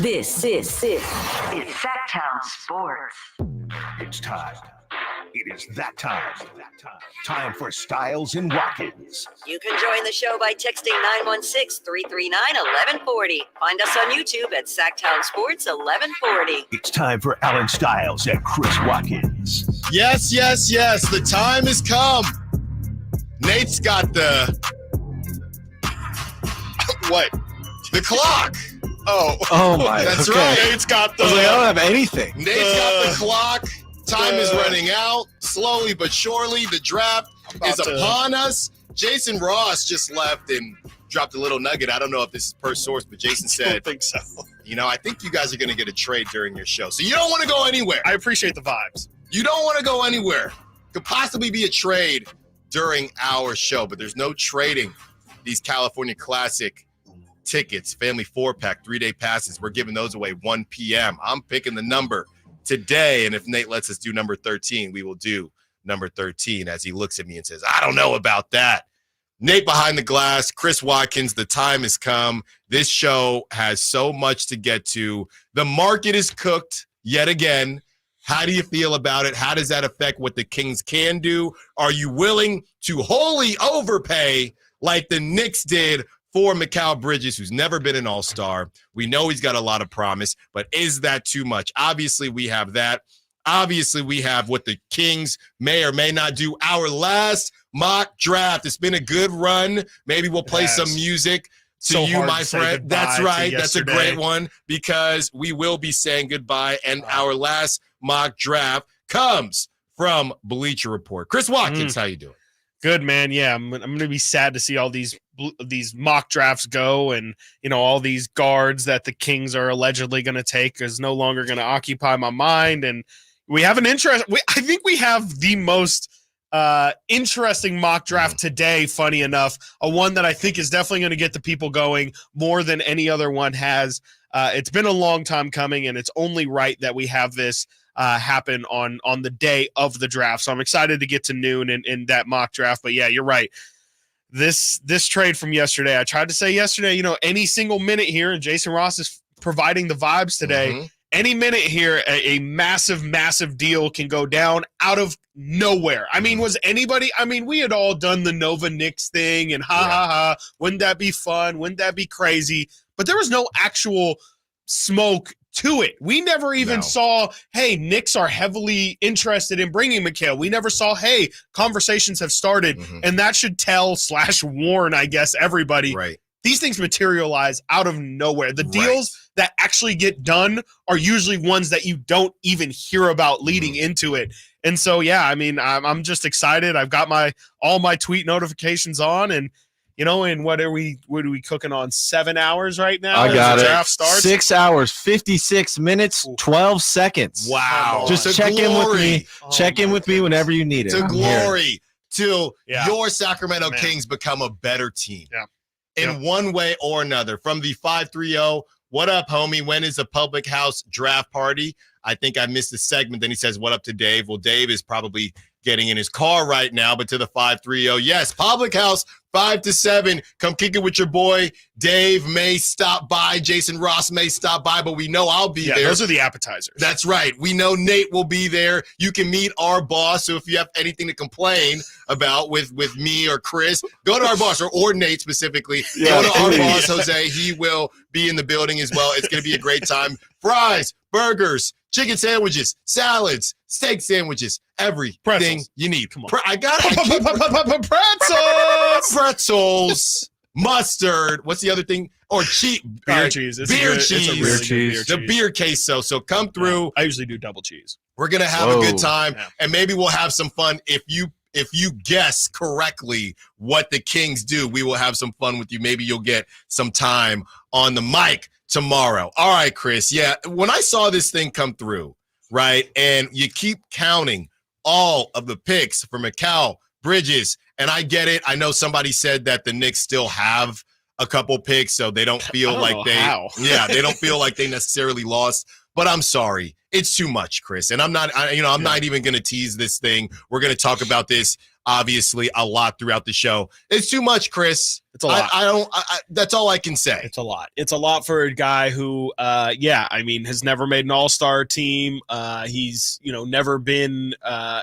This is Sactown Sports. It's time. It is that time. Time for Stiles and Watkins. You can join the show by texting 916-339-1140. Find us on YouTube at Sactown Sports 1140. It's time for Alan Stiles and Chris Watkins. Yes. The time has come. Nate's got the what? The clock. Oh my! That's okay. right. Nate's got the. I was like, I don't have anything. Nate's got the clock. Time is running out. Slowly but surely, the draft is upon us. Jason Ross just left and dropped a little nugget. I don't know if this is per source, but Jason said, I don't think so. I think you guys are going to get a trade during your show. So you don't want to go anywhere. I appreciate the vibes. You don't want to go anywhere. Could possibly be a trade during our show, but there's no trading these California Classic tickets, family 4-pack, 3-day passes. We're giving those away 1 p.m. I'm picking the number today, and if Nate lets us do number 13, we will do number 13 as he looks at me and says, I don't know about that. Nate behind the glass, Chris Watkins, the time has come. This show has so much to get to. The market is cooked yet again. How do you feel about it? How does that affect what the Kings can do? Are you willing to wholly overpay like the Knicks did for Mikal Bridges, who's never been an all-star? We know he's got a lot of promise, but is that too much? Obviously, we have that. Obviously, we have what the Kings may or may not do. Our last mock draft. It's been a good run. Maybe we'll play some music to you, my friend. That's right. That's a great one because we will be saying goodbye. And our last mock draft comes from Bleacher Report. Chris Watkins, how you doing? Good, man. Yeah, I'm going to be sad to see all these mock drafts go, and all these guards that the Kings are allegedly going to take is no longer going to occupy my mind. And we have an interest. I think we have the most interesting mock draft today. Funny enough, a one that I think is definitely going to get the people going more than any other one has. It's been a long time coming, and it's only right that we have this happen on the day of the draft. So I'm excited to get to noon in that mock draft. But yeah, you're right. This trade from yesterday, I tried to say yesterday, any single minute here, and Jason Ross is providing the vibes today. Any minute here, a massive, massive deal can go down out of nowhere. I mean, we had all done the Nova Knicks thing and ha, wouldn't that be fun? Wouldn't that be crazy? But there was no actual smoke to it. We never even saw, hey, Knicks are heavily interested in bringing Mikal. We never saw, hey, conversations have started. And that should warn, I guess, everybody. Right. These things materialize out of nowhere. The deals that actually get done are usually ones that you don't even hear about leading into it. And so, yeah, I mean, I'm just excited. I've got all my tweet notifications on, and and what are we cooking on? 7 hours right now? I got the it. Draft starts? 6 hours, 56 minutes, 12 seconds. Wow. Just check in with me. Check in with me whenever you need it. To I'm glory here. till your Sacramento Kings become a better team. Yeah. In one way or another. From the 530, what up, homie? When is a public house draft party? I think I missed the segment. Then he says, what up to Dave? Well, Dave is probably getting in his car right now, but to the 530, yes, public house, 5 to 7. Come kick it with your boy. Dave may stop by. Jason Ross may stop by, but we know I'll be there. Those are the appetizers. That's right. We know Nate will be there. You can meet our boss. So if you have anything to complain about with me or Chris, go to our boss or Nate specifically. Go to our boss, Jose. He will be in the building as well. It's going to be a great time. Fries, burgers, chicken sandwiches, salads, steak sandwiches, everything you need. Come on. I got it. Pretzels, mustard. What's the other thing? Or beer cheese. Beer cheese. It's a really good beer cheese. The beer queso. So come through. Yeah, I usually do double cheese. We're going to have a good time, and maybe we'll have some fun. If you guess correctly what the Kings do, we will have some fun with you. Maybe you'll get some time on the mic tomorrow. All right, Chris. Yeah, when I saw this thing come through, right, and you keep counting all of the picks for Mikal Bridges, and I get it. I know somebody said that the Knicks still have a couple picks, so they don't feel like they don't feel like they necessarily lost but I'm sorry. It's too much, Chris. And I'm not even going to tease this thing. We're going to talk about this obviously a lot throughout the show. It's too much, Chris. It's a lot. That's all I can say. It's a lot. It's a lot for a guy who, has never made an all-star team. He's, never been,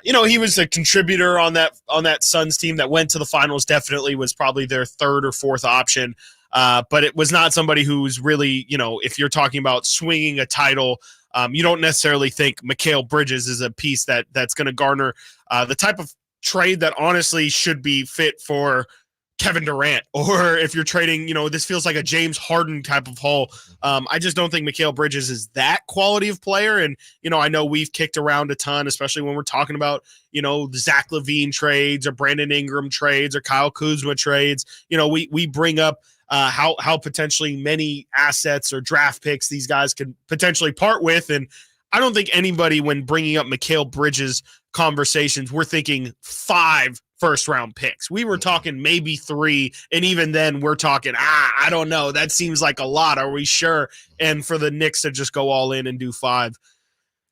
he was a contributor on that Suns team that went to the finals. Definitely was probably their third or fourth option. But it was not somebody who's really, if you're talking about swinging a title, you don't necessarily think Mikal Bridges is a piece that's going to garner the type of trade that honestly should be fit for Kevin Durant, or if you're trading, this feels like a James Harden type of haul. I just don't think Mikal Bridges is that quality of player. And, I know we've kicked around a ton, especially when we're talking about, the Zach LaVine trades or Brandon Ingram trades or Kyle Kuzma trades. We bring up how potentially many assets or draft picks these guys could potentially part with. And I don't think anybody, when bringing up Mikal Bridges conversations, we're thinking 5 first-round picks. We were talking maybe 3, and even then we're talking, I don't know. That seems like a lot. Are we sure? And for the Knicks to just go all in and do 5.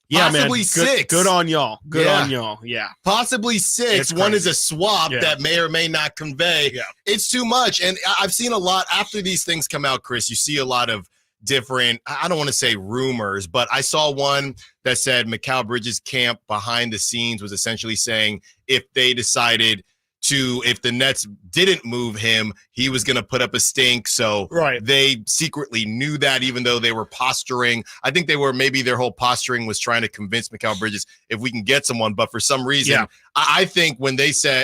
Yeah, possibly man. 6. Good on y'all. Good on y'all. Yeah. Possibly 6. One is a swap that may or may not convey. Yeah. It's too much. And I've seen a lot after these things come out, Chris. You see a lot of different, I don't want to say rumors, but I saw one that said Mikal Bridges' camp behind the scenes was essentially saying if the Nets didn't move him, he was going to put up a stink. So they secretly knew that, even though they were posturing. I think maybe their whole posturing was trying to convince Mikal Bridges if we can get someone. But for some reason, I think when they saw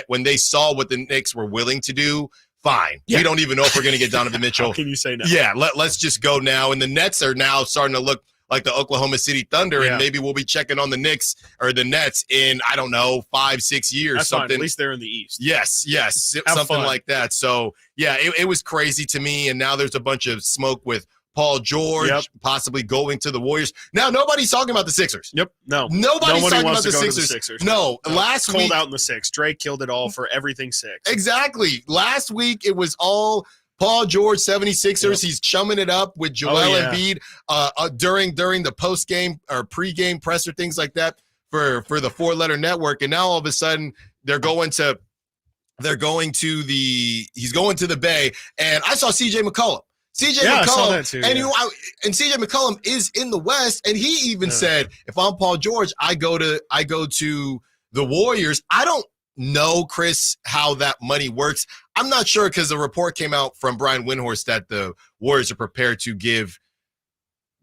what the Knicks were willing to do, fine. Yeah. We don't even know if we're going to get Donovan Mitchell. How can you say no? Yeah, let's just go now. And the Nets are now starting to look like the Oklahoma City Thunder, and maybe we'll be checking on the Knicks or the Nets in, 5-6 years. That's something. Fine. At least they're in the East. Yes, something like that. So, it was crazy to me, and now there's a bunch of smoke with Paul George possibly going to the Warriors. Now, nobody's talking about the Sixers. Yep, no. Nobody talking wants about to the Sixers. Sixers. No, it's last cold week. Out in the 6. Drake killed it all for everything 6. Exactly. Last week, it was all Paul George, 76ers. Yep. He's chumming it up with Joel Embiid during the post-game or pre-game presser, things like that for the 4-letter network. And now all of a sudden he's going to the Bay. And I saw CJ McCollum. I saw that too, and CJ McCollum is in the West, and he even said, if I'm Paul George, I go to the Warriors. I don't know, Chris, how that money works. I'm not sure, because the report came out from Brian Windhorst that the Warriors are prepared to give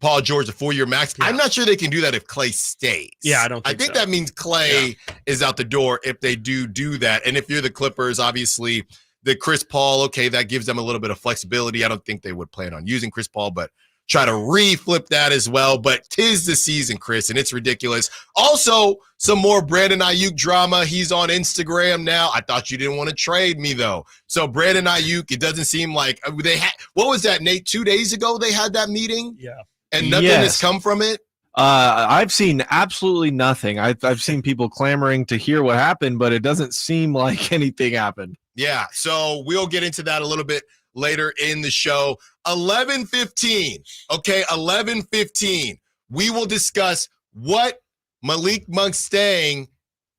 Paul George a 4-year max. Yeah. I'm not sure they can do that if Klay stays. Yeah, I think that means Klay is out the door if they do that. And if you're the Clippers, obviously the Chris Paul, okay, that gives them a little bit of flexibility. I don't think they would plan on using Chris Paul, but try to reflip that as well. But 'tis the season, Chris, and it's ridiculous. Also, some more Brandon Ayuk drama. He's on Instagram now. I thought you didn't want to trade me, though. So Brandon Ayuk, it doesn't seem like they had, what was that, Nate? 2 days ago they had that meeting? Yeah. And nothing has come from it? I've seen absolutely nothing. I've seen people clamoring to hear what happened, but it doesn't seem like anything happened. Yeah, so we'll get into that a little bit later in the show. 11:15, okay, 11:15. We will discuss what Malik Monk staying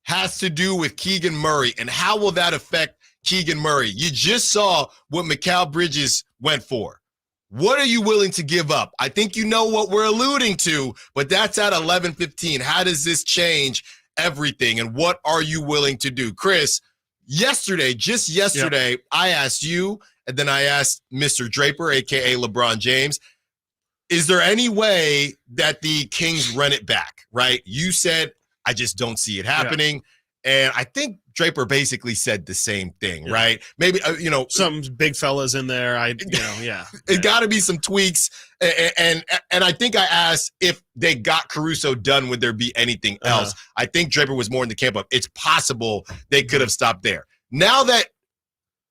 has to do with Keegan Murray and how will that affect Keegan Murray. You just saw what Mikal Bridges went for. What are you willing to give up? I think you know what we're alluding to, but that's at 11:15. How does this change everything, and what are you willing to do? Chris, just yesterday, I asked you, and then I asked Mr. Draper, a.k.a. LeBron James, is there any way that the Kings run it back, right? You said, I just don't see it happening. Yeah. And I think Draper basically said the same thing, right? Maybe, some big fellas in there. It got to be some tweaks. And I think I asked if they got Caruso done, would there be anything else? I think Draper was more in the camp of it's possible they could have stopped there. Now that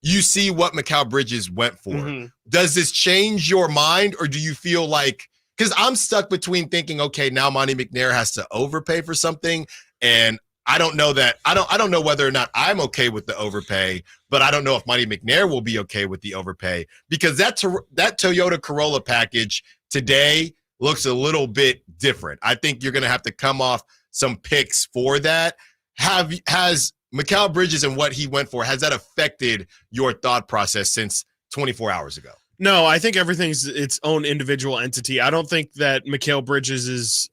you see what Mikal Bridges went for, does this change your mind, or do you feel like, because I'm stuck between thinking, okay, now Monty McNair has to overpay for something, and I don't know that. I don't know whether or not I'm okay with the overpay, but I don't know if Monty McNair will be okay with the overpay, because that Toyota Corolla package today looks a little bit different. I think you're going to have to come off some picks for that. Has Mikal Bridges and what he went for, has that affected your thought process since 24 hours ago? No, I think everything's its own individual entity. I don't think that Mikal Bridges'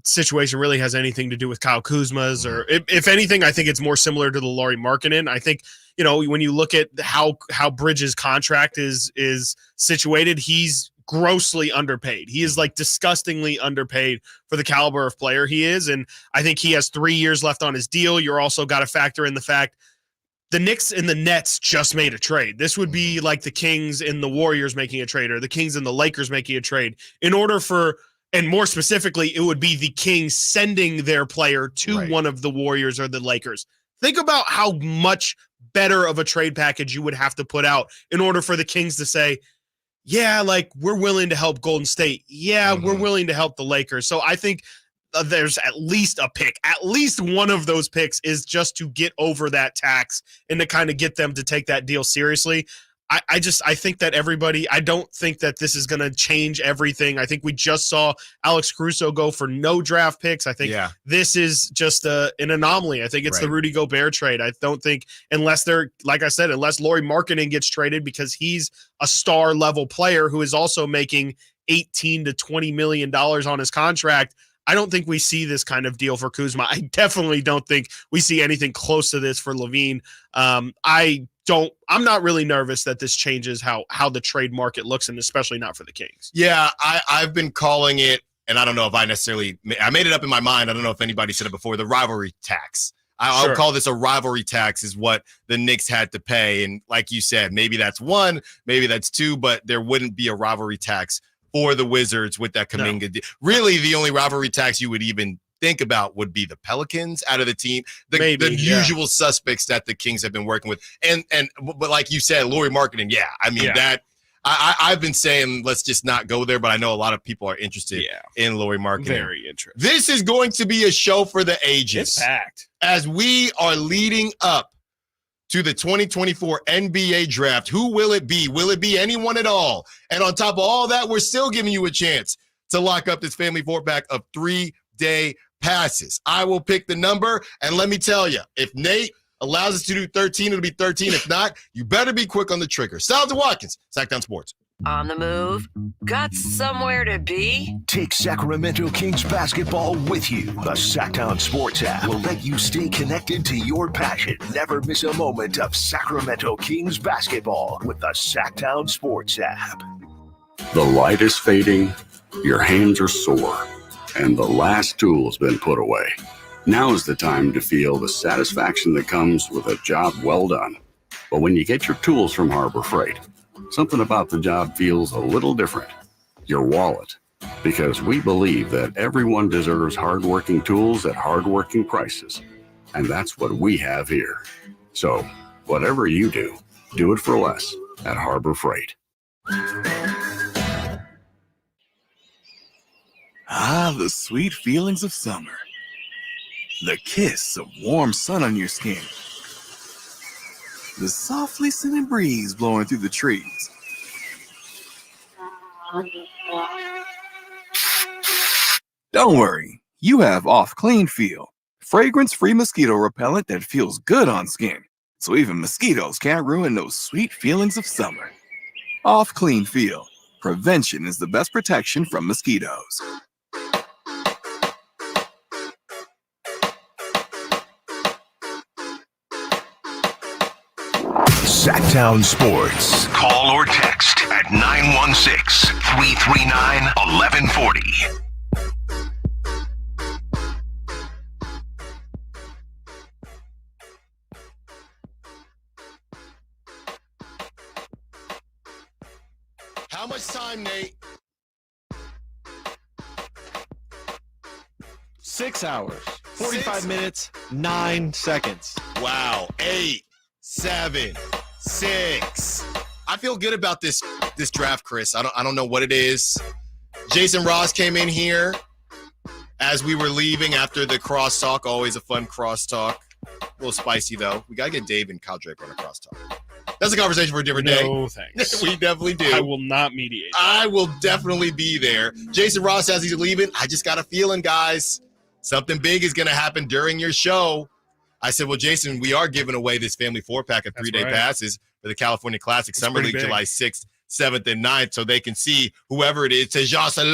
situation really has anything to do with Kyle Kuzma's, or if anything, I think it's more similar to the Lauri Markkanen. I think, when you look at how Bridges' contract is situated, he's grossly underpaid. He is like disgustingly underpaid for the caliber of player he is. And I think he has 3 years left on his deal. You're also got to factor in the fact the Knicks and the Nets just made a trade. This would be like the Kings and the Warriors making a trade, or the Kings and the Lakers making a trade. In order for, and more specifically, it would be the Kings sending their player to one of the Warriors or the Lakers. Think about how much better of a trade package you would have to put out in order for the Kings to say, yeah, like, we're willing to help Golden State. Yeah, we're willing to help the Lakers. So I think there's at least a pick. At least one of those picks is just to get over that tax and to kind of get them to take that deal seriously. I think that I don't think that this is going to change everything. I think we just saw Alex Caruso go for no draft picks. I think this is just an anomaly. I think it's the Rudy Gobert trade. I don't think, unless Lauri Markkanen gets traded, because he's a star level player who is also making $18 to $20 million on his contract, I don't think we see this kind of deal for Kuzma. I definitely don't think we see anything close to this for LaVine. I'm not really nervous that this changes how the trade market looks, and especially not for the Kings. Yeah, I've been calling it, and I don't know if I made it up in my mind. I don't know if anybody said it before, the rivalry tax. I'll call this a rivalry tax, is what the Knicks had to pay. And like you said, maybe that's one, maybe that's two, but there wouldn't be a rivalry tax for the Wizards with that Kuminga deal. Really, the only rivalry tax you would even think about would be the Pelicans out of the team, the usual suspects that the Kings have been working with. But like you said, Lauri Markkanen, that I've been saying let's just not go there, but I know a lot of people are interested in Lauri Markkanen. Very interested. This is going to be a show for the ages. It's packed. As we are leading up to the 2024 NBA draft. Who will it be? Will it be anyone at all? And on top of all that, we're still giving you a chance to lock up this family 4-pack of 3-day passes. I will pick the number, and let me tell you, if Nate allows us to do 13, it'll be 13. If not, you better be quick on the trigger. Stiles and Watkins, Sactown Sports. On the move? Got somewhere to be? Take Sacramento Kings basketball with you. The Sactown Sports app will let you stay connected to your passion. Never miss a moment of Sacramento Kings basketball with the Sactown Sports app. The light is fading, your hands are sore, and the last tool's been put away. Now is the time to feel the satisfaction that comes with a job well done. But when you get your tools from Harbor Freight, something about the job feels a little different. Your wallet. Because we believe that everyone deserves hardworking tools at hardworking prices. And that's what we have here. So, whatever you do, do it for less at Harbor Freight. Ah, the sweet feelings of summer. The kiss of warm sun on your skin. The softly scented breeze blowing through the trees. Don't worry, you have Off Clean Feel, fragrance-free mosquito repellent that feels good on skin, so even mosquitoes can't ruin those sweet feelings of summer. Off Clean Feel, prevention is the best protection from mosquitoes. Sactown Sports. Call or text at 916-339-1140. How much time, Nate? 6 hours, 45 minutes, 9 seconds. Wow. 8, 7, 6. I feel good about this draft, Chris. I don't know what it is. Jason Ross came in here as we were leaving after the crosstalk. Always a fun crosstalk. A little spicy though. We gotta get Dave and Kyle Draper on a crosstalk. That's a conversation for a different day. No thanks. We definitely do. I will not mediate. I will definitely be there. Jason Ross says he's leaving. I just got a feeling, guys, something big is going to happen during your show. I said, well, Jason, we are giving away this family 4-pack of 3-day passes for the California Classic Summer League, July 6th, 7th, and 9th, so they can see whoever it is. It's Jocelyn,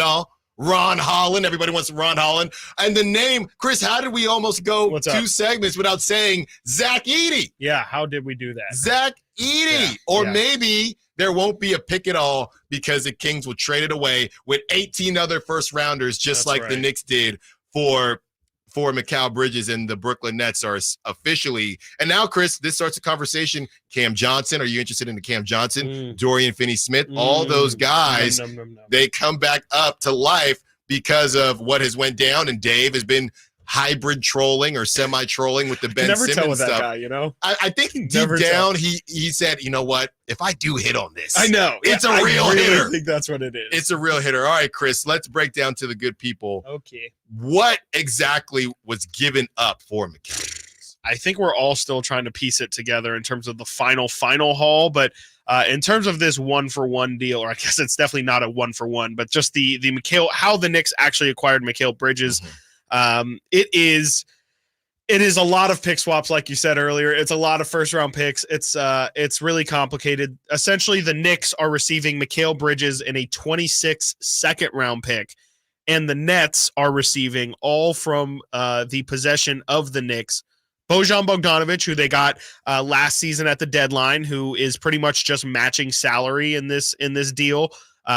Ron Holland. Everybody wants Ron Holland. And the name, Chris, how did we almost go two segments without saying Zach Edey? Yeah, how did we do that? Zach Edey. Maybe there won't be a pick at all because the Kings will trade it away with 18 other first-rounders, just like the Knicks did for Mikal Bridges, and the Brooklyn Nets are officially. And now, Chris, this starts a conversation. Cam Johnson, are you interested in the Cam Johnson? Dorian Finney-Smith, all those guys, they come back up to life because of what has went down, and Dave has been hybrid trolling or semi-trolling with the Ben Simmons stuff. Never tell with that guy, you know? I think deep down he said, you know what? If I do hit on this. I know. It's a real hitter. I think that's what it is. It's a real hitter. All right, Chris, let's break down to the good people. Okay. What exactly was given up for McKay? I think we're all still trying to piece it together in terms of the final haul, but in terms of this 1-for-1 deal, or I guess it's definitely not a 1-for-1, but just the Mikal, how the Knicks actually acquired Mikal Bridges. It is a lot of pick swaps, like you said earlier. It's a lot of first-round picks. It's really complicated. Essentially, the Knicks are receiving Mikal Bridges in a 26 second-round pick, and the Nets are receiving all from the possession of the Knicks. Bojan Bogdanovic, who they got last season at the deadline, who is pretty much just matching salary in this deal.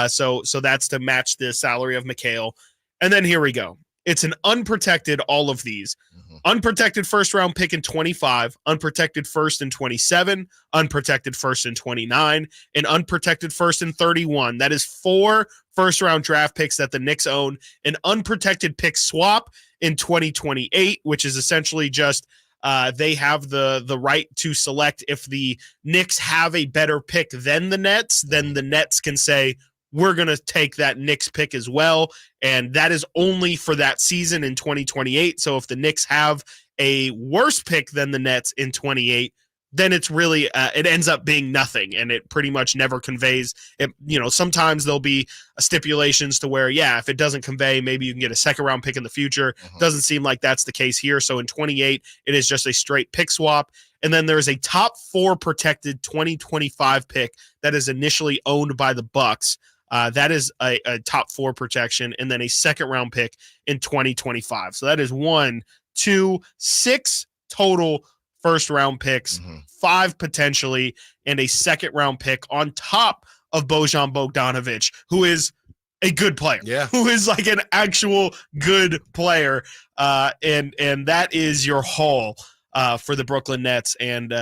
So that's to match the salary of Mikal. And then here we go. It's an unprotected, all of these. Unprotected first-round pick in 25, unprotected first in 27, unprotected first in 29, and unprotected first in 31. That is 4 first-round draft picks that the Knicks own. An unprotected pick swap in 2028, which is essentially just they have the right to select if the Knicks have a better pick than the Nets, then the Nets can say, we're going to take that Knicks pick as well, and that is only for that season in 2028. So if the Knicks have a worse pick than the Nets in 28, then it's really it ends up being nothing, and it pretty much never conveys. Sometimes there'll be stipulations to where, if it doesn't convey, maybe you can get a second-round pick in the future. Doesn't seem like that's the case here. So in 28, it is just a straight pick swap. And then there's a top 4 protected 2025 pick that is initially owned by the Bucks. That is a top 4 protection, and then a second-round pick in 2025. So that is 1, 2, 6 total first-round picks, 5 potentially, and a second-round pick on top of Bojan Bogdanovic, who is a good player, who is like an actual good player, and that is your haul for the Brooklyn Nets. And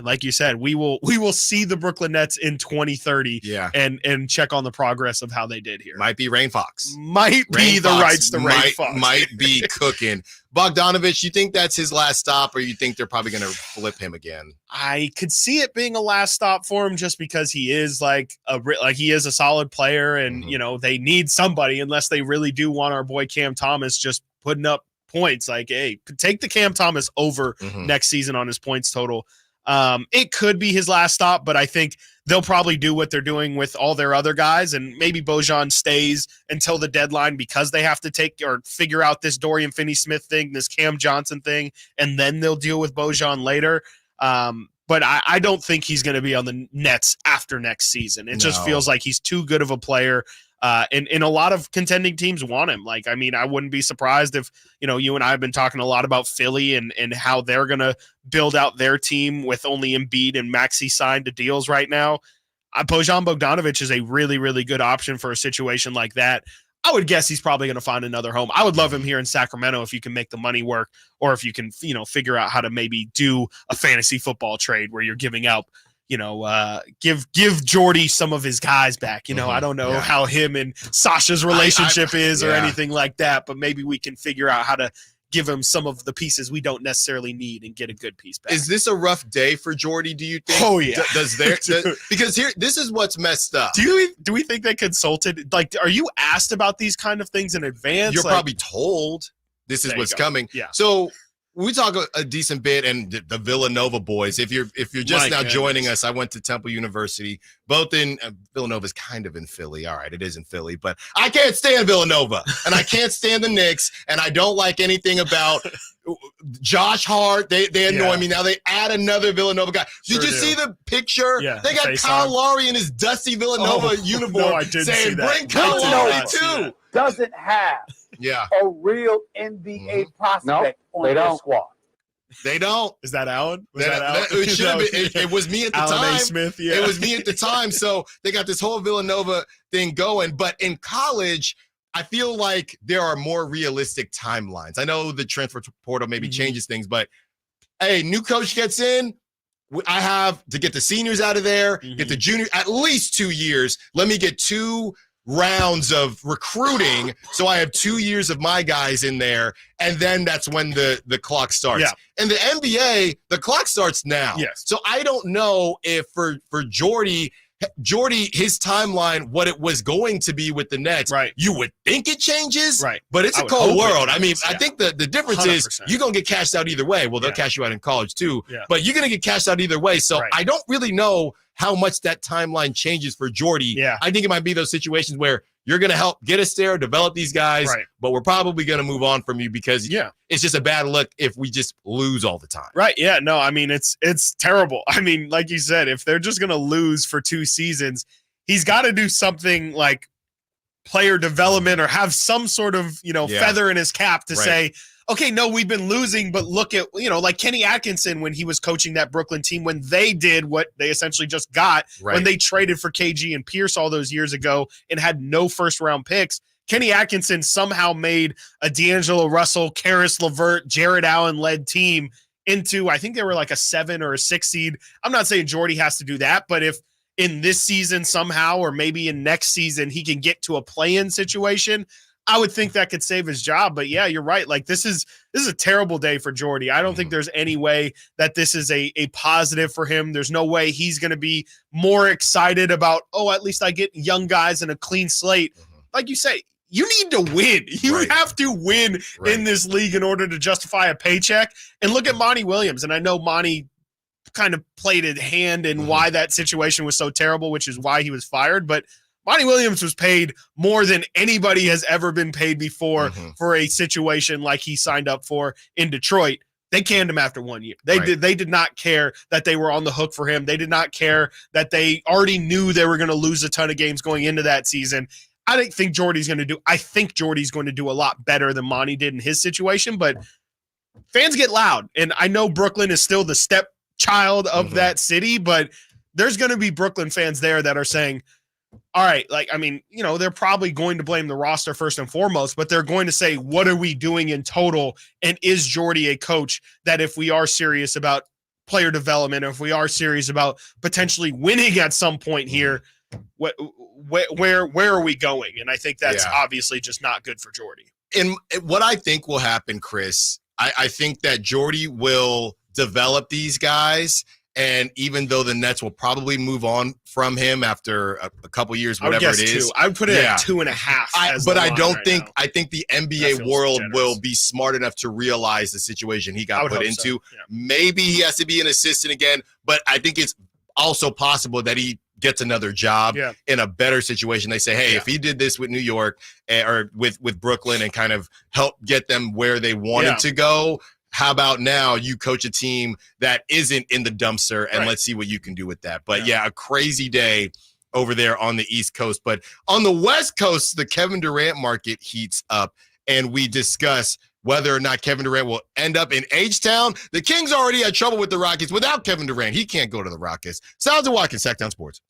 like you said, we will see the Brooklyn Nets in 2030 and check on the progress of how they did here. Might be Rain Fox. Might be the rights to Rain Fox. Might be cooking. Bogdanovic, you think that's his last stop, or you think they're probably going to flip him again? I could see it being a last stop for him just because he is he is a solid player, and they need somebody unless they really do want our boy Cam Thomas just putting up points. Like, hey, take the Cam Thomas over next season on his points total. It could be his last stop, but I think they'll probably do what they're doing with all their other guys, and maybe Bojan stays until the deadline because they have to take or figure out this Dorian Finney-Smith thing, this Cam Johnson thing, and then they'll deal with Bojan later. But I don't think he's going to be on the Nets after next season. It just feels like he's too good of a player. And a lot of contending teams want him. Like, I mean, I wouldn't be surprised if, you and I have been talking a lot about Philly and how they're going to build out their team with only Embiid and Maxey signed to deals right now. Bojan Bogdanovic is a really, really good option for a situation like that. I would guess he's probably going to find another home. I would love him here in Sacramento if you can make the money work, or if you can, figure out how to maybe do a fantasy football trade where you're giving out, give Jordy some of his guys back. I don't know how him and Sasha's relationship is or anything like that, but maybe we can figure out how to give him some of the pieces we don't necessarily need and get a good piece back. Is this a rough day for Jordy, do you think? Oh, yeah. Because this is what's messed up. Do we think they consulted? Like, are you asked about these kind of things in advance? You're probably told this is what's coming. Yeah. So we talk a decent bit, and the Villanova boys. If you're just now joining us, I went to Temple University, both in Villanova's kind of in Philly. All right, it is in Philly, but I can't stand Villanova, and I can't stand the Knicks, and I don't like anything about Josh Hart. They annoy me. Now they add another Villanova guy. Did you see the picture? Yeah, they got Kyle Lowry in his dusty Villanova uniform saying, "Bring Kyle Lowry too." Doesn't have a real NBA prospect on their squad. They don't. Is that Allen? It should have been. It was me at the Alan time. A. Smith, yeah. It was me at the time. So they got this whole Villanova thing going. But in college, I feel like there are more realistic timelines. I know the transfer portal maybe changes things, but hey, new coach gets in. I have to get the seniors out of there, get the junior, at least 2 years. Let me get 2 rounds of recruiting, so I have 2 years of my guys in there, and then that's when the clock starts. Yeah. In the NBA, the clock starts now. Yes. So I don't know if for Jordy, his timeline, what it was going to be with the Nets. Right. You would think it changes, right? But it's a cold world. I mean, I think the difference 100%. is you're gonna get cashed out either way. Well, they'll cash you out in college too, but you're gonna get cashed out either way. So I don't really know how much that timeline changes for Jordy. Yeah. I think it might be those situations where you're going to help get us there, develop these guys, but we're probably going to move on from you because it's just a bad look if we just lose all the time. Right. Yeah. No, I mean, it's terrible. I mean, like you said, if they're just going to lose for 2 seasons, he's got to do something like player development or have some sort of, feather in his cap to say, okay, no, we've been losing, but look at, like Kenny Atkinson when he was coaching that Brooklyn team, when they did what they essentially just got when they traded for KG and Pierce all those years ago and had no first-round picks. Kenny Atkinson somehow made a D'Angelo Russell, Karis LeVert, Jared Allen-led team into, I think they were like a 7 or a 6 seed. I'm not saying Jordy has to do that, but if in this season somehow or maybe in next season he can get to a play-in situation, I would think that could save his job. But yeah, you're right. Like this is a terrible day for Jordy. I don't think there's any way that this is a positive for him. There's no way he's going to be more excited about, at least I get young guys and a clean slate. Like you say, you need to win. You have to win in this league in order to justify a paycheck. And look at Monty Williams. And I know Monty kind of played a hand in why that situation was so terrible, which is why he was fired. But Monty Williams was paid more than anybody has ever been paid before for a situation like he signed up for in Detroit. They canned him after 1 year. They did not care that they were on the hook for him. They did not care that they already knew they were going to lose a ton of games going into that season. I think Jordy's going to do a lot better than Monty did in his situation, but fans get loud. And I know Brooklyn is still the stepchild of that city, but there's going to be Brooklyn fans there that are saying, all right, they're probably going to blame the roster first and foremost, but they're going to say, what are we doing in total? And is Jordy a coach that if we are serious about player development, or if we are serious about potentially winning at some point here, where are we going? And I think that's obviously just not good for Jordy. And what I think will happen, Chris, I think that Jordy will develop these guys. And even though the Nets will probably move on from him after a couple years, whatever it is, I would put it at 2.5. But I don't think I think the NBA world will be smart enough to realize the situation he got put into. So. Yeah. Maybe he has to be an assistant again, but I think it's also possible that he gets another job in a better situation. They say, hey, if he did this with New York or with Brooklyn and kind of help get them where they wanted to go, how about now you coach a team that isn't in the dumpster and let's see what you can do with that. But a crazy day over there on the East Coast. But on the West Coast, the Kevin Durant market heats up, and we discuss whether or not Kevin Durant will end up in H-Town. The Kings already had trouble with the Rockets without Kevin Durant. He can't go to the Rockets. Stiles and Watkins, Sactown Sports.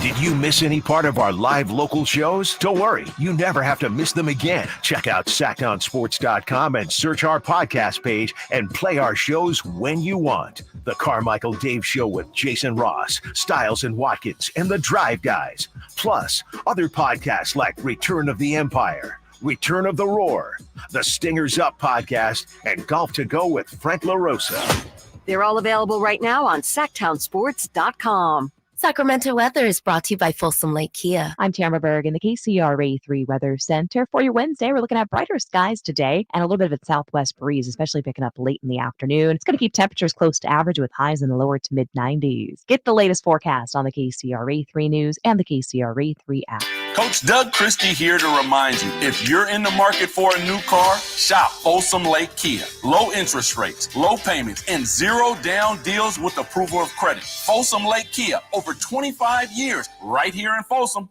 Did you miss any part of our live local shows? Don't worry, you never have to miss them again. Check out SactownSports.com and search our podcast page and play our shows when you want. The Carmichael Dave Show with Jason Ross, Stiles and Watkins, and The Drive Guys. Plus, other podcasts like Return of the Empire, Return of the Roar, The Stingers Up podcast, and Golf to Go with Frank LaRosa. They're all available right now on SactownSports.com. Sacramento weather is brought to you by Folsom Lake Kia. I'm Tamara Berg in the KCRA 3 Weather Center. For your Wednesday, we're looking at brighter skies today and a little bit of a southwest breeze, especially picking up late in the afternoon. It's going to keep temperatures close to average with highs in the lower to mid 90s. Get the latest forecast on the KCRA 3 News and the KCRA 3 app. Coach Doug Christie here to remind you, if you're in the market for a new car, shop Folsom Lake Kia. Low interest rates, low payments, and zero down deals with approval of credit. Folsom Lake Kia, over 25 years, right here in Folsom.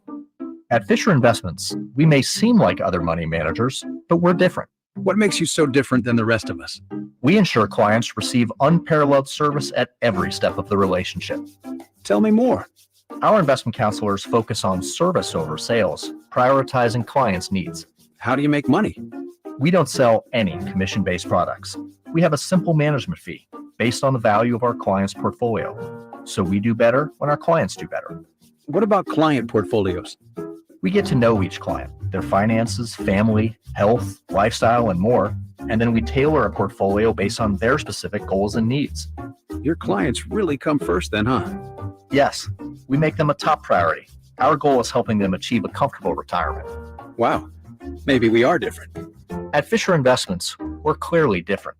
At Fisher Investments, we may seem like other money managers, but we're different. What makes you so different than the rest of us? We ensure clients receive unparalleled service at every step of the relationship. Tell me more. Our investment counselors focus on service over sales, prioritizing clients' needs. How do you make money? We don't sell any commission-based products. We have a simple management fee based on the value of our client's portfolio. So we do better when our clients do better. What about client portfolios? We get to know each client, their finances, family, health, lifestyle, and more, and then we tailor a portfolio based on their specific goals and needs. Your clients really come first then, huh? Yes, we make them a top priority. Our goal is helping them achieve a comfortable retirement. Wow, maybe we are different. At Fisher Investments, we're clearly different.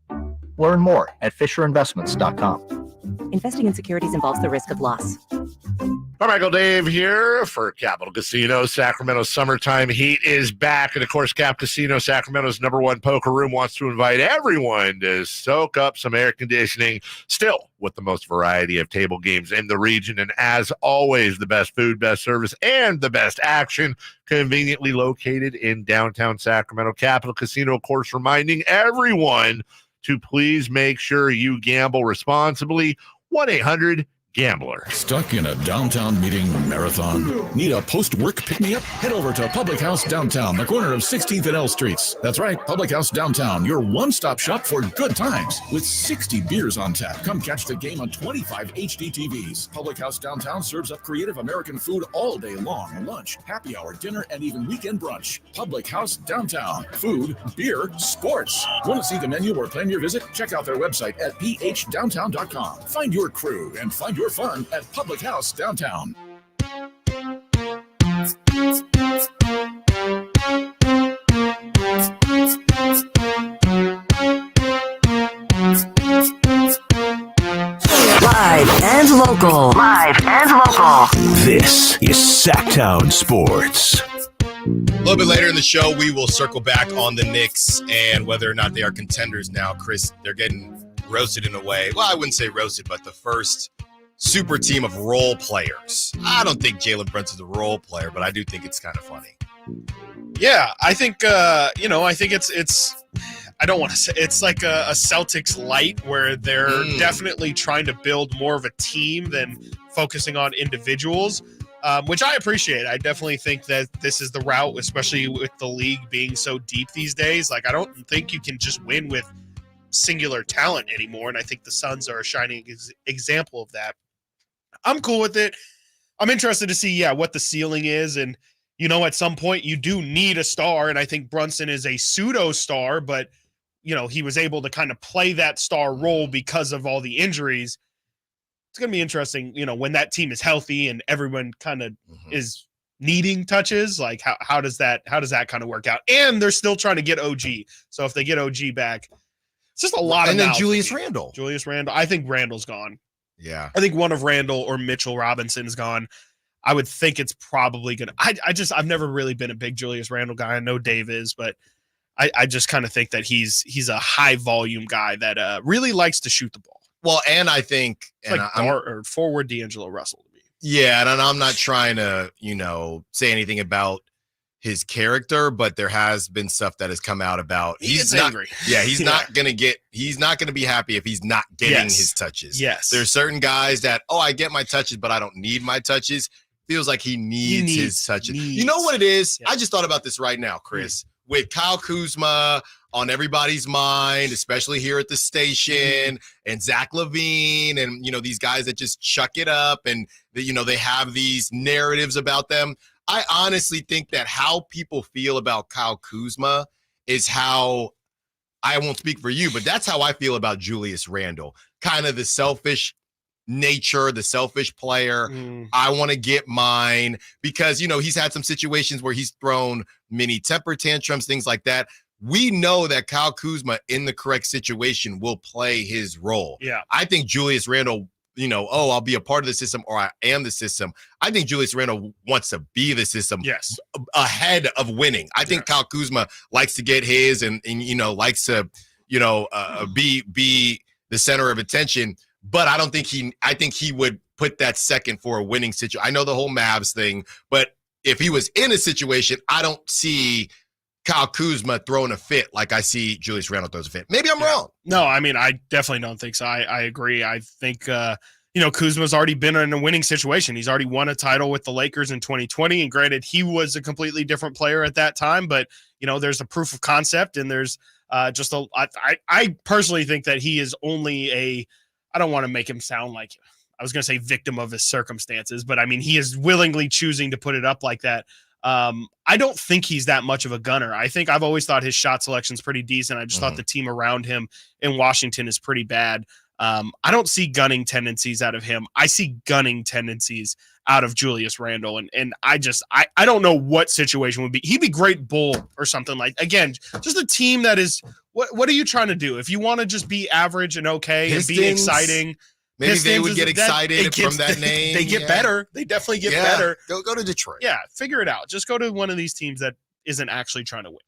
Learn more at FisherInvestments.com. Investing in securities involves the risk of loss. Michael Dave here for Capital Casino. Sacramento summertime heat is back. And, of course, Cap Casino, Sacramento's #1 poker room, wants to invite everyone to soak up some air conditioning, still with the most variety of table games in the region. And, as always, the best food, best service, and the best action, conveniently located in downtown Sacramento. Capital Casino, of course, reminding everyone to please make sure you gamble responsibly. 1-800-GAMBLER. Stuck in a downtown meeting marathon? Need a post-work pick-me-up? Head over to Public House Downtown, the corner of 16th and L Streets. That's right, Public House Downtown, your one-stop shop for good times. With 60 beers on tap, come catch the game on 25 HD TVs. Public House Downtown serves up creative American food all day long. Lunch, happy hour, dinner, and even weekend brunch. Public House Downtown. Food, beer, sports. Want to see the menu or plan your visit? Check out their website at phdowntown.com. Find your crew and find your fun at Public House Downtown. Live and local. Live and local. This is Sactown Sports. A little bit later in the show, we will circle back on the Knicks and whether or not they are contenders now. Chris, they're getting roasted in a way. Well, I wouldn't say roasted, but the first super team of role players. I don't think Jalen Brunson's a role player, but I do think it's kind of funny. Yeah, I think I think it's I don't want to say it's like a Celtics light where they're definitely trying to build more of a team than focusing on individuals, which I appreciate. I definitely think that this is the route, especially with the league being so deep these days. Like, I don't think you can just win with singular talent anymore, and I think the Suns are a shining example of that. I'm cool with it. I'm interested to see, what the ceiling is, and at some point you do need a star, and I think Brunson is a pseudo star, but he was able to kind of play that star role because of all the injuries. It's going to be interesting, when that team is healthy and everyone kind of is needing touches, like how does that kind of work out? And they're still trying to get OG. So if they get OG back, it's just a lot and of then Julius Randle. I think Randle's gone. Yeah. I think one of Randle or Mitchell Robinson's gone. I would think it's probably going to I've never really been a big Julius Randle guy. I know Dave is, but I just kind of think that he's a high volume guy that really likes to shoot the ball. Well, and I think or forward D'Angelo Russell to me. Yeah, and I'm not trying to, say anything about his character, but there has been stuff that has come out about he's not angry. Yeah, he's not going to be happy if he's not getting his touches. Yes. There's certain guys that, I get my touches, but I don't need my touches. Feels like he needs his touches. You know what it is? Yeah. I just thought about this right now, Chris. With Kyle Kuzma on everybody's mind, especially here at the station, and Zach LaVine, and these guys that just chuck it up, and they have these narratives about them. I honestly think that how people feel about Kyle Kuzma is how, I won't speak for you, but that's how I feel about Julius Randle. Kind of the selfish nature, the selfish player. I want to get mine because, he's had some situations where he's thrown mini temper tantrums, things like that. We know that Kyle Kuzma in the correct situation will play his role. Yeah. I think Julius Randle, I'll be a part of the system or I am the system. I think Julius Randle wants to be the system ahead of winning. I think Kyle Kuzma likes to get his and likes to, be the center of attention. But I think he would put that second for a winning situation. I know the whole Mavs thing, but if he was in a situation, I don't see Kyle Kuzma throwing a fit like I see Julius Randle throws a fit. Maybe I'm wrong. No, I mean, I definitely don't think so. I agree. I think, Kuzma's already been in a winning situation. He's already won a title with the Lakers in 2020. And granted, he was a completely different player at that time. But, there's a proof of concept and there's I personally think that he is only I don't want to make him sound like, I was going to say victim of his circumstances, but I mean, he is willingly choosing to put it up like that. I don't think he's that much of a gunner. I think I've always thought his shot selection is pretty decent. I just thought the team around him in Washington is pretty bad. I don't see gunning tendencies out of him. I see gunning tendencies out of Julius Randle. And I don't know what situation would be. He'd be great bull or something like, again, just a team that is, what are you trying to do? If you want to just be average and okay Pistons, and be exciting, maybe Pistons they would get excited from that name. They get better. They definitely get better. Go to Detroit. Yeah, figure it out. Just go to one of these teams that isn't actually trying to win.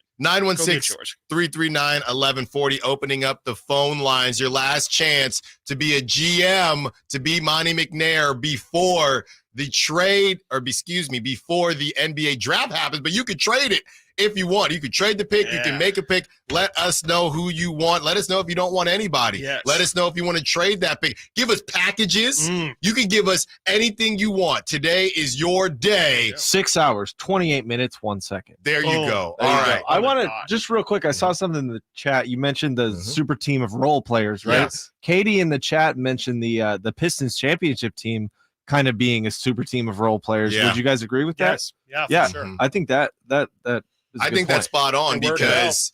916-339-1140, opening up the phone lines. Your last chance to be a GM, to be Monty McNair before the trade, before the NBA draft happens. But you could trade it if you want. You could trade the pick. You can make a pick. Let us know who you want. Let us know if you don't want anybody. Yes. Let us know if you want to trade that pick. Give us packages. You can give us anything you want. Today is your day. 6 hours, 28 minutes, 1 second. There you go. There All you go. right. I want to just real quick. I saw something in the chat. You mentioned the super team of role players, right? Yes. Katie in the chat mentioned the Pistons championship team kind of being a super team of role players. Yeah. Would you guys agree with that? Yeah, for sure. I think that I think that's spot on because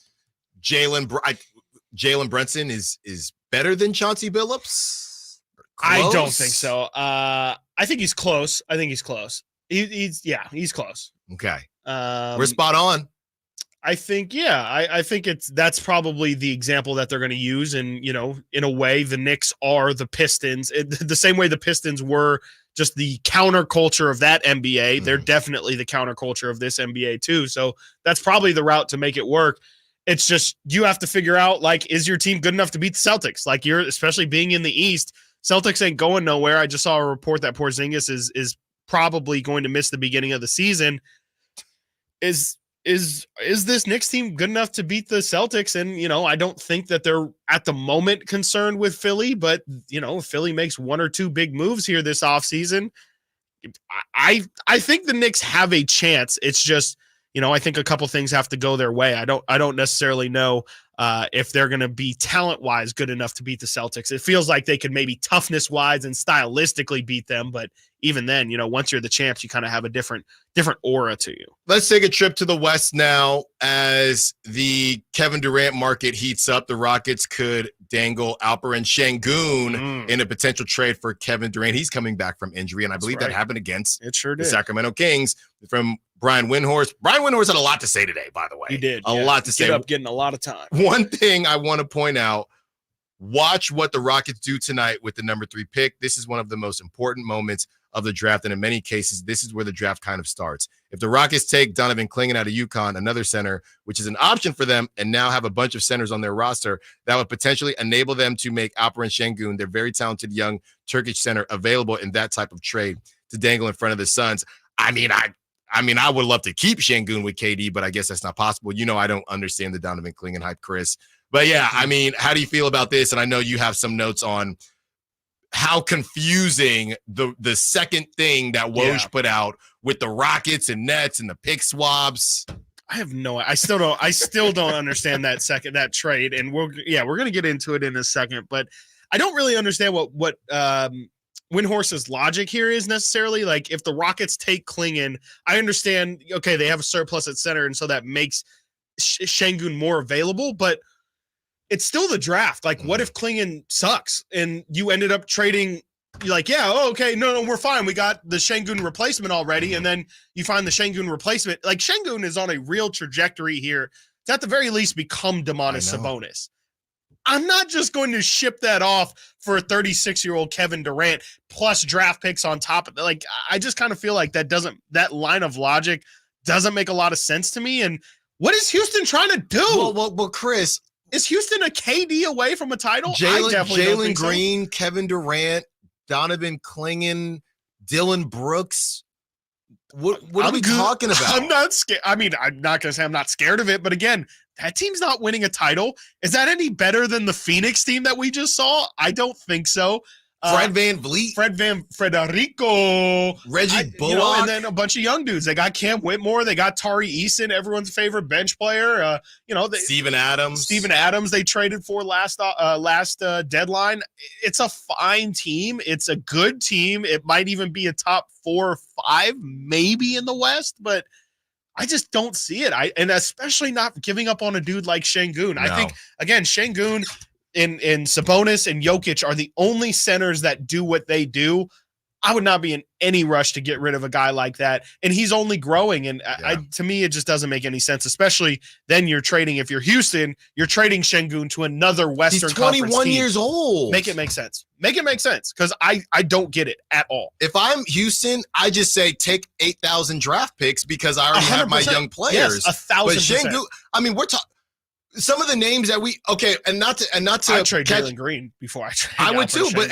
Jalen Brunson is better than Chauncey Billups. I don't think so. I think he's close. He's close. Okay. We're spot on. I think, I think that's probably the example that they're going to use. And, in a way, the Knicks are the Pistons. The same way the Pistons were just the counterculture of that NBA. They're definitely the counterculture of this NBA too. So that's probably the route to make it work. It's just, you have to figure out, is your team good enough to beat the Celtics? Especially being in the East, Celtics ain't going nowhere. I just saw a report that Porzingis is probably going to miss the beginning of the season. Is this Knicks team good enough to beat the Celtics? And, I don't think that they're at the moment concerned with Philly, but, if Philly makes one or two big moves here this offseason, I think the Knicks have a chance. It's just, I think a couple things have to go their way. I don't necessarily know if they're going to be talent-wise good enough to beat the Celtics. It feels like they could maybe toughness-wise and stylistically beat them, but even then, once you're the champs, you kind of have a different aura to you. Let's take a trip to the West now as the Kevin Durant market heats up. The Rockets could dangle Alperen Şengün in a potential trade for Kevin Durant. He's coming back from injury, and I believe that happened against the Sacramento Kings from Brian Windhorst. Brian Windhorst had a lot to say today, by the way. He did. A lot to say. Ended up getting a lot of time. One thing I want to point out, watch what the Rockets do tonight with the number 3 pick. This is one of the most important moments of the draft, and in many cases, this is where the draft kind of starts. If the Rockets take Donovan Clingan out of UConn, another center, which is an option for them, and now have a bunch of centers on their roster, that would potentially enable them to make Alperen Şengün, their very talented young Turkish center, available in that type of trade to dangle in front of the Suns. I mean, I would love to keep Şengün with KD, but I guess that's not possible. I don't understand the Donovan Clingan hype, Chris. But yeah, how do you feel about this? And I know you have some notes on how confusing the second thing that Woj put out with the Rockets and Nets and the pick swaps. I have no, I still don't understand that trade. And we're going to get into it in a second, but I don't really understand what Windhorst's logic here is necessarily. If the Rockets take Clingan, I understand, okay, they have a surplus at center, and so that makes Şengün more available, but it's still the draft. What if Clingan sucks and you ended up trading you're like, yeah, oh, okay, no, we're fine. We got the Şengün replacement already, and then you find the Şengün replacement. Like Şengün is on a real trajectory here to at the very least become Domantas Sabonis. I'm not just going to ship that off for a 36-year-old Kevin Durant plus draft picks on top of it. Like, I just kind of feel like that line of logic doesn't make a lot of sense to me. And what is Houston trying to do? Well, Chris, is Houston a KD away from a title? Jalen Green, Kevin Durant, Donovan Clingan, Dylan Brooks. What are we talking about? I'm not scared. I mean, I'm not going to say I'm not scared of it, but again, that team's not winning a title. Is that any better than the Phoenix team that we just saw? I don't think so. Fred VanVleet, Frederico, Reggie Bullock, and then a bunch of young dudes. They got Cam Whitmore, they got Tari Eason, everyone's favorite bench player. Steven Adams. They traded for last deadline. It's a fine team. It's a good team. It might even be a top 4 or 5, maybe in the West, but I just don't see it. And especially not giving up on a dude like Şengün. I think again, Şengün and Sabonis and Jokic are the only centers that do what they do. I would not be in any rush to get rid of a guy like that. And he's only growing. And to me, it just doesn't make any sense, especially then you're trading. If you're Houston, you're trading Şengün to another Western Conference team. He's 21 years old. Make it make sense. Make it make sense. Because I don't get it at all. If I'm Houston, I just say take 8,000 draft picks because I already have my young players. Yes, 1,000%. But Şengün, I mean, we're talking. Some of the names that and not to I trade Jalen Green before I trade. I would too, but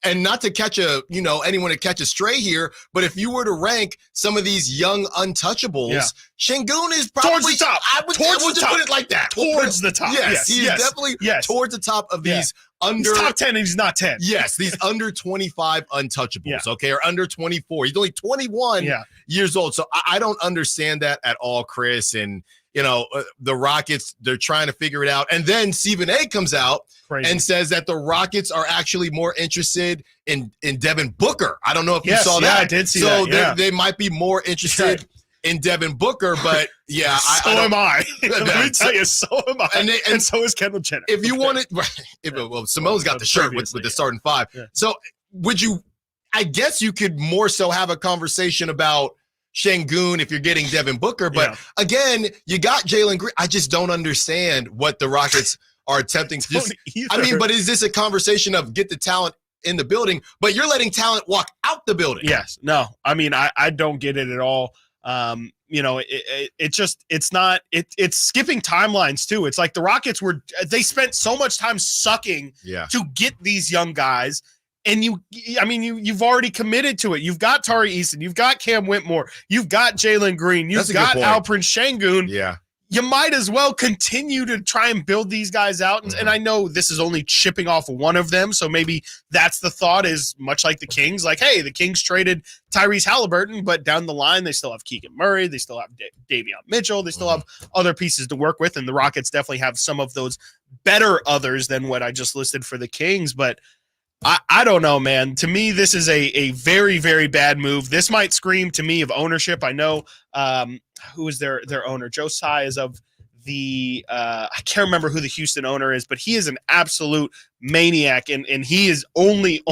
and not to catch anyone to catch a stray here, but if you were to rank some of these young untouchables, Şengün is probably towards the top. I would just put it like that. Towards the top. Yes, he's definitely towards the top of these under he's top 10 and he's not 10. Yes, these under 25 untouchables, okay, or under 24. He's only 21 years old. So I don't understand that at all, Chris. And the Rockets, they're trying to figure it out. And then Stephen A comes out and says that the Rockets are actually more interested in Devin Booker. I don't know if you saw that. I did see that. So they might be more interested in Devin Booker, but so am I. Let me tell you, so am I. And so is Kendall Jenner. If you wanted, Simone's got the shirt with the starting 5. Yeah. So I guess you could more so have a conversation about Şengün if you're getting Devin Booker, but again, you got Jalen Green. I just don't understand what the Rockets are attempting to do. I mean, but is this a conversation of get the talent in the building, but you're letting talent walk out the building? Yes. No, I mean, I don't get it at all. It's skipping timelines too. It's like the Rockets they spent so much time sucking to get these young guys. And you've already committed to it. You've got Tari Eason, you've got Cam Whitmore, you've got Jalen Green, you've got Alperen Şengün. Yeah. You might as well continue to try and build these guys out. And I know this is only chipping off one of them. So maybe that's the thought, is much like the Kings. Like, hey, the Kings traded Tyrese Halliburton, but down the line, they still have Keegan Murray. They still have Davion Mitchell. They still have other pieces to work with. And the Rockets definitely have some of those better others than what I just listed for the Kings. But I don't know, man. To me, this is a very, very bad move. This might scream to me of ownership. I know who is their owner. Joe Tsai is of the I can't remember who the Houston owner is, but he is an absolute maniac, and he is only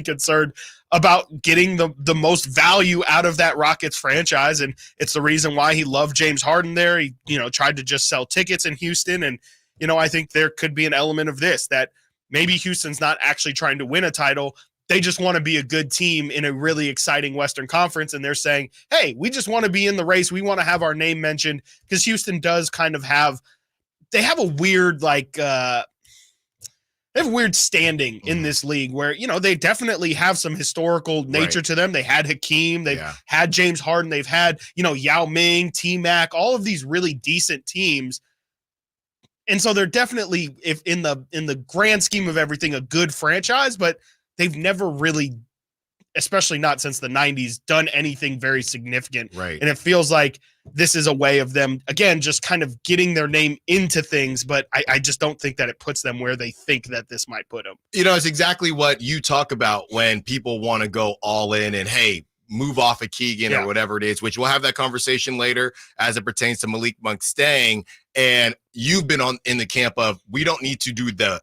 concerned about getting the most value out of that Rockets franchise. And it's the reason why he loved James Harden there. He tried to just sell tickets in Houston. And I think there could be an element of this, that maybe Houston's not actually trying to win a title. They just want to be a good team in a really exciting Western Conference. And they're saying, hey, we just want to be in the race. We want to have our name mentioned, because Houston does kind of they have a weird, they have a weird standing in this league where, they definitely have some historical nature to them. They had Hakeem, they've had James Harden, they've had, Yao Ming, T-Mac, all of these really decent teams. And so they're definitely, if in the grand scheme of everything, a good franchise, but they've never really, especially not since the 90s, done anything very significant. Right. And it feels like this is a way of them, again, just kind of getting their name into things, but I just don't think that it puts them where they think that this might put them. It's exactly what you talk about when people want to go all in and, hey, move off of Keegan or whatever it is, which we'll have that conversation later as it pertains to Malik Monk staying. And you've been in the camp of, we don't need to do the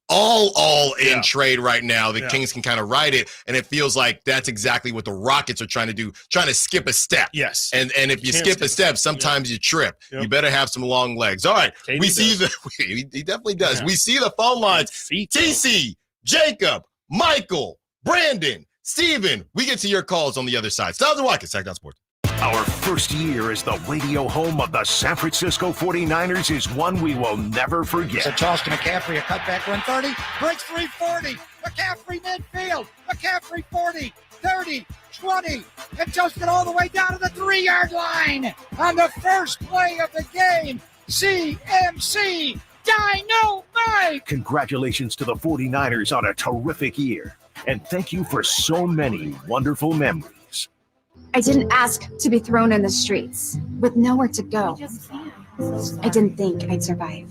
all in trade right now. The Kings can kind of ride it, and it feels like that's exactly what the Rockets are trying to do, trying to skip a step. Yes. And if you skip a step, sometimes you trip. Yep. You better have some long legs. All right. Katie He definitely does. Yeah. We see the phone lines. TC, Jacob, Michael, Brandon, Steven. We get to your calls on the other side. Stiles and Watkins, Sactown Sports. Our first year as the radio home of the San Francisco 49ers is one we will never forget. So toss to McCaffrey, a cutback 130, breaks 340. McCaffrey midfield. McCaffrey 40, 30, 20, and toasted all the way down to the 3-yard line on the first play of the game. CMC Dynamite! Congratulations to the 49ers on a terrific year. And thank you for so many wonderful memories. I didn't ask to be thrown in the streets with nowhere to go. I didn't think I'd survive.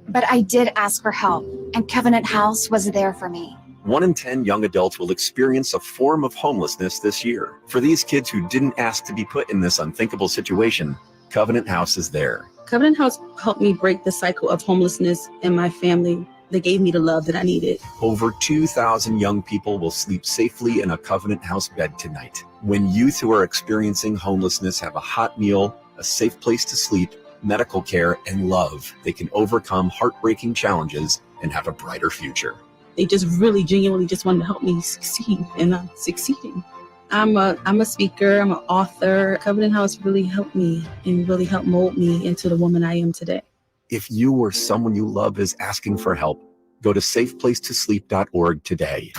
But I did ask for help, and Covenant House was there for me. 1 in 10 young adults will experience a form of homelessness this year. For these kids who didn't ask to be put in this unthinkable situation, Covenant House is there. Covenant House helped me break the cycle of homelessness in my family. They gave me the love that I needed. Over 2,000 young people will sleep safely in a Covenant House bed tonight. When youth who are experiencing homelessness have a hot meal, a safe place to sleep, medical care, and love, they can overcome heartbreaking challenges and have a brighter future. They just really genuinely just wanted to help me succeed, and I'm succeeding. I'm a speaker, I'm an author. Covenant House really helped me and really helped mold me into the woman I am today. If you or someone you love is asking for help, go to safeplacetosleep.org today.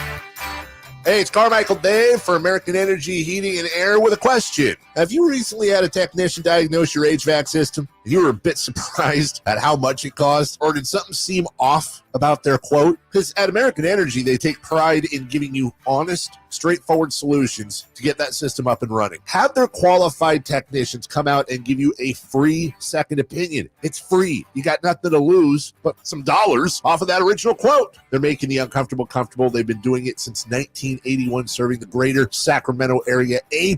Hey, it's Carmichael Dave for American Energy Heating and Air with a question. Have you recently had a technician diagnose your HVAC system? You were a bit surprised at how much it cost, or did something seem off about their quote? Because at American Energy, they take pride in giving you honest, straightforward solutions to get that system up and running. Have their qualified technicians come out and give you a free second opinion. It's free. You got nothing to lose but some dollars off of that original quote. They're making the uncomfortable comfortable. They've been doing it since 1981, serving the greater Sacramento area. A+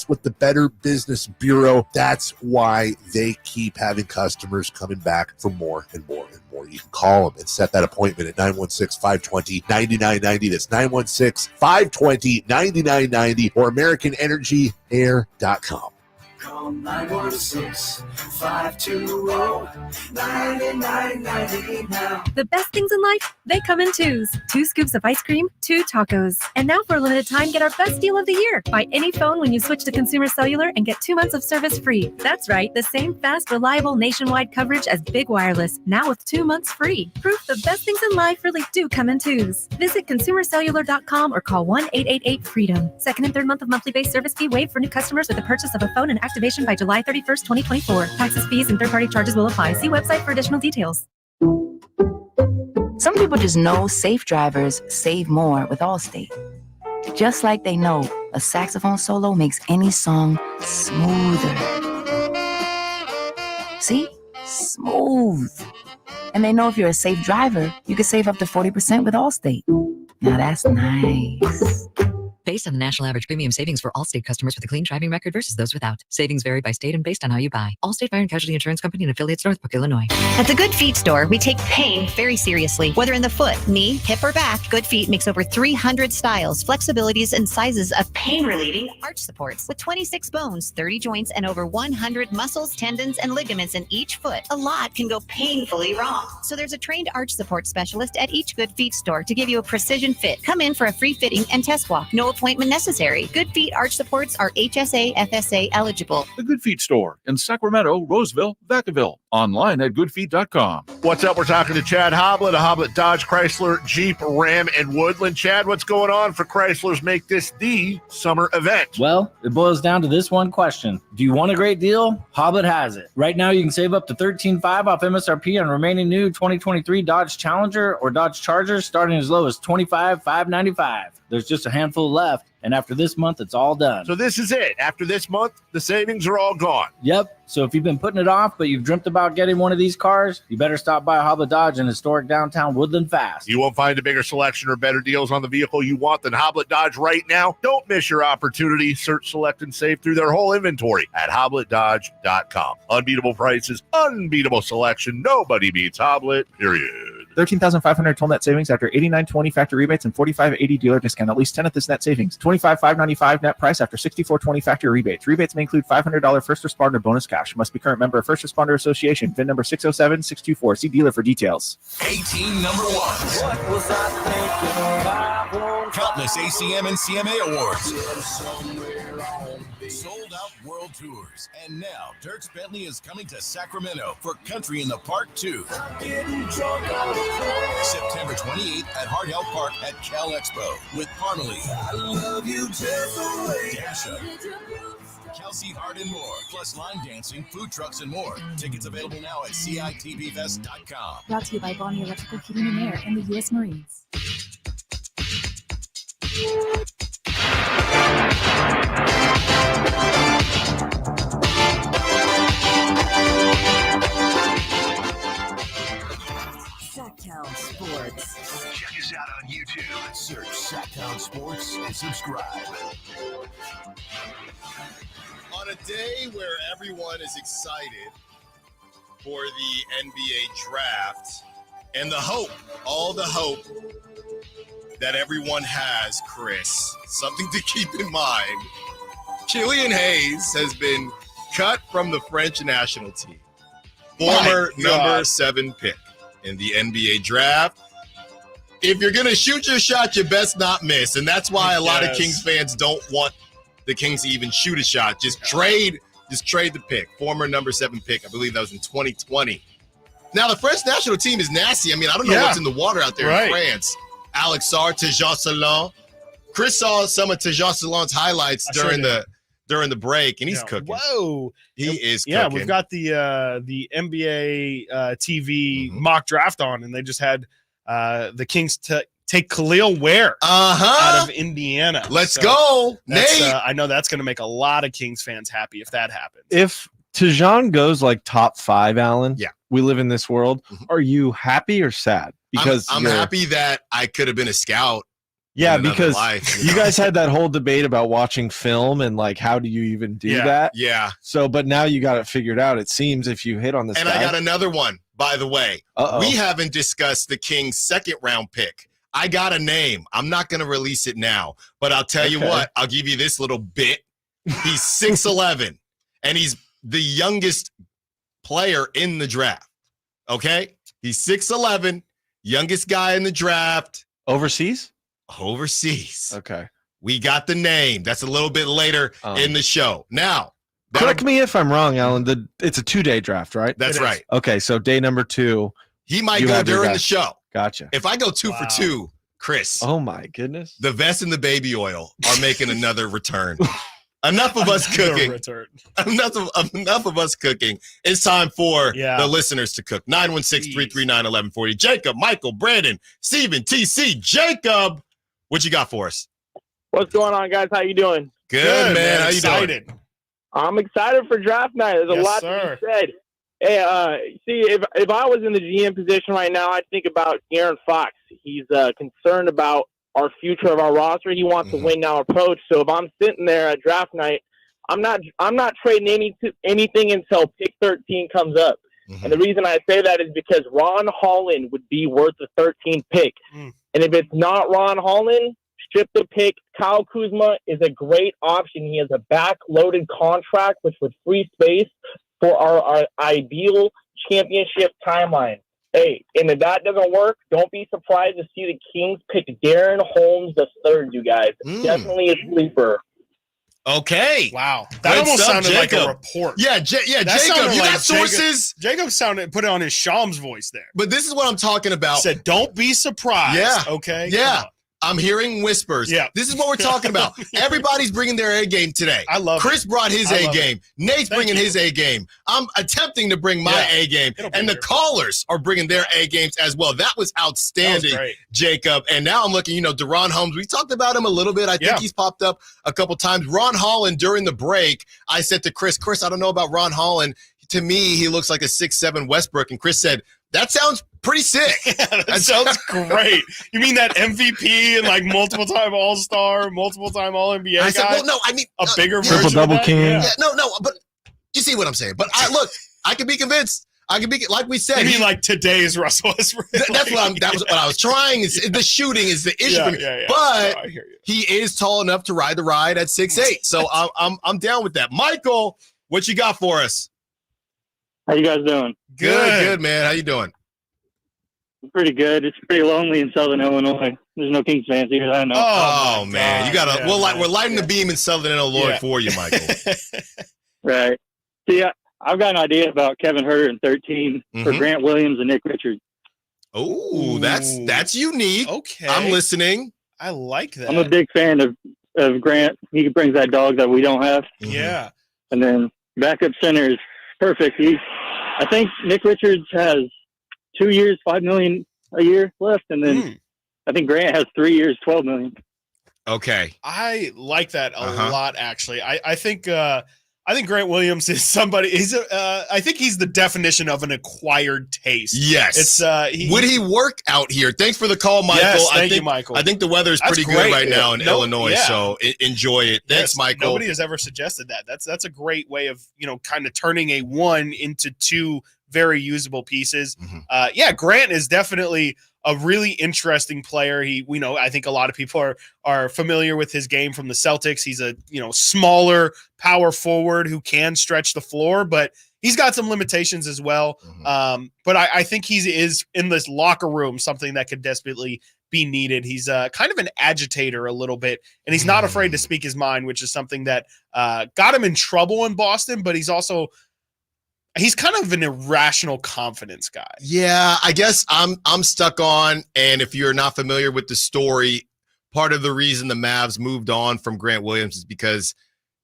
with the Better Business Bureau. That's why they keep having customers coming back for more and more and more. You can call them and set that appointment at 916-520-9990. That's 916-520-9990 or AmericanEnergyAir.com. Call 916-520-9990 now. The best things in life, they come in twos. 2 scoops of ice cream, 2 tacos. And now for a limited time, get our best deal of the year. Buy any phone when you switch to Consumer Cellular and get 2 months of service free. That's right, the same fast, reliable nationwide coverage as Big Wireless, now with 2 months free. Proof the best things in life really do come in twos. Visit consumercellular.com or call 1-888-FREEDOM. Second and third month of monthly base service fee waived for new customers with the purchase of a phone and activation by July 31st, 2024. Taxes, fees, and third-party charges will apply. See website for additional details. Some people just know safe drivers save more with Allstate. Just like they know a saxophone solo makes any song smoother. See? Smooth. And they know if you're a safe driver, you can save up to 40% with Allstate. Now that's nice. Based on the national average premium savings for Allstate customers with a clean driving record versus those without. Savings vary by state and based on how you buy. Allstate Fire and Casualty Insurance Company and affiliates, Northbrook, Illinois. At the Good Feet store, we take pain very seriously. Whether in the foot, knee, hip, or back, Good Feet makes over 300 styles, flexibilities, and sizes of pain-relieving arch supports. With 26 bones, 30 joints, and over 100 muscles, tendons, and ligaments in each foot, a lot can go painfully wrong. So there's a trained arch support specialist at each Good Feet store to give you a precision fit. Come in for a free fitting and test walk. No appointment necessary. Good Feet arch supports are HSA, FSA eligible. The Good Feet store in Sacramento, Roseville, Vacaville. Online at goodfeet.com. What's up? We're talking to Chad Hoblet of Hoblet Dodge, Chrysler, Jeep, Ram, and Woodland. Chad, what's going on for Chrysler's Make This the Summer event? Well, it boils down to this one question. Do you want a great deal? Hoblet has it. Right now, you can save up to $13,500 off MSRP on remaining new 2023 Dodge Challenger or Dodge Charger, starting as low as $25,595. There's just a handful left, and after this month, it's all done. So this is it. After this month, the savings are all gone. Yep. So if you've been putting it off, but you've dreamt about getting one of these cars, you better stop by Hoblet Dodge in historic downtown Woodland fast. You won't find a bigger selection or better deals on the vehicle you want than Hoblet Dodge right now. Don't miss your opportunity. Search, select, and save through their whole inventory at HobletDodge.com. Unbeatable prices, unbeatable selection. Nobody beats Hoblet, period. 13,500 total net savings after $89.20 factory rebates and $45.80 dealer discount. At least 10 of this net savings. $25,595 net price after $64.20 factory rebates. Rebates may include $500 first responder bonus cash. Must be current member of First Responder Association. VIN number 607624. See dealer for details. 18 number ones. What was I thinking about? Countless ACM and CMA awards. Sold out world tours. And now Dierks Bentley is coming to Sacramento for Country in the Park 2. September 28th at Hart Health Park at Cal Expo with Parmalee. I love you just the way Dasha, Kelsey Hart and more, plus line dancing, food trucks, and more. Tickets available now at CITVFest.com. Brought to you by Bonnie Electrical Heating and Air and the U.S. Marines. Sactown Sports. Check us out on YouTube. Search Sactown Sports and subscribe. On a day where everyone is excited for the NBA draft and the hope, all the hope that everyone has, Chris, something to keep in mind. Killian Hayes has been cut from the French national team. Former number 7 pick in the NBA draft. If you're going to shoot your shot, you best not miss. And that's why a lot of Kings fans don't want the Kings to even shoot a shot. Just trade the pick. Former number 7 pick. I believe that was in 2020. Now, the French national team is nasty. I mean, I don't know what's in the water out there in France. Alex Sarr, Tejan Salon. Chris saw some of Tejan Salon's highlights during the break, and he's cooking. Whoa. He is cooking. Yeah, we've got the NBA TV mock draft on, and they just had the Kings take Khalil Ware out of Indiana. Let's go, Nate. I know that's going to make a lot of Kings fans happy if that happens. If Tejan goes like top 5, Alan, we live in this world. Are you happy or sad? Because I'm happy that I could have been a scout. Yeah, because you guys had that whole debate about watching film and like, how do you even do that? Yeah. So, but now you got it figured out. It seems if you hit on this. And I got another one, by the way. We haven't discussed the Kings' 2nd round pick. I got a name. I'm not going to release it now, but I'll tell you what. I'll give you this little bit. He's 6'11", and he's the youngest player in the draft. Okay? He's 6'11", youngest guy in the draft. Overseas? Overseas. Okay. We got the name. That's a little bit later in the show. Now, correct me if I'm wrong, Alan. It's a 2-day draft, right? That's right. Okay, so day number 2. He might go during the show. Gotcha. If I go 2 for 2, Chris. Oh my goodness. The vest and the baby oil are making another return. Enough of us cooking. Enough of us cooking. It's time for the listeners to cook. 916-339-1140. Jacob, Michael, Brandon, Steven, TC. Jacob, what you got for us? What's going on, guys? How you doing? Good, man. How you doing? I'm excited for draft night. There's a lot to be said. Hey, see, if I was in the GM position right now, I'd think about Aaron Fox. He's concerned about our future of our roster. He wants to win now approach. So if I'm sitting there at draft night, I'm not trading anything until pick 13 comes up. And the reason I say that is because Ron Holland would be worth the 13th pick. And if it's not Ron Holland, strip the pick. Kyle Kuzma is a great option. He has a back-loaded contract, which would free space for our ideal championship timeline. Hey, and if that doesn't work, don't be surprised to see the Kings pick Darren Holmes III, you guys. Definitely a sleeper. Okay. Wow. That almost sounded like a report. Yeah, Jacob, you got sources? Jacob put it on his Shams voice there. But this is what I'm talking about. Said, don't be surprised. Yeah. Okay. Yeah. I'm hearing whispers. Yeah. This is what we're talking about. Everybody's bringing their A game today. I love Chris brought his A game. Nate's bringing his A game. I'm attempting to bring my A game. And the callers are bringing their A games as well. That was outstanding, Jacob. And now I'm looking, Deron Holmes. We talked about him a little bit. I think he's popped up a couple times. Ron Holland, during the break, I said to Chris, I don't know about Ron Holland. To me, he looks like a 6'7" Westbrook. And Chris said, that sounds pretty sick. Yeah, that sounds great. You mean that MVP and like multiple-time All-Star, multiple-time All-NBA guy? I said, well, no, I mean a bigger version of that? King. Yeah, no, but you see what I'm saying. But look, I can be convinced. I can be like we said. I mean, like today's Russell Westbrook. That's what that was what I was trying. The shooting is the issue for me. But I hear you. he is tall enough to ride the ride at 6'8". So I'm down with that. Michael, what you got for us? How you guys doing? Good, man. How you doing? Pretty good. It's pretty lonely in Southern Illinois. There's no Kings fans here. I know. Oh man, you gotta. We're lighting the beam in Southern Illinois for you, Michael. Right. See, I've got an idea about Kevin Huerter in 13 for Grant Williams and Nick Richards. Oh, that's unique. Okay, I'm listening. I like that. I'm a big fan of Grant. He brings that dog that we don't have. Yeah. And then backup center is perfect. I think Nick Richards has 2 years, $5 million a year left, and then I think Grant has 3 years, $12 million. Okay, I like that a lot. Actually, I think Grant Williams is somebody. I think he's the definition of an acquired taste. Yes, it's. Would he work out here? Thanks for the call, Michael. Yes, thank you, Michael. I think the weather is pretty good right now in Illinois, so enjoy it. Thanks, Michael. Nobody has ever suggested that. That's a great way of kind of turning a one into two very usable pieces. Grant is definitely a really interesting player. I think a lot of people are familiar with his game from the Celtics. He's a smaller power forward who can stretch the floor, but he's got some limitations as well. But I think he is in this locker room something that could desperately be needed. He's kind of an agitator a little bit, and he's not afraid to speak his mind, which is something that got him in trouble in Boston. But he's kind of an irrational confidence guy. Yeah, I guess I'm stuck on, and if you're not familiar with the story, part of the reason the Mavs moved on from Grant Williams is because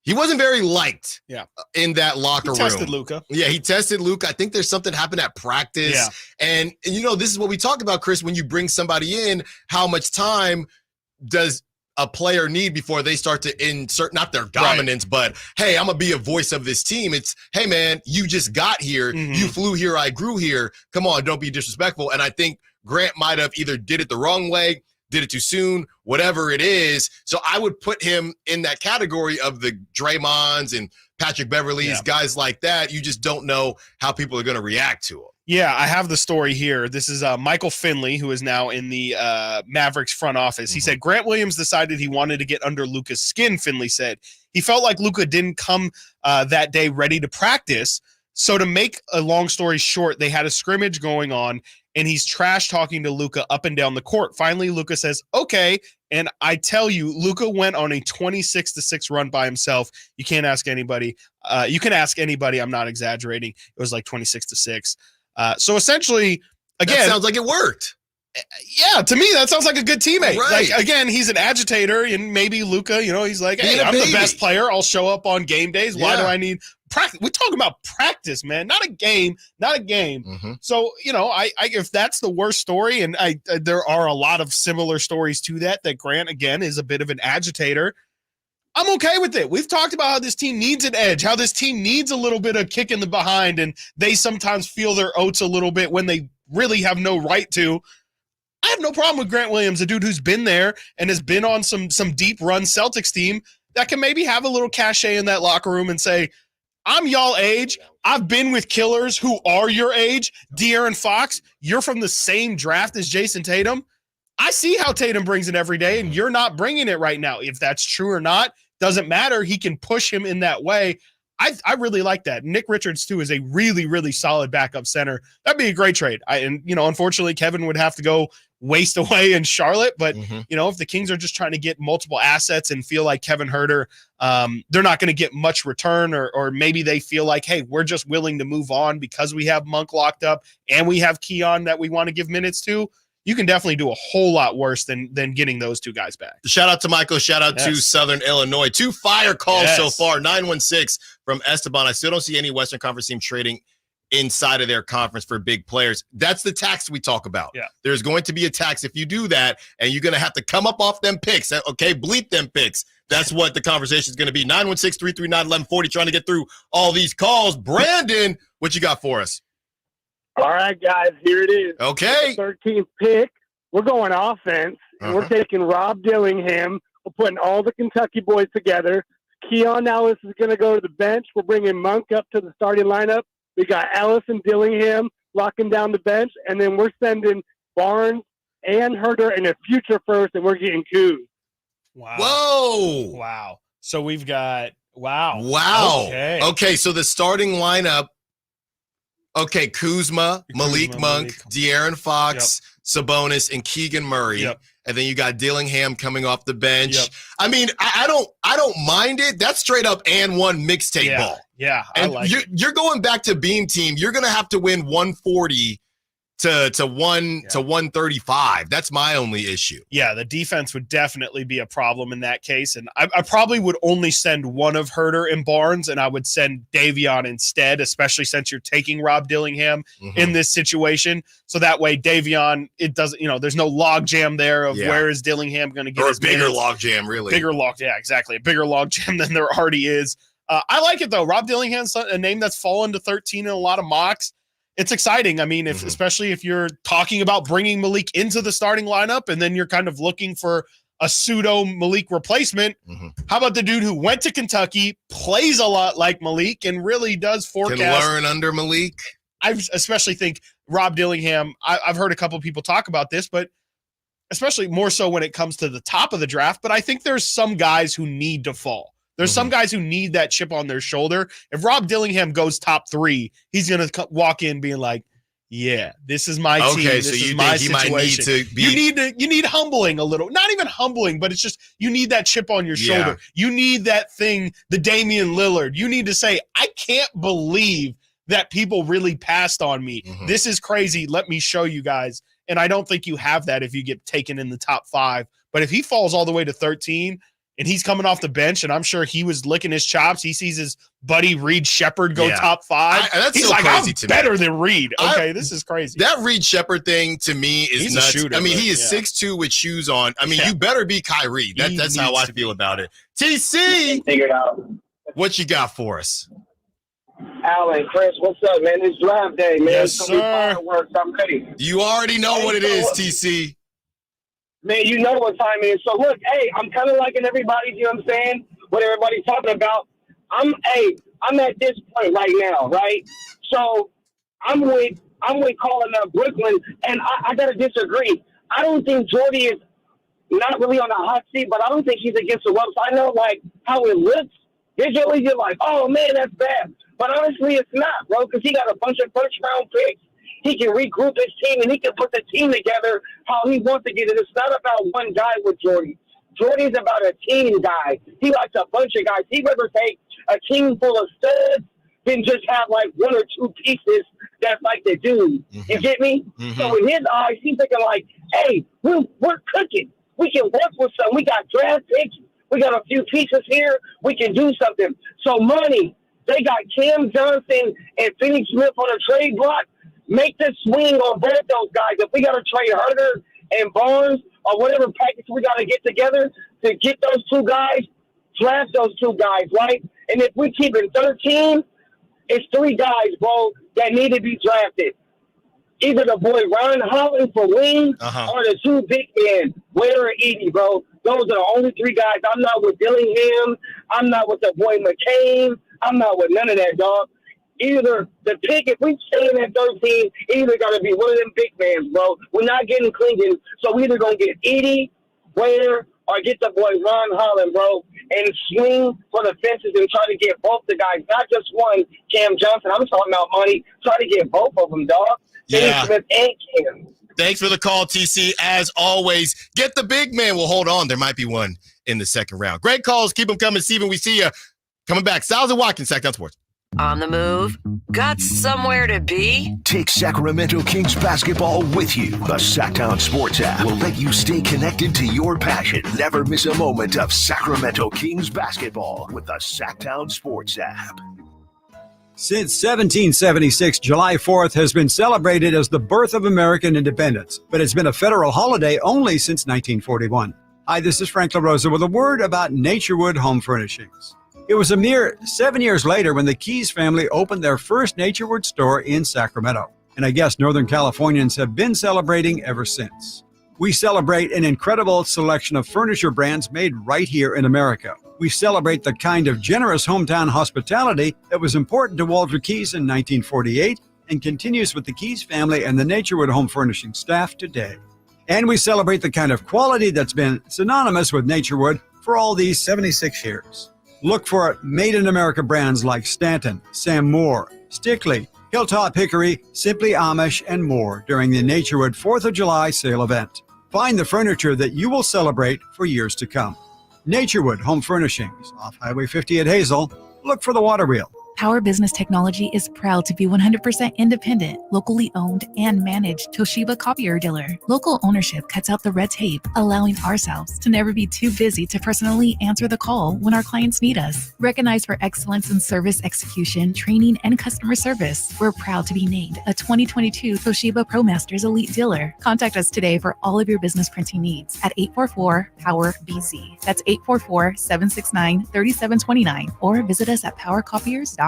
he wasn't very liked in that locker room. He tested Luka. Yeah, he tested Luka. I think there's something happened at practice. Yeah. And this is what we talk about, Chris, when you bring somebody in, how much time does a player need before they start to insert not their dominance, but hey, I'm gonna be a voice of this team. It's hey man, you just got here, you flew here, I grew here. Come on, don't be disrespectful. And I think Grant might have either did it the wrong way, did it too soon, whatever it is. So I would put him in that category of the Draymonds and Patrick Beverleys, guys like that. You just don't know how people are gonna react to him. Yeah, I have the story here. This is Michael Finley, who is now in the Mavericks front office. He said, Grant Williams decided he wanted to get under Luka's skin, Finley said. He felt like Luka didn't come that day ready to practice. So to make a long story short, they had a scrimmage going on, and he's trash talking to Luka up and down the court. Finally, Luka says, okay. And I tell you, Luka went on a 26-6 run by himself. You can't ask anybody. You can ask anybody. I'm not exaggerating. It was like 26-6. So essentially, again, that sounds like it worked. Yeah, to me, that sounds like a good teammate. Right. Like, again, he's an agitator, and maybe Luka, he's like, hey, I'm the best player. I'll show up on game days. Why do I need practice? We're talking about practice, man, not a game, So, if that's the worst story, and there are a lot of similar stories to that Grant, again, is a bit of an agitator. I'm okay with it. We've talked about how this team needs an edge, how this team needs a little bit of kick in the behind, and they sometimes feel their oats a little bit when they really have no right to. I have no problem with Grant Williams, a dude who's been there and has been on some deep run Celtics team that can maybe have a little cachet in that locker room and say, I'm y'all age. I've been with killers who are your age. De'Aaron Fox, you're from the same draft as Jason Tatum. I see how Tatum brings it every day, and you're not bringing it right now. If that's true or not, doesn't matter. He can push him in that way. I really like that. Nick Richards, too, is a really, really solid backup center. That'd be a great trade. Unfortunately, Kevin would have to go waste away in Charlotte. But, if the Kings are just trying to get multiple assets and feel like Kevin Huerter, they're not going to get much return, or maybe they feel like, hey, we're just willing to move on because we have Monk locked up and we have Keon that we want to give minutes to. You can definitely do a whole lot worse than getting those two guys back. Shout out to Michael. Shout out to Southern Illinois. 2 fire calls so far. 916 from Esteban. I still don't see any Western Conference team trading inside of their conference for big players. That's the tax we talk about. Yeah. There's going to be a tax if you do that, and you're going to have to come up off them picks. Okay, bleep them picks. That's what the conversation is going to be. 916-339-1140, trying to get through all these calls. Brandon, what you got for us? All right, guys, here it is. Okay. 13th pick. We're going offense. And we're taking Rob Dillingham. We're putting all the Kentucky boys together. Keon Ellis is going to go to the bench. We're bringing Monk up to the starting lineup. We got Ellis and Dillingham locking down the bench, and then we're sending Barnes and Herter and a future first, and we're getting Kuz. Wow. Whoa. Wow. So we've got wow. Okay, so the starting lineup. Okay, Kuzma, Malik Monk, De'Aaron Fox, Sabonis, and Keegan Murray. And then you got Dillingham coming off the bench. I mean, I don't mind it. That's straight up and one mixtape ball. Yeah, and you're going back to Beam Team. You're gonna have to win 140 to 135. That's my only issue. Yeah, the defense would definitely be a problem in that case. And I probably would only send one of Herter and Barnes, and I would send Davion instead, especially since you're taking Rob Dillingham in this situation. So that way, Davion, it doesn't, there's no log jam there of where is Dillingham going to get his bigger minutes. log jam, really. Yeah, exactly. A bigger log jam than there already is. I like it, though. Rob Dillingham's a name that's fallen to 13 in a lot of mocks. It's exciting. I mean, especially if you're talking about bringing Malik into the starting lineup and then you're kind of looking for a pseudo Malik replacement. How about the dude who went to Kentucky, plays a lot like Malik, and really does forecast. Can learn under Malik. I especially think Rob Dillingham, I've heard a couple of people talk about this, but especially more so when it comes to the top of the draft. But I think there's some guys who need to fall. There's some guys who need that chip on their shoulder. If Rob Dillingham goes top 3, he's going to walk in being like, yeah, this is my team. This so is my situation. Might need to be... You need humbling a little. Not even humbling, but it's just you need that chip on your shoulder. You need that thing, the Damian Lillard. You need to say, I can't believe that people really passed on me. This is crazy. Let me show you guys. And I don't think you have that if you get taken in the top 5. But if he falls all the way to 13 – and he's coming off the bench, and I'm sure he was licking his chops. He sees his buddy Reed Shepherd go top 5. That's he's so like, crazy I'm to better me. than Reed. Okay, this is crazy. That Reed Shepherd thing to me is He's nuts. a shooter, I mean, he is but, 6'2" with shoes on. I mean, you better be Kyrie. That's how I feel about it. TC, figure it out. What you got for us? Alan, Chris, what's up, man? It's draft day, man. Yes, It's gonna be sir. fireworks. I'm ready. You already know what it is, TC. Man, you know what time it is. So, look, hey, I'm kind of liking everybody, you know what I'm saying? What everybody's talking about. I'm at this point right now, right? So, I'm with calling up Brooklyn, and I got to disagree. I don't think Jordy is not really on the hot seat, but I don't think he's against the ropes. I know, like, how it looks. Visually, you're like, oh, man, that's bad. But honestly, it's not, bro, because he got a bunch of first-round picks. He can regroup his team, and he can put the team together how he wants to get it. It's not about one guy with Jordy. Jordy's about a team guy. He likes a bunch of guys. He'd rather take a team full of studs than just have, like, 1 or 2 pieces that's like the dude. You get me? So in his eyes, he's thinking like, hey, we're cooking. We can work with something. We got draft picks. We got a few pieces here. We can do something. So money, they got Cam Johnson and Finney Smith on a trade block. Make the swing on both those guys. If we got to trade Herter and Barnes or whatever package we got to get together to get those 2 guys, draft those 2 guys, right? And if we keep it 13, it's 3 guys, bro, that need to be drafted. Either the boy Ron Holland for wing or the 2 big men, Ware or Edie, bro. Those are the only 3 guys. I'm not with Dillingham. I'm not with the boy McCain. I'm not with none of that, dog. Either the pick, if we stay in at 13, either got to be one of them big fans, bro. We're not getting Clinton, so we either going to get Edie, Ware, or get the boy Ron Holland, bro, and swing for the fences and try to get both the guys, not just one, Cam Johnson. I'm talking about money. Try to get both of them, dog. Yeah. Smith and Cam. Thanks for the call, TC. As always, get the big man. Well, hold on. There might be one in the second round. Great calls. Keep them coming, Steven. We see you coming back. Stiles and Watkins, Sactown Sports. On the move? Got somewhere to be? Take Sacramento Kings basketball with you. The Sactown Sports app will let you stay connected to your passion. Never miss a moment of Sacramento Kings basketball with the Sactown Sports app. Since 1776, July 4th has been celebrated as the birth of American independence, but it's been a federal holiday only since 1941. Hi, this is Frank LaRosa with a word about Naturewood Home Furnishings. It was a mere 7 years later when the Keys family opened their first Naturewood store in Sacramento. And I guess Northern Californians have been celebrating ever since. We celebrate an incredible selection of furniture brands made right here in America. We celebrate the kind of generous hometown hospitality that was important to Walter Keyes in 1948 and continues with the Keyes family and the Naturewood Home Furnishing staff today. And we celebrate the kind of quality that's been synonymous with Naturewood for all these 76 years. Look for Made in America brands like Stanton, Sam Moore, Stickley, Hilltop Hickory, Simply Amish, and more during the Naturewood 4th of July sale event. Find the furniture that you will celebrate for years to come. Naturewood Home Furnishings, off Highway 50 at Hazel. Look for the water wheel. Power Business Technology is proud to be 100% independent, locally owned, and managed Toshiba copier dealer. Local ownership cuts out the red tape, allowing ourselves to never be too busy to personally answer the call when our clients need us. Recognized for excellence in service execution, training, and customer service, we're proud to be named a 2022 Toshiba ProMasters Elite Dealer. Contact us today for all of your business printing needs at 844-POWER-BZ. That's 844-769-3729, or visit us at powercopiers.com.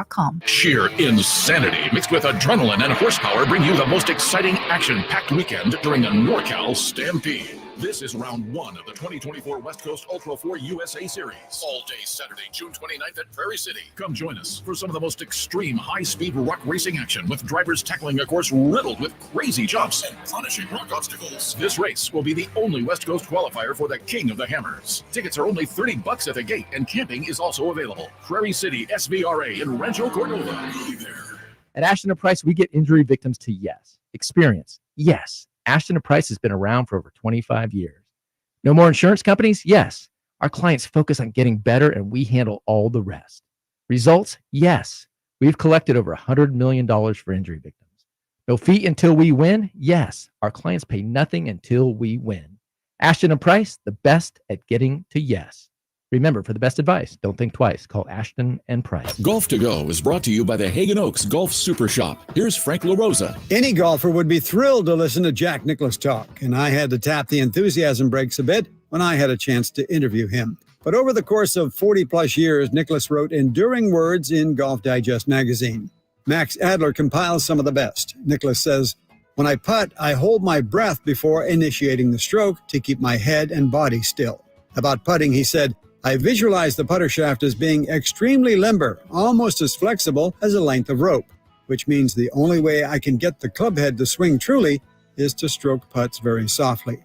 Sheer insanity mixed with adrenaline and horsepower bring you the most exciting action-packed weekend during the NorCal Stampede. This is round one of the 2024 West Coast Ultra 4 USA Series. All day Saturday, June 29th at Prairie City. Come join us for some of the most extreme high-speed rock racing action with drivers tackling a course riddled with crazy jumps and punishing rock obstacles. This race will be the only West Coast qualifier for the King of the Hammers. Tickets are only $30 at the gate, and camping is also available. Prairie City SVRA in Rancho Cordova. Be there. At Ashton & Price, we get injury victims to yes. Experience, yes. Ashton & Price has been around for over 25 years. No more insurance companies? Yes. Our clients focus on getting better, and we handle all the rest. Results? Yes. We've collected over $100 million for injury victims. No fee until we win? Yes. Our clients pay nothing until we win. Ashton & Price, the best at getting to yes. Remember, for the best advice, don't think twice. Call Ashton & Price. Golf to Go is brought to you by the Hagen Oaks Golf Super Shop. Here's Frank LaRosa. Any golfer would be thrilled to listen to Jack Nicklaus talk, and I had to tap the enthusiasm brakes a bit when I had a chance to interview him. But over the course of 40-plus years, Nicklaus wrote enduring words in Golf Digest magazine. Max Adler compiles some of the best. Nicklaus says, "When I putt, I hold my breath before initiating the stroke to keep my head and body still." About putting, he said, "I visualize the putter shaft as being extremely limber, almost as flexible as a length of rope, which means the only way I can get the club head to swing truly is to stroke putts very softly."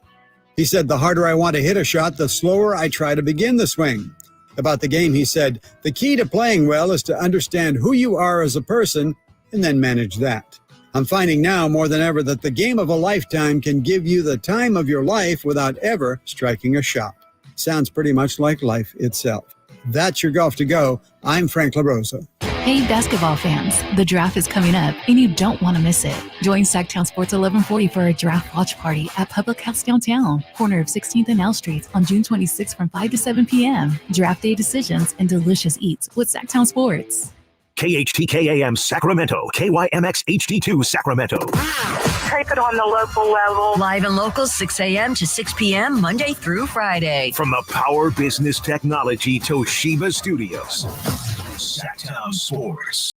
He said, "The harder I want to hit a shot, the slower I try to begin the swing." About the game, he said, "The key to playing well is to understand who you are as a person and then manage that. I'm finding now more than ever that the game of a lifetime can give you the time of your life without ever striking a shot." Sounds pretty much like life itself. That's your Golf to Go. I'm Frank LaRosa. Hey, basketball fans, the draft is coming up, and you don't want to miss it. Join Sactown Sports 1140 for a draft watch party at Public House Downtown, corner of 16th and L Streets on June 26th from 5 to 7 p.m. Draft day decisions and delicious eats with Sactown Sports. KHTKAM Sacramento, KYMX HD2 Sacramento. Take it on the local level. Live and local, 6 a.m. to 6 p.m. Monday through Friday. From the Power Business Technology Toshiba Studios, Sactown Sports.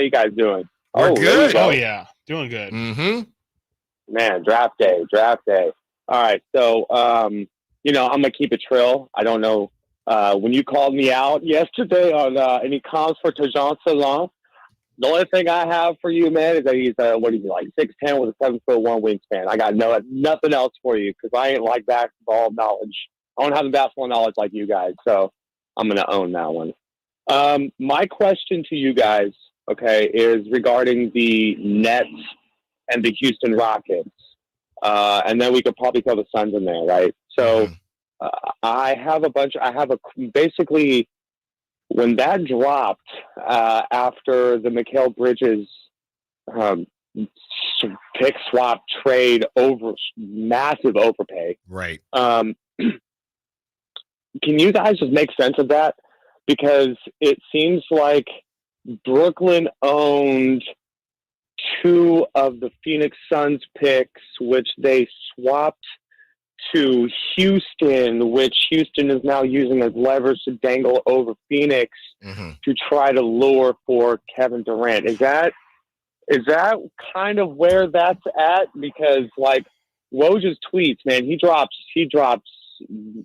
you guys doing? We're good. Oh yeah, doing good. Mm-hmm. Man, draft day. All right, so I'm gonna keep it trill. I don't know when you called me out yesterday on any comps for Tajon Salon. The only thing I have for you, man, is that he's what is he, like 6'10" with a 7'1" wingspan. I got nothing else for you because I ain't like basketball knowledge. I don't have the basketball knowledge like you guys, so I'm gonna own that one. My question to you guys, okay, is regarding the Nets and the Houston Rockets. And then we could probably throw the Suns in there, right? So basically when that dropped after the Mikal Bridges pick swap trade massive overpay. Right. Can you guys just make sense of that? Because it seems like Brooklyn owned 2 of the Phoenix Suns picks, which they swapped to Houston, which Houston is now using as leverage to dangle over Phoenix to try to lure for Kevin Durant. Is that kind of where that's at? Because like Woj's tweets, man, he drops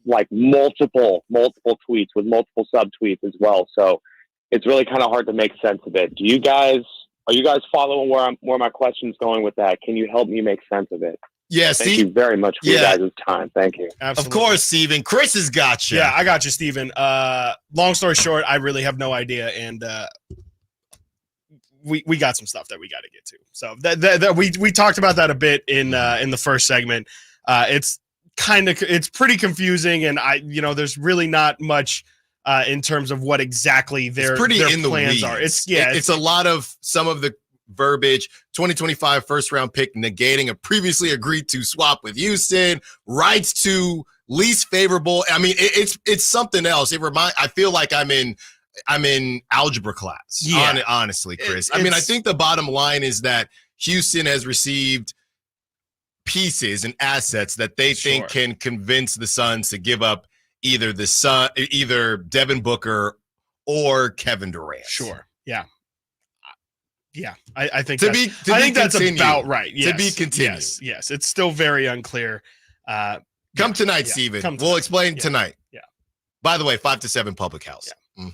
like multiple tweets with multiple subtweets as well. So it's really kind of hard to make sense of it. Are you guys following where my question's going with that? Can you help me make sense of it? Yeah, Thank you very much for your guys' time. Thank you. Absolutely. Of course, Steven. Chris has got you. Yeah, I got you, Steven. Long story short, I really have no idea, and we got some stuff that we got to get to. So that we talked about that a bit in the first segment. It's pretty confusing, and there's really not much in terms of what exactly their plans are. It's a lot of some of the verbiage. 2025 first round pick negating a previously agreed to swap with Houston, rights to least favorable. I mean, it's something else. I feel like I'm in algebra class. Yeah. Honestly, Chris. I think the bottom line is that Houston has received pieces and assets that they think can convince the Suns to give up either Devin Booker or Kevin Durant. Sure. Yeah. Yeah, I think that's about right. Yes. To be continued. Yes, it's still very unclear. Come tonight, Steven. We'll explain tonight. Yeah. By the way, 5 to 7 Public House. Yeah.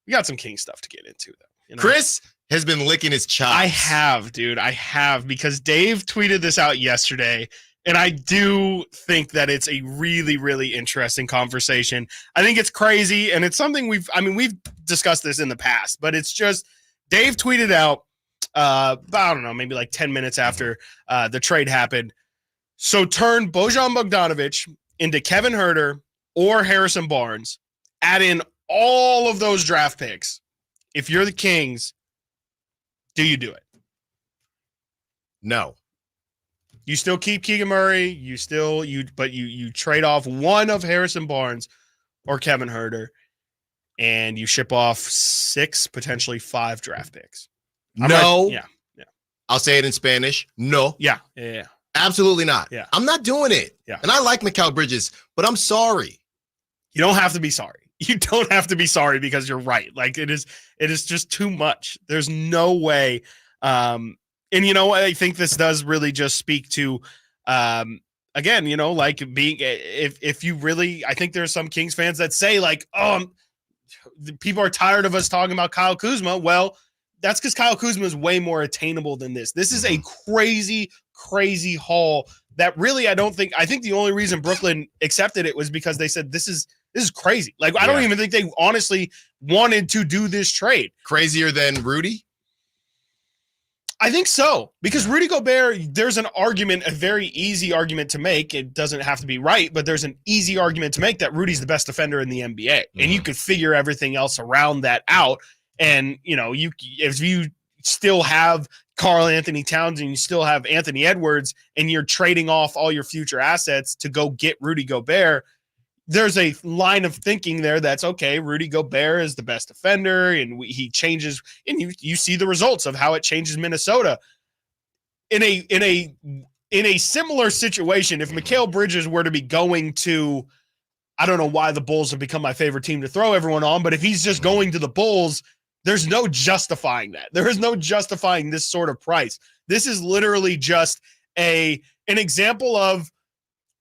We got some King stuff to get into, though. Chris has been licking his chops. I have, dude. I have, because Dave tweeted this out yesterday, and I do think that it's a really, really interesting conversation. I think it's crazy, and it's something we've discussed this in the past, but it's just Dave tweeted out, I don't know, maybe like 10 minutes after the trade happened. So turn Bojan Bogdanovic into Kevin Huerter or Harrison Barnes, add in all of those draft picks. If you're the Kings, do you do it? No. You still keep Keegan Murray. You trade off one of Harrison Barnes or Kevin Huerter, and you ship off 6, potentially 5 draft picks. No. Yeah. I'll say it in Spanish. No. Yeah. Absolutely not. Yeah. I'm not doing it. Yeah. And I like Mikal Bridges, but I'm sorry. You don't have to be sorry. You don't have to be sorry, because you're right. Like it is just too much. There's no way. And I think this does really just speak to, again, like being, if you really, I think there's some Kings fans that say like, people are tired of us talking about Kyle Kuzma. Well, that's because Kyle Kuzma is way more attainable than this. This is a crazy, crazy haul that really, I think the only reason Brooklyn accepted it was because they said, this is crazy. Like, I don't even think they honestly wanted to do this trade. Crazier than Rudy? I think so, because Rudy Gobert, there's an argument, a very easy argument to make. It doesn't have to be right, but there's an easy argument to make that Rudy's the best defender in the NBA. And you could figure everything else around that out. And, if you still have Karl Anthony Towns and you still have Anthony Edwards and you're trading off all your future assets to go get Rudy Gobert, there's a line of thinking there that's okay. Rudy Gobert is the best defender, and he changes, and you see the results of how it changes Minnesota. In a similar situation, if Mikal Bridges were to be going to, I don't know why the Bulls have become my favorite team to throw everyone on, but if he's just going to the Bulls, There's no justifying that. There is no justifying this sort of price. This is literally just an example of,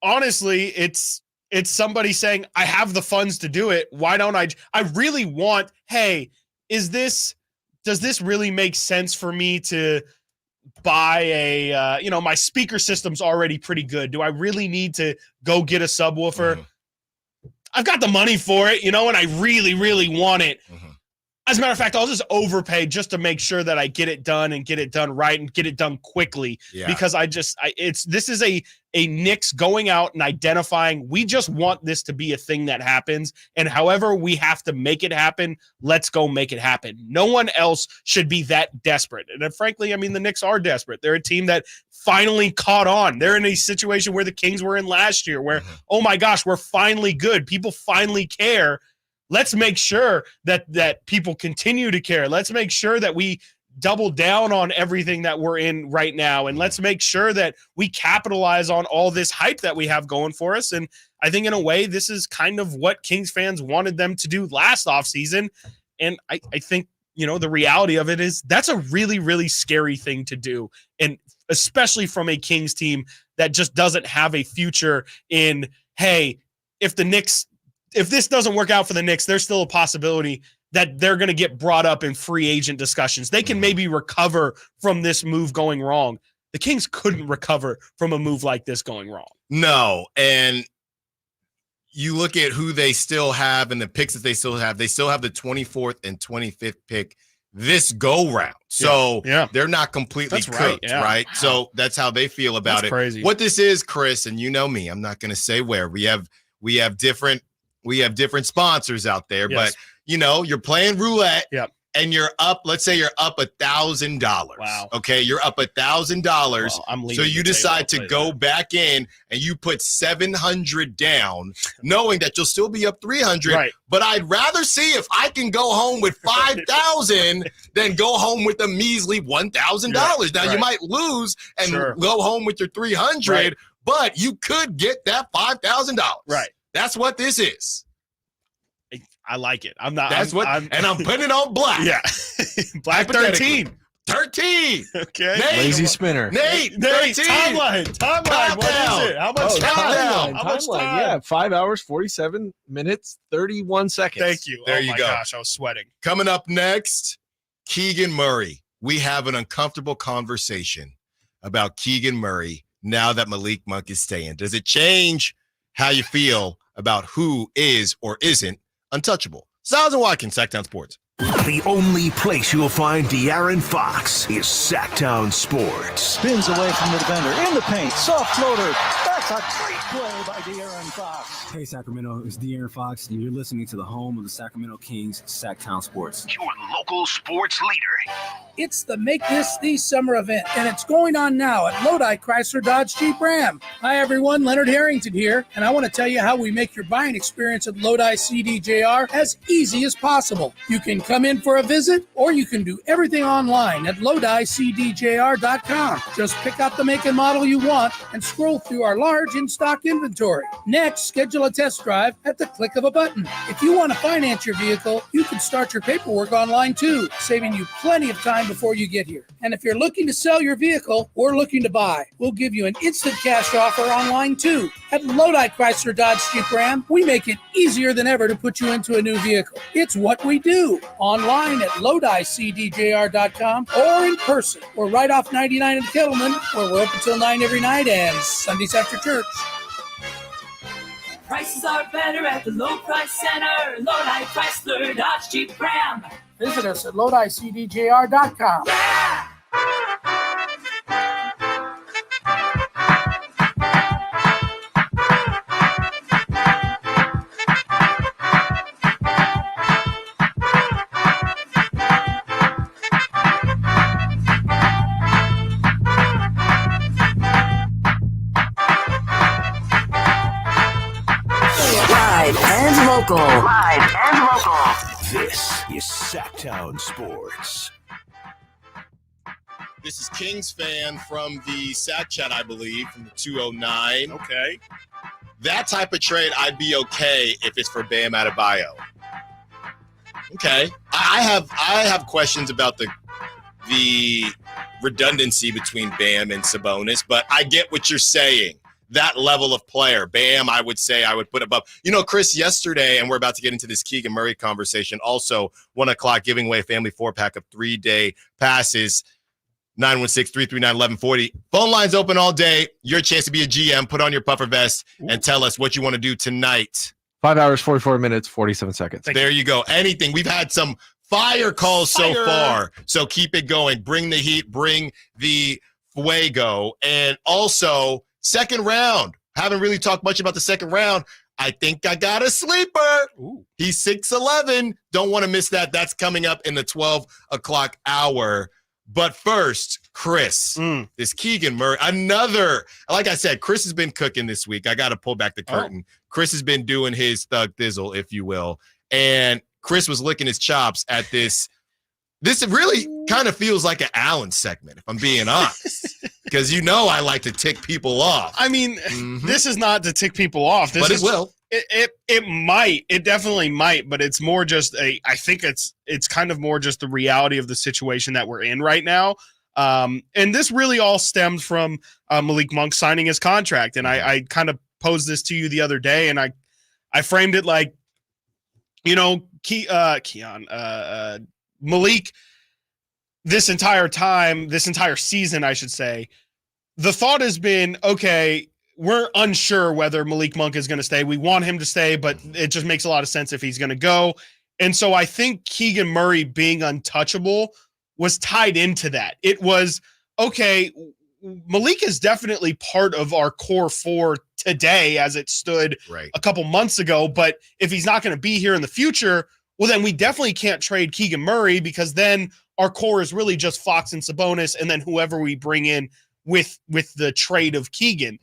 honestly, it's somebody saying, I have the funds to do it. Why don't I really want, hey, does this really make sense for me to buy my speaker system's already pretty good. Do I really need to go get a subwoofer? I've got the money for it, and I really, really want it. As a matter of fact, I'll just overpay just to make sure that I get it done and get it done right and get it done quickly. Yeah. Because this is a Knicks going out and identifying, we just want this to be a thing that happens. And however we have to make it happen, let's go make it happen. No one else should be that desperate. And frankly, I mean, the Knicks are desperate. They're a team that finally caught on. They're in a situation where the Kings were in last year where, oh my gosh, we're finally good. People finally care. Let's make sure that people continue to care. Let's make sure that we double down on everything that we're in right now. And let's make sure that we capitalize on all this hype that we have going for us. And I think in a way, this is kind of what Kings fans wanted them to do last offseason. And I think, the reality of it is that's a really, really scary thing to do. And especially from a Kings team that just doesn't have a future in, hey, if this doesn't work out for the Knicks, there's still a possibility that they're going to get brought up in free agent discussions. They can maybe recover from this move going wrong. The Kings couldn't recover from a move like this going wrong. No, and you look at who they still have and the picks that they still have the 24th and 25th pick this go round. So they're not completely cooked, right? So that's how they feel about it. Crazy. What this is, Chris, and you know me, I'm not going to say where. We have different sponsors out there, but you're playing roulette and you're up. Let's say you're up $1,000. Wow. Okay. You're up $1,000. So you decide to go back in and you put $700 down, knowing that you'll still be up $300. Right. But I'd rather see if I can go home with $5,000 than go home with a measly $1,000. Now you might lose and go home with your $300, but you could get that $5,000. Right. That's what this is. I like it. I'm not. That's I'm putting it on black. Yeah. Black 13. 13. Okay. Nate, Lazy spinner. Nate, 13. Timeline. What is it? How much time? How much time? Yeah, 5 hours, 47 minutes, 31 seconds. Thank you. There you go. Gosh, I was sweating. Coming up next, Keegan Murray. We have an uncomfortable conversation about Keegan Murray now that Malik Monk is staying. Does it change how you feel about who is or isn't untouchable? Stiles and Watkins, Sactown Sports. The only place you'll find De'Aaron Fox is Sactown Sports. Spins away from the defender, in the paint, soft floater. That's a great play by De'Aaron Fox. Hey Sacramento, it's De'Aaron Fox, and you're listening to the home of the Sacramento Kings, Sactown Sports. Your local sports leader. It's the Make This the Summer event, and it's going on now at Lodi Chrysler Dodge Jeep Ram. Hi everyone, Leonard Harrington here, and I want to tell you how we make your buying experience at Lodi CDJR as easy as possible. You can come in for a visit, or you can do everything online at LodiCDJR.com. Just pick out the make and model you want and scroll through our large in-stock inventory. Next, schedule a test drive at the click of a button. If you want to finance your vehicle, you can start your paperwork online too, saving you plenty of time before you get here. And if you're looking to sell your vehicle or looking to buy, we'll give you an instant cash offer online too. At Lodi Chrysler Dodge Jeep Ram, we make it easier than ever to put you into a new vehicle. It's what we do. Online at LodiCDJR.com or in person. We're right off 99 in Kettleman, where we're open till 9 every night and Sundays after church. Prices are better at the low price center. Lodi Chrysler Dodge Jeep Ram. Visit us at LodiCDJR.com. Yeah! Live and local. Live and local. This is Sactown Sports. This is Kings fan from the Sac Chat, I believe, from the 209. Okay. That type of trade, I'd be okay if it's for Bam Adebayo. Okay. I have questions about the redundancy between Bam and Sabonis, but I get what you're saying. That level of player, Bam, I would say I would put above. Chris, yesterday, and we're about to get into this Keegan Murray conversation, also 1 o'clock giving away a family 4-pack of 3-day passes, 916-339-1140. Phone lines open all day. Your chance to be a GM. Put on your puffer vest and tell us what you want to do tonight. 5 hours, 44 minutes, 47 seconds. There you go. Anything. We've had some fire calls so far, so keep it going. Bring the heat, bring the fuego. And also, second round. Haven't really talked much about the second round. I think I got a sleeper. Ooh. He's 6'11". Don't want to miss that. That's coming up in the 12 o'clock hour. But first, Chris, this Keegan Murray, another, like I said, Chris has been cooking this week. I got to pull back the curtain. Chris has been doing his thug thizzle, if you will. And Chris was licking his chops at this. This really kind of feels like an Allen segment, if I'm being honest, because I like to tick people off. I mean, this is not to tick people off. This it will. It might. It definitely might, but it's more just I think it's kind of more just the reality of the situation that we're in right now. And this really all stems from Malik Monk signing his contract. And I kind of posed this to you the other day, and I framed it like, Malik, this entire season, I should say, the thought has been, okay, we're unsure whether Malik Monk is going to stay. We want him to stay, but it just makes a lot of sense if he's going to go. And so I think Keegan Murray being untouchable was tied into that. It was, okay, Malik is definitely part of our core 4 today as it stood a couple months ago, but if he's not going to be here in the future, well, then we definitely can't trade Keegan Murray, because then our core is really just Fox and Sabonis and then whoever we bring in with the trade of Keegan.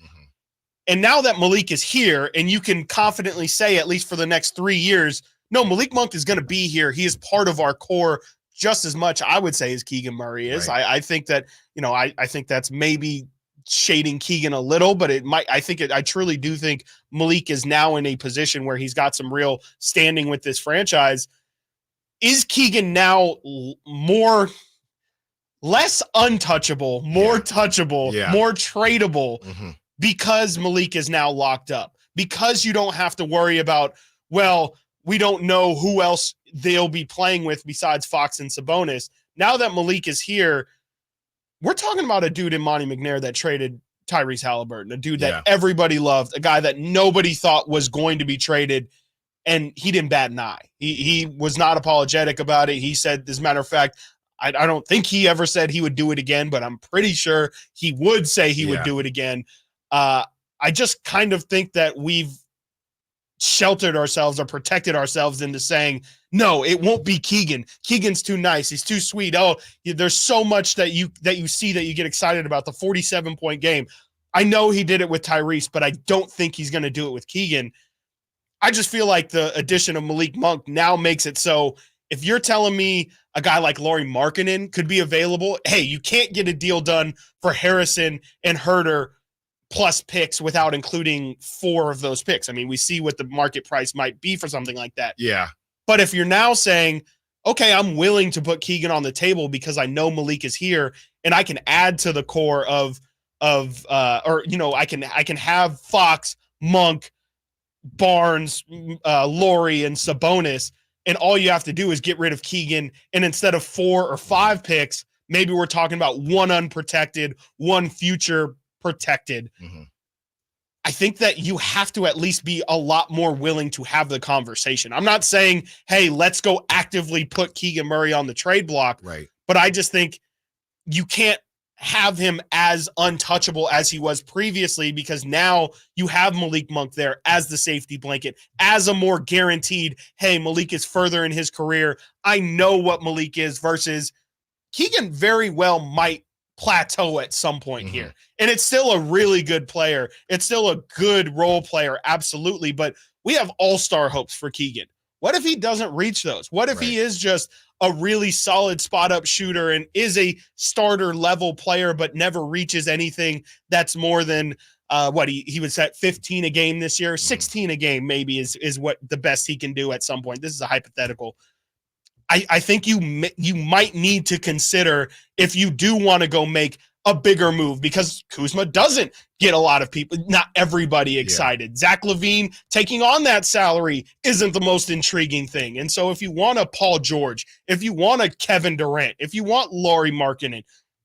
And now that Malik is here, and you can confidently say, at least for the next 3 years, no, Malik Monk is going to be here. He is part of our core just as much, I would say, as Keegan Murray is. I think that, I think that's maybe shading Keegan a little, but I truly do think Malik is now in a position where he's got some real standing with this franchise. Is Keegan now less untouchable, more touchable, more tradable because Malik is now locked up? Because you don't have to worry about, well, we don't know who else they'll be playing with besides Fox and Sabonis. Now that Malik is here, we're talking about a dude in Monty McNair that traded Tyrese Halliburton, a dude that everybody loved, a guy that nobody thought was going to be traded, and he didn't bat an eye. He was not apologetic about it. He said, as a matter of fact, I don't think he ever said he would do it again, but I'm pretty sure he would say he would do it again. I just kind of think that we've sheltered ourselves or protected ourselves into saying, no, it won't be Keegan. Keegan's too nice. He's too sweet. Oh, there's so much that you see that you get excited about. The 47-point game. I know he did it with Tyrese, but I don't think he's going to do it with Keegan. I just feel like the addition of Malik Monk now makes it so if you're telling me a guy like Lauri Markkanen could be available, hey, you can't get a deal done for Harrison and Herter plus picks without including 4 of those picks. I mean, we see what the market price might be for something like that. Yeah. But if you're now saying, okay, I'm willing to put Keegan on the table because I know Malik is here and I can add to the core I can have Fox, Monk, Barnes, Lauri, and Sabonis, and all you have to do is get rid of Keegan, and instead of 4 or 5 picks, maybe we're talking about 1 unprotected, 1 future protected. I think that you have to at least be a lot more willing to have the conversation. I'm not saying, hey, let's go actively put Keegan Murray on the trade block, but I just think you can't have him as untouchable as he was previously, because now you have Malik Monk there as the safety blanket, as a more guaranteed, hey, Malik is further in his career. I know what Malik is, versus Keegan very well might plateau at some point here. And it's still a really good player. It's still a good role player. Absolutely. But we have all-star hopes for Keegan. What if he doesn't reach those? What if he is just a really solid spot-up shooter and is a starter-level player but never reaches anything that's more than he was at 15 a game this year? 16 a game maybe is what the best he can do at some point. This is a hypothetical. I think you might need to consider if you do want to go make a bigger move, because Kuzma doesn't get a lot of people, not everybody excited. Zach LaVine taking on that salary isn't the most intriguing thing. And so if you want a Paul George, if you want a Kevin Durant, if you want Lauri Markkanen,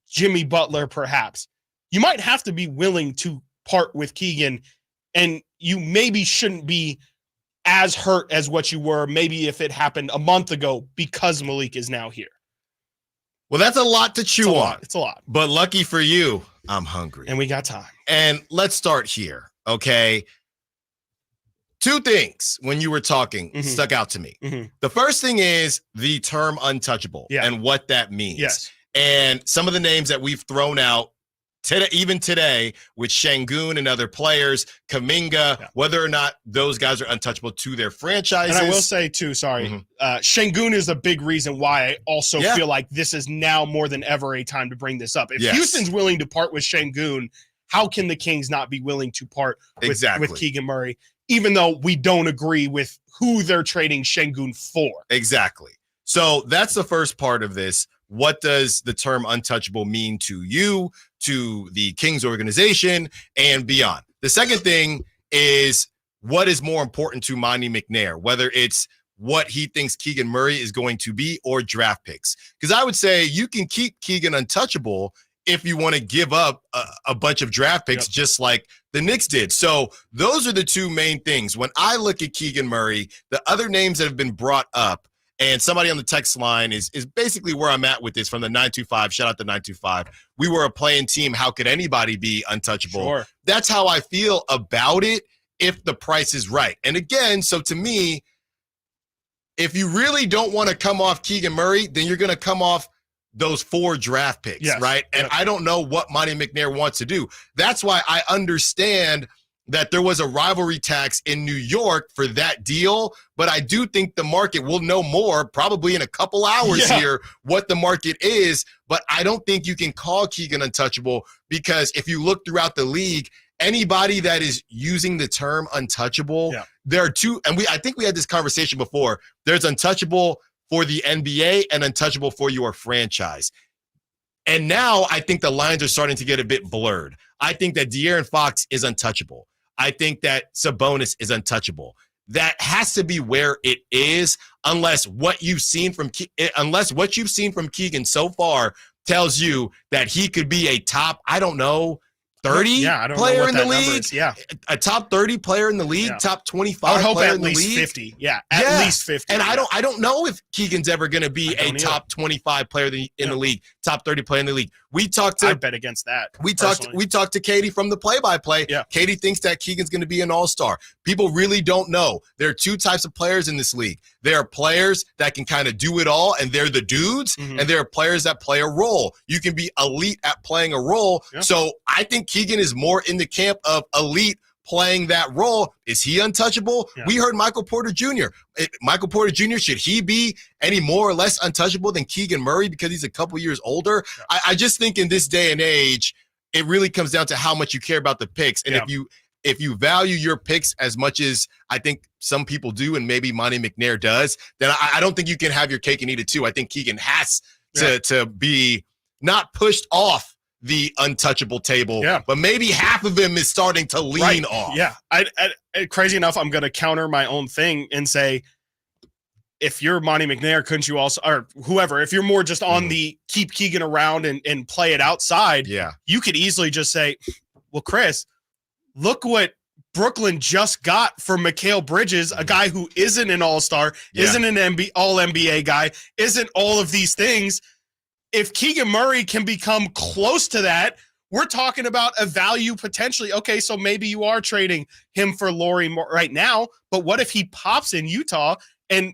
Jimmy Butler perhaps, you might have to be willing to part with Keegan, and you maybe shouldn't be as hurt as what you were maybe if it happened a month ago because Malik is now here. Well, that's a lot to chew on. It's a lot. But lucky for you, I'm hungry. And we got time. And let's start here, okay? Two things when you were talking stuck out to me. The first thing is the term untouchable and what that means. Yes. And some of the names that we've thrown out today, even today, with Şengün and other players, Kuminga, whether or not those guys are untouchable to their franchises. And I will say, too, Şengün is a big reason why I also feel like this is now more than ever a time to bring this up. If Houston's willing to part with Şengün, how can the Kings not be willing to part with Keegan Murray, even though we don't agree with who they're trading Şengün for? Exactly. So that's the first part of this. What does the term untouchable mean to you, to the Kings organization, and beyond? The second thing is what is more important to Monty McNair, whether it's what he thinks Keegan Murray is going to be or draft picks. Because I would say you can keep Keegan untouchable if you want to give up a bunch of draft picks, just like the Knicks did. So those are the two main things. When I look at Keegan Murray, the other names that have been brought up, and somebody on the text line is basically where I'm at with this from the 925. Shout out to 925. We were a playing team. How could anybody be untouchable? Sure. That's how I feel about it if the price is right. And again, so to me, if you really don't want to come off Keegan Murray, then you're going to come off those 4 draft picks, right? And I don't know what Monty McNair wants to do. That's why I understand that there was a rivalry tax in New York for that deal, but I do think the market will know more probably in a couple hours here what the market is, but I don't think you can call Keegan untouchable, because if you look throughout the league, anybody that is using the term untouchable, there are two, and I think we had this conversation before. There's untouchable for the NBA and untouchable for your franchise. And now I think the lines are starting to get a bit blurred. I think that De'Aaron Fox is untouchable. I think that Sabonis is untouchable. That has to be where it is, unless what you've seen from Keegan so far tells you that he could be a top, I don't know, 30 player in the league. A top 30 player in the league, top 25 player in the league. At least 50. At least 50. And I don't know if Keegan's ever going to be a top 25 player in the league, top 30 player in the league. I'd bet against that. We talked to Katie from the play-by-play. Katie thinks that Keegan's going to be an all-star. People really don't know. There are two types of players in this league. There are players that can kind of do it all, and they're the dudes, and there are players that play a role. You can be elite at playing a role. So I think Keegan is more in the camp of elite playing that role. Is he untouchable? We heard Michael Porter Jr. Michael Porter Jr., should he be any more or less untouchable than Keegan Murray because he's a couple years older? I just think in this day and age, it really comes down to how much you care about the picks. And if you value your picks as much as I think some people do, and maybe Monty McNair does, then I don't think you can have your cake and eat it too. I think Keegan has to be not pushed off the untouchable table, but maybe half of him is starting to lean off. Crazy enough, I'm going to counter my own thing and say, if you're Monty McNair, couldn't you also, or whoever, if you're more just on the keep Keegan around and play it outside, you could easily just say, well, Chris, look what Brooklyn just got for Mikal Bridges, a guy who isn't an all-star, isn't an all-NBA guy, isn't all of these things. If Keegan Murray can become close to that, we're talking about a value potentially. Okay, so maybe you are trading him for Lauri right now, but what if he pops in Utah? And,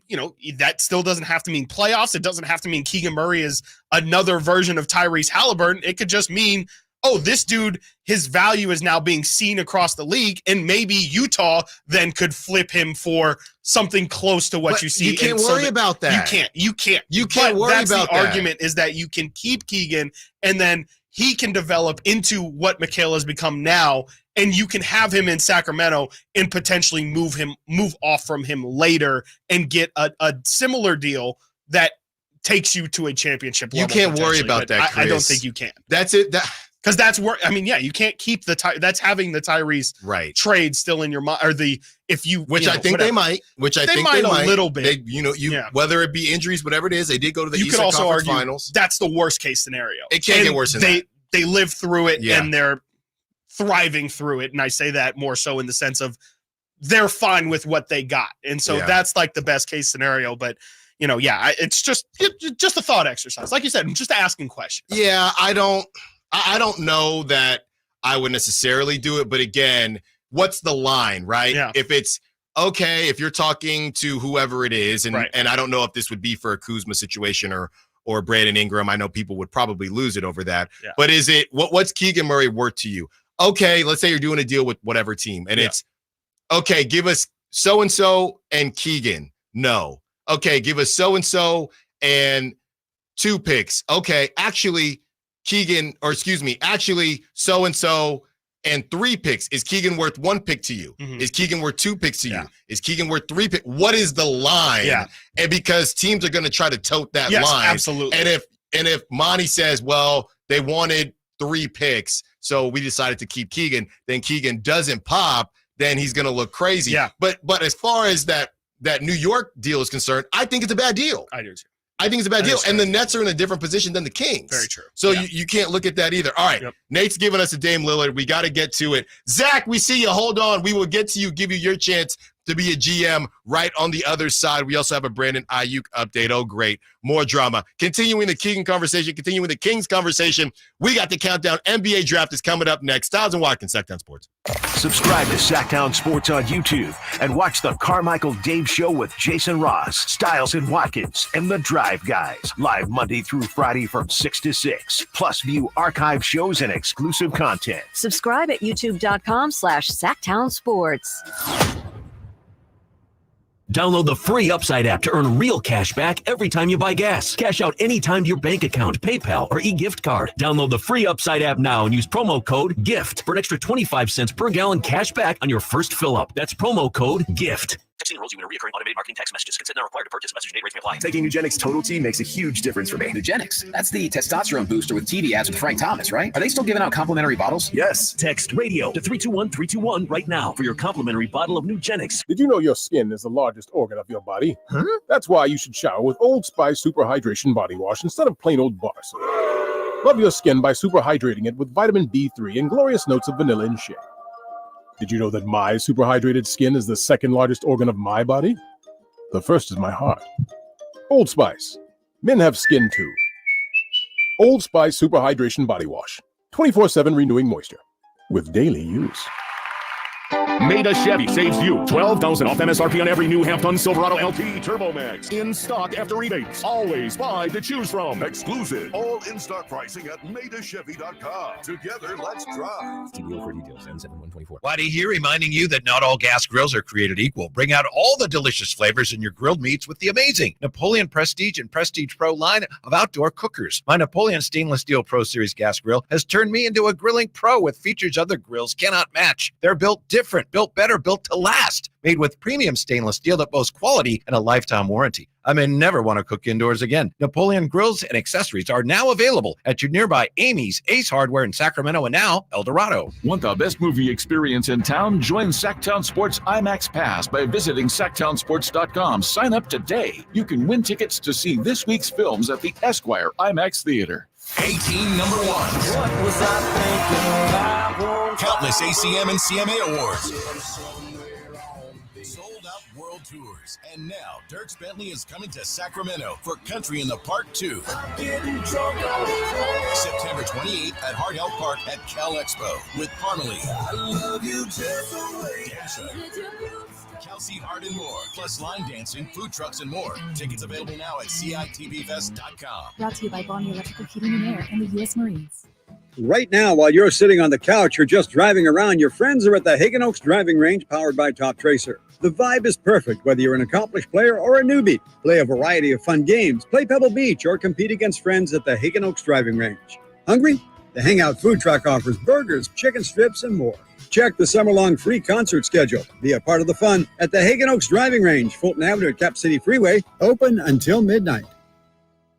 that still doesn't have to mean playoffs. It doesn't have to mean Keegan Murray is another version of Tyrese Halliburton. It could just mean, oh, this dude, his value is now being seen across the league, and maybe Utah then could flip him for something close to what you see. You can't worry about that. You can't worry about that. The argument is that you can keep Keegan, and then he can develop into what Mikal has become now, and you can have him in Sacramento and potentially move off from him later and get a similar deal that takes you to a championship level. You can't worry about that, Chris. I don't think you can. That's it. Because that's where, I mean, yeah, you can't keep that's having the Tyrese trade still in your mind, or which I think they might, a little bit. Whether it be injuries, whatever it is, they did go to the Eastern Conference argue Finals. That's the worst case scenario. It can't get worse than that. They live through it and they're thriving through it. And I say that more so in the sense of they're fine with what they got. And so that's like the best case scenario. But, it's just a thought exercise. Like you said, just asking questions. Yeah, I don't know that I would necessarily do it. But again, what's the line, right? Yeah. If it's okay, if you're talking to whoever it is, and I don't know if this would be for a Kuzma situation or Brandon Ingram. I know people would probably lose it over that. Yeah. But is it what's Keegan Murray worth to you? Okay, let's say you're doing a deal with whatever team, and it's okay, give us so-and-so and Keegan. No. Okay, give us so-and-so and 2 picks. Okay, actually so-and-so and 3 picks. Is Keegan worth 1 pick to you? Mm-hmm. Is Keegan worth 2 picks to you? Is Keegan worth 3 picks? What is the line? Yeah. And because teams are going to try to tote that Yes, line. absolutely. And if Monty says, well, they wanted 3 picks, so we decided to keep Keegan, then Keegan doesn't pop, then he's going to look crazy. Yeah. But as far as that New York deal is concerned, I think it's a bad deal. I do too. I think it's a bad deal. And the Nets are in a different position than the Kings. Very true. So you can't look at that either. All right. Yep. Nate's giving us a Dame Lillard. We got to get to it. Zach, we see you. Hold on. We will get to you, give you your chance to be a GM right on the other side. We also have a Brandon Ayuk update. Oh, great. More drama. Continuing the Keegan conversation, continuing the Kings conversation. We got the countdown. NBA draft is coming up next. Stiles and Watkins, Sactown Sports. Subscribe to Sactown Sports on YouTube and watch the Carmichael Dave Show with Jason Ross, Stiles and Watkins, and the Drive Guys. Live Monday through Friday from 6 to 6. Plus view archive shows and exclusive content. Subscribe at youtube.com/Sactown Sports. Download the free Upside app to earn real cash back every time you buy gas. Cash out anytime to your bank account, PayPal, or e-gift card. Download the free Upside app now and use promo code GIFT for an extra 25 cents per gallon cash back on your first fill-up. That's promo code GIFT. Texting enrolls you in a recurring automated marketing text messages. Consent not required to purchase. Message and date rates may apply. Taking Nugenix Total T makes a huge difference for me. Nugenix? That's the testosterone booster with TV ads with Frank Thomas, right? Are they still giving out complimentary bottles? Yes. Text radio to 321-321 right now for your complimentary bottle of Nugenix. Did you know your skin is the largest organ of your body? Huh? That's why you should shower with Old Spice Super Hydration Body Wash instead of plain old bar soap. Love your skin by super hydrating it with vitamin B3 and glorious notes of vanilla and shea. Did you know that my super hydrated skin is the second largest organ of my body? The first is my heart. Old Spice. Men have skin too. Old Spice Super Hydration Body Wash. 24/7 renewing moisture. With daily use. Maida Chevy saves you $12,000 off MSRP on every new half-ton Silverado LT Turbo Max. In stock after rebates. Always 5 to choose from. Exclusive. All in-stock pricing at MaidaChevy.com. Together, let's drive. TBO for details. N7124. Waddy here, reminding you that not all gas grills are created equal. Bring out all the delicious flavors in your grilled meats with the amazing Napoleon Prestige and Prestige Pro line of outdoor cookers. My Napoleon Stainless Steel Pro Series gas grill has turned me into a grilling pro with features other grills cannot match. They're built different, built better, built to last. Made with premium stainless steel that boasts quality and a lifetime warranty. I may never want to cook indoors again. Napoleon grills and accessories are now available at your nearby Amy's, Ace Hardware in Sacramento, and now El Dorado. Want the best movie experience in town? Join Sactown Sports IMAX Pass by visiting SactownSports.com. Sign up today. You can win tickets to see this week's films at the Esquire IMAX Theater. 18 number ones. What was I thinking? Countless ACM and CMA awards. Sold out world tours. And now Dierks Bentley is coming to Sacramento for Country in the Park 2. September 28th at Hart Health Park at Cal Expo with Parmalee, Dasha, Kelsey Hart, and more. Plus line dancing, food trucks, and more. Tickets available now at CITBFest.com. Brought to you by Bonnie Electrical Heating and Air and the U.S. Marines. Right now, while you're sitting on the couch or just driving around, your friends are at the Hagen Oaks Driving Range powered by Top Tracer. The vibe is perfect, whether you're an accomplished player or a newbie. Play a variety of fun games, play Pebble Beach, or compete against friends at the Hagen Oaks Driving Range. Hungry? The Hangout Food Truck offers burgers, chicken strips, and more. Check the summer-long free concert schedule. Be a part of the fun at the Hagen Oaks Driving Range, Fulton Avenue at Cap City Freeway, open until midnight.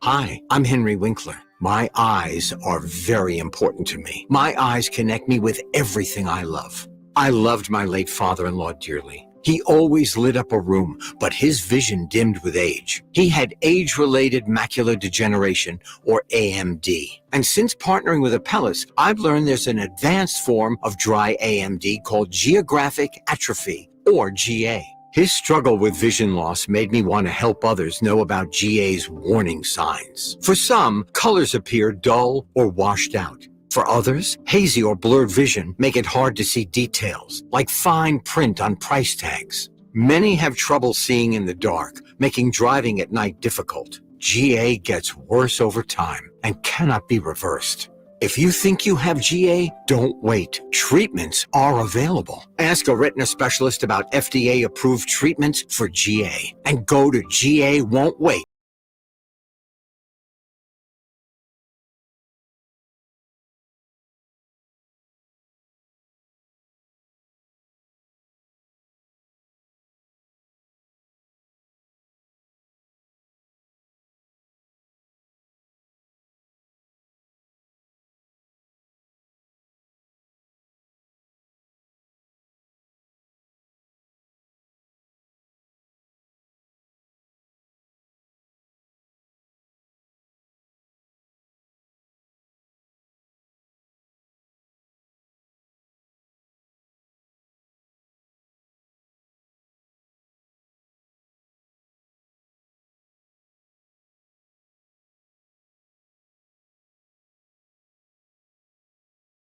Hi, I'm Henry Winkler. My eyes are very important to me. My eyes connect me with everything I love. I loved my late father-in-law dearly. He always lit up a room, but his vision dimmed with age. He had age-related macular degeneration, or AMD. And since partnering with Apellis, I've learned there's an advanced form of dry AMD called geographic atrophy, or GA. His struggle with vision loss made me want to help others know about GA's warning signs. For some, colors appear dull or washed out. For others, hazy or blurred vision make it hard to see details, like fine print on price tags. Many have trouble seeing in the dark, making driving at night difficult. GA gets worse over time and cannot be reversed. If you think you have GA, don't wait. Treatments are available. Ask a retina specialist about FDA-approved treatments for GA and go to GA Won't Wait.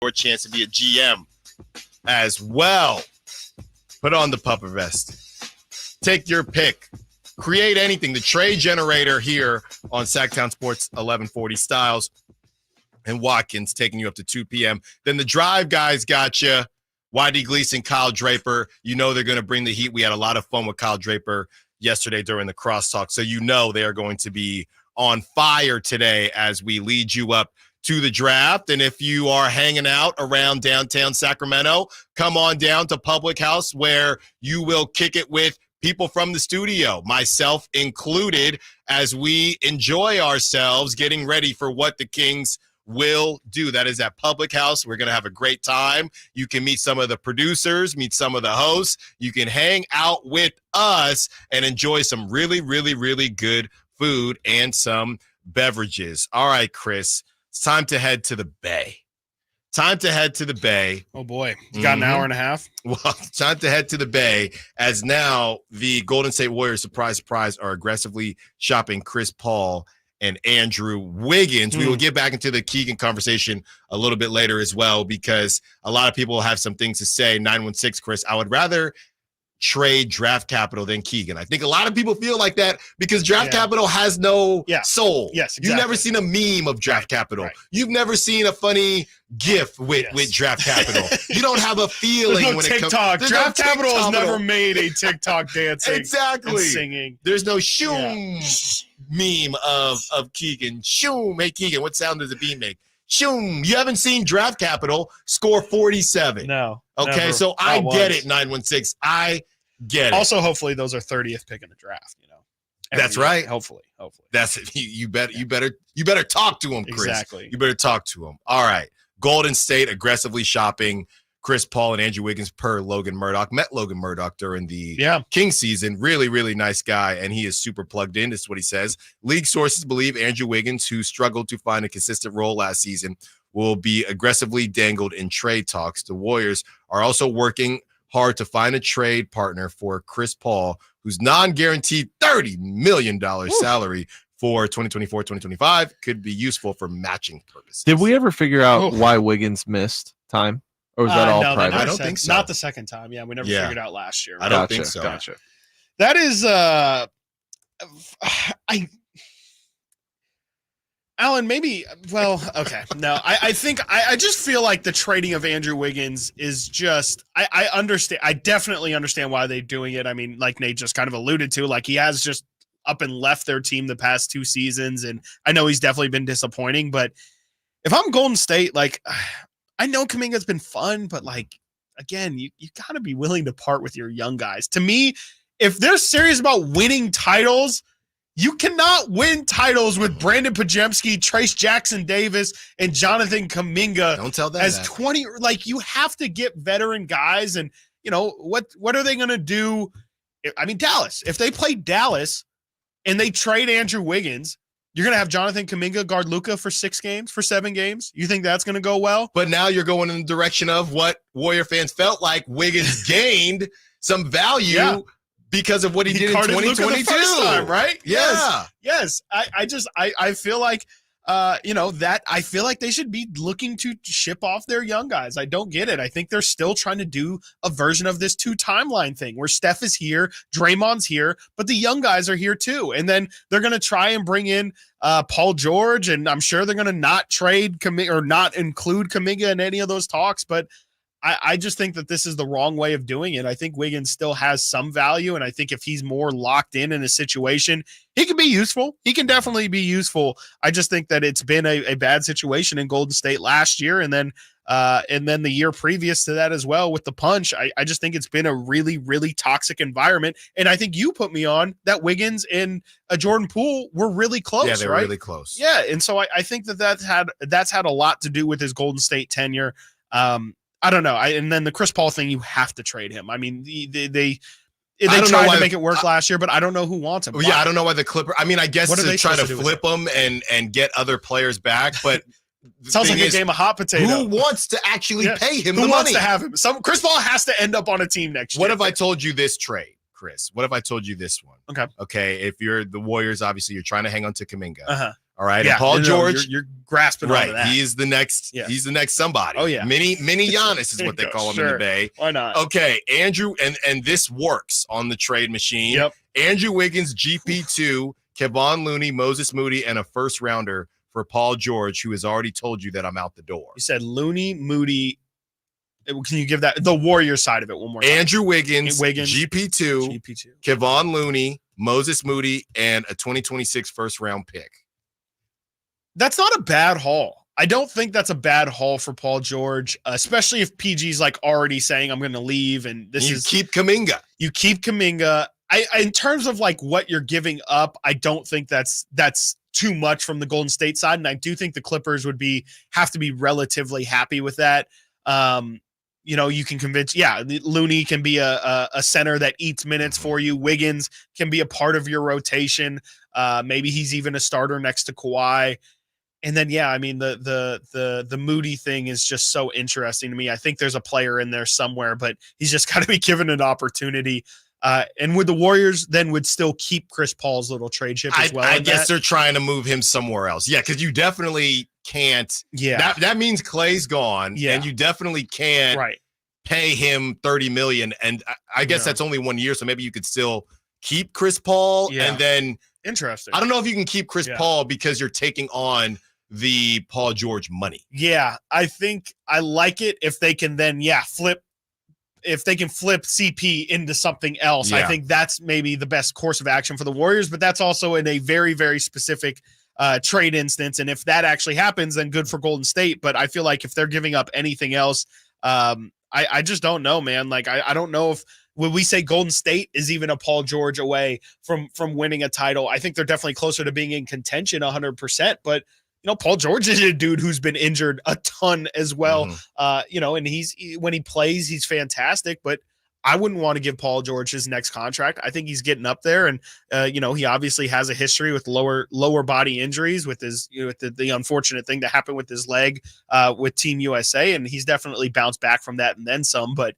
Your chance to be a GM as well. Put on the pupper vest. Take your pick. Create anything. The trade generator here on Sactown Sports 1140. Stiles and Watkins taking you up to 2 p.m. Then the drive guys got you. YD Gleason, Kyle Draper. You know they're going to bring the heat. We had a lot of fun with Kyle Draper yesterday during the crosstalk. So you know they are going to be on fire today as we lead you up to the draft. And if you are hanging out around downtown Sacramento, come on down to Public House where you will kick it with people from the studio, myself included, as we enjoy ourselves getting ready for what the Kings will do. That is at Public House. We're going to have a great time. You can meet some of the producers, meet some of the hosts. You can hang out with us and enjoy some really, really, really good food and some beverages. All right, Chris. It's time to head to the Bay. Oh, boy. You got an hour and a half? Well, it's time to head to the Bay as now the Golden State Warriors, surprise, surprise, are aggressively shopping Chris Paul and Andrew Wiggins. We will get back into the Keegan conversation a little bit later as well because a lot of people have some things to say. 916, Chris, I would rather trade draft capital than Keegan. I think a lot of people feel like that because draft capital has no soul. Yes, exactly. You've never seen a meme of draft capital. Right. You've never seen a funny GIF with draft capital. You don't have a feeling no when TikTok. it comes. Draft capital has never made a TikTok dancing exactly and singing. There's no shoom meme of Keegan. Shoom. Hey, Keegan, what sound does the beat make? Shoom. You haven't seen draft capital score 47. No. Okay, never. so I get it, 916. I get it. Also, hopefully, those are 30th pick in the draft. You know, that's right. Hopefully. That's it. You better talk to him, Chris. Exactly. You better talk to him. All right. Golden State aggressively shopping Chris Paul and Andrew Wiggins per Logan Murdoch. Met Logan Murdoch during the Kings season. Really, really nice guy, and he is super plugged in. This is what he says. League sources believe Andrew Wiggins, who struggled to find a consistent role last season, will be aggressively dangled in trade talks. The Warriors are also working hard to find a trade partner for Chris Paul, whose non-guaranteed $30 million salary for 2024-2025 could be useful for matching purposes. Did we ever figure out why Wiggins missed time? Or was that all private? I don't think so. Not the second time. Yeah, we never figured out last year. Right? I don't think so. Gotcha. That is Alan, maybe, okay. No, I think I just feel like the trading of Andrew Wiggins is just, I understand. I definitely understand why they're doing it. I mean, like Nate just kind of alluded to, like he has just up and left their team the past 2 seasons. And I know he's definitely been disappointing, but if I'm Golden State, like I know Kuminga's been fun, but like, again, you gotta be willing to part with your young guys. To me, if they're serious about winning titles, You cannot win titles with Brandon Podziemski, Trace Jackson Davis, and Jonathan Kuminga. Don't tell that. As 20, like, you have to get veteran guys. And, you know, what are they going to do? I mean, Dallas, if they play Dallas and they trade Andrew Wiggins, you're going to have Jonathan Kuminga guard Luka for 7 games. You think that's going to go well? But now you're going in the direction of what Warrior fans felt like Wiggins gained some value because of what he did in 2022. The first time, right? Yeah. Yes. I feel like, I feel like they should be looking to ship off their young guys. I don't get it. I think they're still trying to do a version of this 2 timeline thing where Steph is here, Draymond's here, but the young guys are here too. And then they're going to try and bring in Paul George, and I'm sure they're going to not trade or not include Kuminga in any of those talks. But I just think that this is the wrong way of doing it. I think Wiggins still has some value, and I think if he's more locked in a situation, he can be useful. He can definitely be useful. I just think that it's been a bad situation in Golden State last year, and then the year previous to that as well with the punch. I just think it's been a really, really toxic environment, and I think you put me on that Wiggins and Jordan Poole were really close. Yeah, they were right? really close. Yeah, and so I think that's had a lot to do with his Golden State tenure. I don't know. And then the Chris Paul thing, you have to trade him. I mean, they tried to make it work last year, but I don't know who wants him. Yeah, I don't know why the Clippers. I mean, I guess to try to flip him and get other players back, but sounds like a game of hot potato. Who wants to actually pay him the money? Who wants to have him? Chris Paul has to end up on a team next year. What if I told you this trade, Chris? What if I told you this one? Okay. If you're the Warriors, obviously you're trying to hang on to Kuminga. All right. Yeah, and Paul George, you're grasping onto that. He is the next. Yeah. He's the next somebody. Oh yeah. Mini Giannis is what they call him in the Bay. Why not? Okay, Andrew, and this works on the trade machine. Yep. Andrew Wiggins, GP2, Kevon Looney, Moses Moody, and a first rounder for Paul George, who has already told you that I'm out the door. You said Looney, Moody. Can you give that the Warrior side of it one more time? Andrew Wiggins, GP2, Kevon Looney, Moses Moody, and a 2026 first round pick. That's not a bad haul. I don't think that's a bad haul for Paul George, especially if PG's like already saying I'm going to leave. And you keep Kuminga. You keep Kuminga. In terms of like what you're giving up, I don't think that's too much from the Golden State side. And I do think the Clippers would have to be relatively happy with that. You can convince, Looney can be a center that eats minutes for you. Wiggins can be a part of your rotation. Maybe he's even a starter next to Kawhi. And then, the Moody thing is just so interesting to me. I think there's a player in there somewhere, but he's just got to be given an opportunity. And would the Warriors then would still keep Chris Paul's little trade chip as well? I guess they're trying to move him somewhere else. Yeah, because you definitely can't. Yeah, that means Clay's gone. Yeah, and you definitely can't pay him $30 million. And I guess that's only 1 year, so maybe you could still keep Chris Paul. Yeah. And then interesting. I don't know if you can keep Chris Paul because you're taking on the Paul George money. Yeah, I think I like it if they can then flip. If they can flip CP into something else, I think that's maybe the best course of action for the Warriors, but that's also in a very, very specific trade instance. And if that actually happens, then good for Golden State. But I feel like if they're giving up anything else, I just don't know, man. Like, I don't know if when we say Golden State is even a Paul George away from winning a title. I think they're definitely closer to being in contention 100%, but Paul George is a dude who's been injured a ton as well. And when he plays, he's fantastic, but I wouldn't want to give Paul George his next contract. I think he's getting up there, and he obviously has a history with lower body injuries with his with the unfortunate thing that happened with his leg with Team USA, and he's definitely bounced back from that and then some. But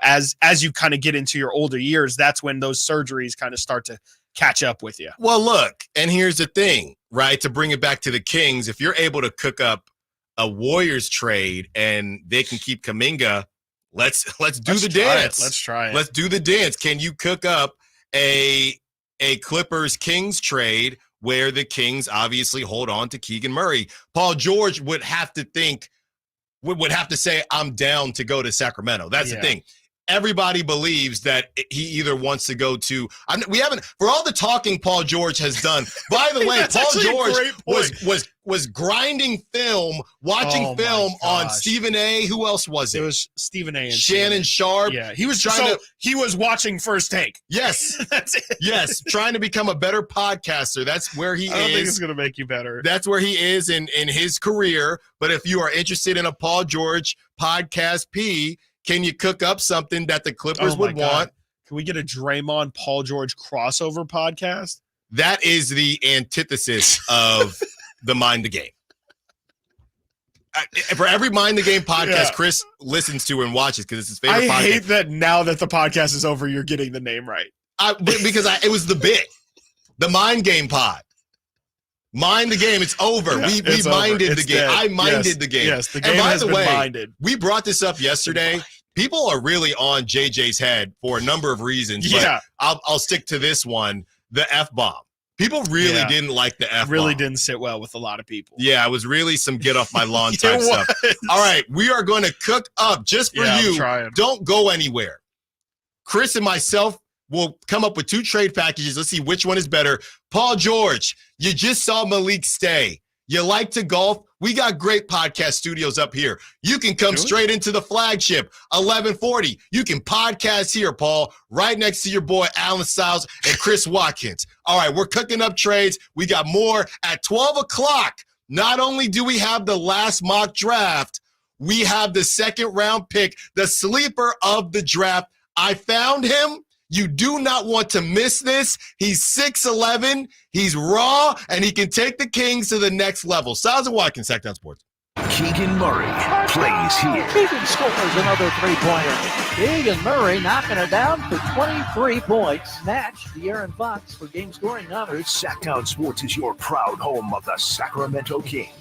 as you kind of get into your older years, that's when those surgeries kind of start to catch up with you. Well, look, and here's the thing, right? To bring it back to the Kings, if you're able to cook up a Warriors trade and they can keep Kuminga, let's do the dance. Let's try it. Let's do the dance. Can you cook up a Clippers Kings trade where the Kings obviously hold on to Keegan Murray? Paul George would have to say, I'm down to go to Sacramento. That's the thing. Everybody believes that he either wants to go to. We haven't, for all the talking Paul George has done. By the way, Paul George was was grinding film, watching film on Stephen A. Who else was it? It was Stephen A. and Shannon Sharp. Yeah, he was he was watching First Take. Yes. That's it. Yes, trying to become a better podcaster. That's where he is. I don't think it's going to make you better. That's where he is in his career. But if you are interested in a Paul George podcast P, can you cook up something that the Clippers would want? Can we get a Draymond Paul George crossover podcast? That is the antithesis of the Mind the Game. For every Mind the Game podcast Chris listens to and watches because it's his favorite podcast. I hate that now that the podcast is over, you're getting the name right. Because it was the bit. The Mind Game pod. Mind the game. It's over. Yeah, we minded the game. Dead. I minded the game. Yes, the game and by has the been way, minded. We brought this up yesterday. People are really on JJ's head for a number of reasons. Yeah. But I'll stick to this one. The F-bomb. People really didn't like the F-bomb. Really didn't sit well with a lot of people. Yeah, it was really some get off my lawn type stuff. All right, we are going to cook up just for you. Don't go anywhere. Chris and myself will come up with 2 trade packages. Let's see which one is better. Paul George, you just saw Malik stay. You like to golf? We got great podcast studios up here. You can come straight into the flagship, 1140. You can podcast here, Paul, right next to your boy Alan Stiles and Chris Watkins. All right, we're cooking up trades. We got more at 12 o'clock. Not only do we have the last mock draft, we have the second round pick, the sleeper of the draft. I found him. You do not want to miss this. He's 6'11", he's raw, and he can take the Kings to the next level. Stiles and Watkins, Sactown Sports. Keegan Murray plays here. Keegan scores another three-pointer. Keegan Murray knocking it down for 23 points. Match De'Aaron Fox for game scoring honors. Sactown Sports is your proud home of the Sacramento Kings.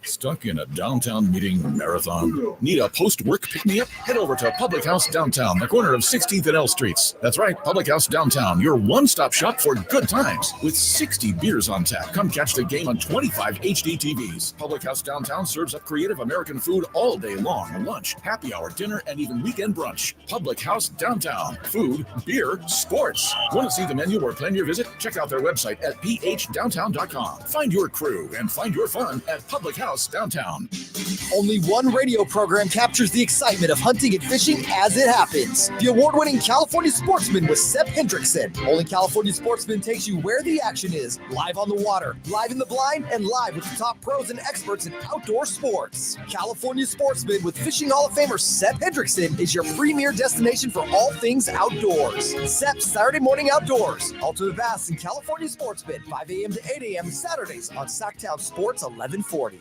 Stuck in a downtown meeting marathon? Need a post-work pick-me-up? Head over to Public House Downtown, the corner of 16th and L Streets. That's right, Public House Downtown, your one-stop shop for good times. With 60 beers on tap, come catch the game on 25 HD TVs. Public House Downtown serves up creative American food all day long. Lunch, happy hour, dinner, and even weekend brunch. Public House Downtown. Food, beer, sports. Want to see the menu or plan your visit? Check out their website at phdowntown.com. Find your crew and find your fun at Public House Downtown. Only one radio program captures the excitement of hunting and fishing as it happens. The award-winning California Sportsman with Sep Hendrickson. Only California Sportsman takes you where the action is, live on the water, live in the blind, and live with the top pros and experts in outdoor sports. California Sportsman with Fishing Hall of Famer Sep Hendrickson is your premier destination for all things outdoors. Sep's Saturday Morning Outdoors. Ultimate Bass and California Sportsman, 5 a.m. to 8 a.m. Saturdays on Sactown Sports 1140.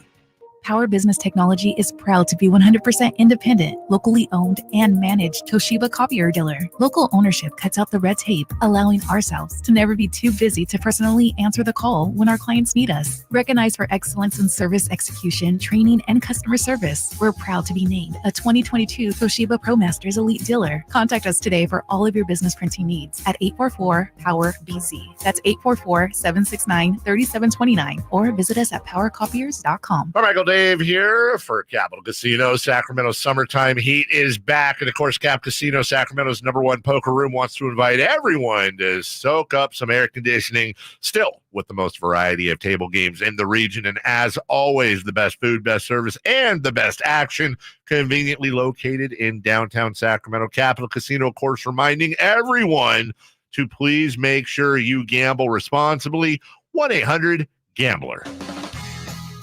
Power Business Technology is proud to be 100% independent, locally owned, and managed Toshiba copier dealer. Local ownership cuts out the red tape, allowing ourselves to never be too busy to personally answer the call when our clients need us. Recognized for excellence in service execution, training, and customer service, we're proud to be named a 2022 Toshiba ProMasters Elite Dealer. Contact us today for all of your business printing needs at 844-POWER-BZ. That's 844-769-3729, or visit us at powercopiers.com. Michael Dave here for Capital Casino. Sacramento summertime heat is back. And of course, Cap Casino, Sacramento's #1 poker room, wants to invite everyone to soak up some air conditioning, still with the most variety of table games in the region. And as always, the best food, best service, and the best action, conveniently located in downtown Sacramento. Capital Casino, of course, reminding everyone to please make sure you gamble responsibly. 1-800-GAMBLER.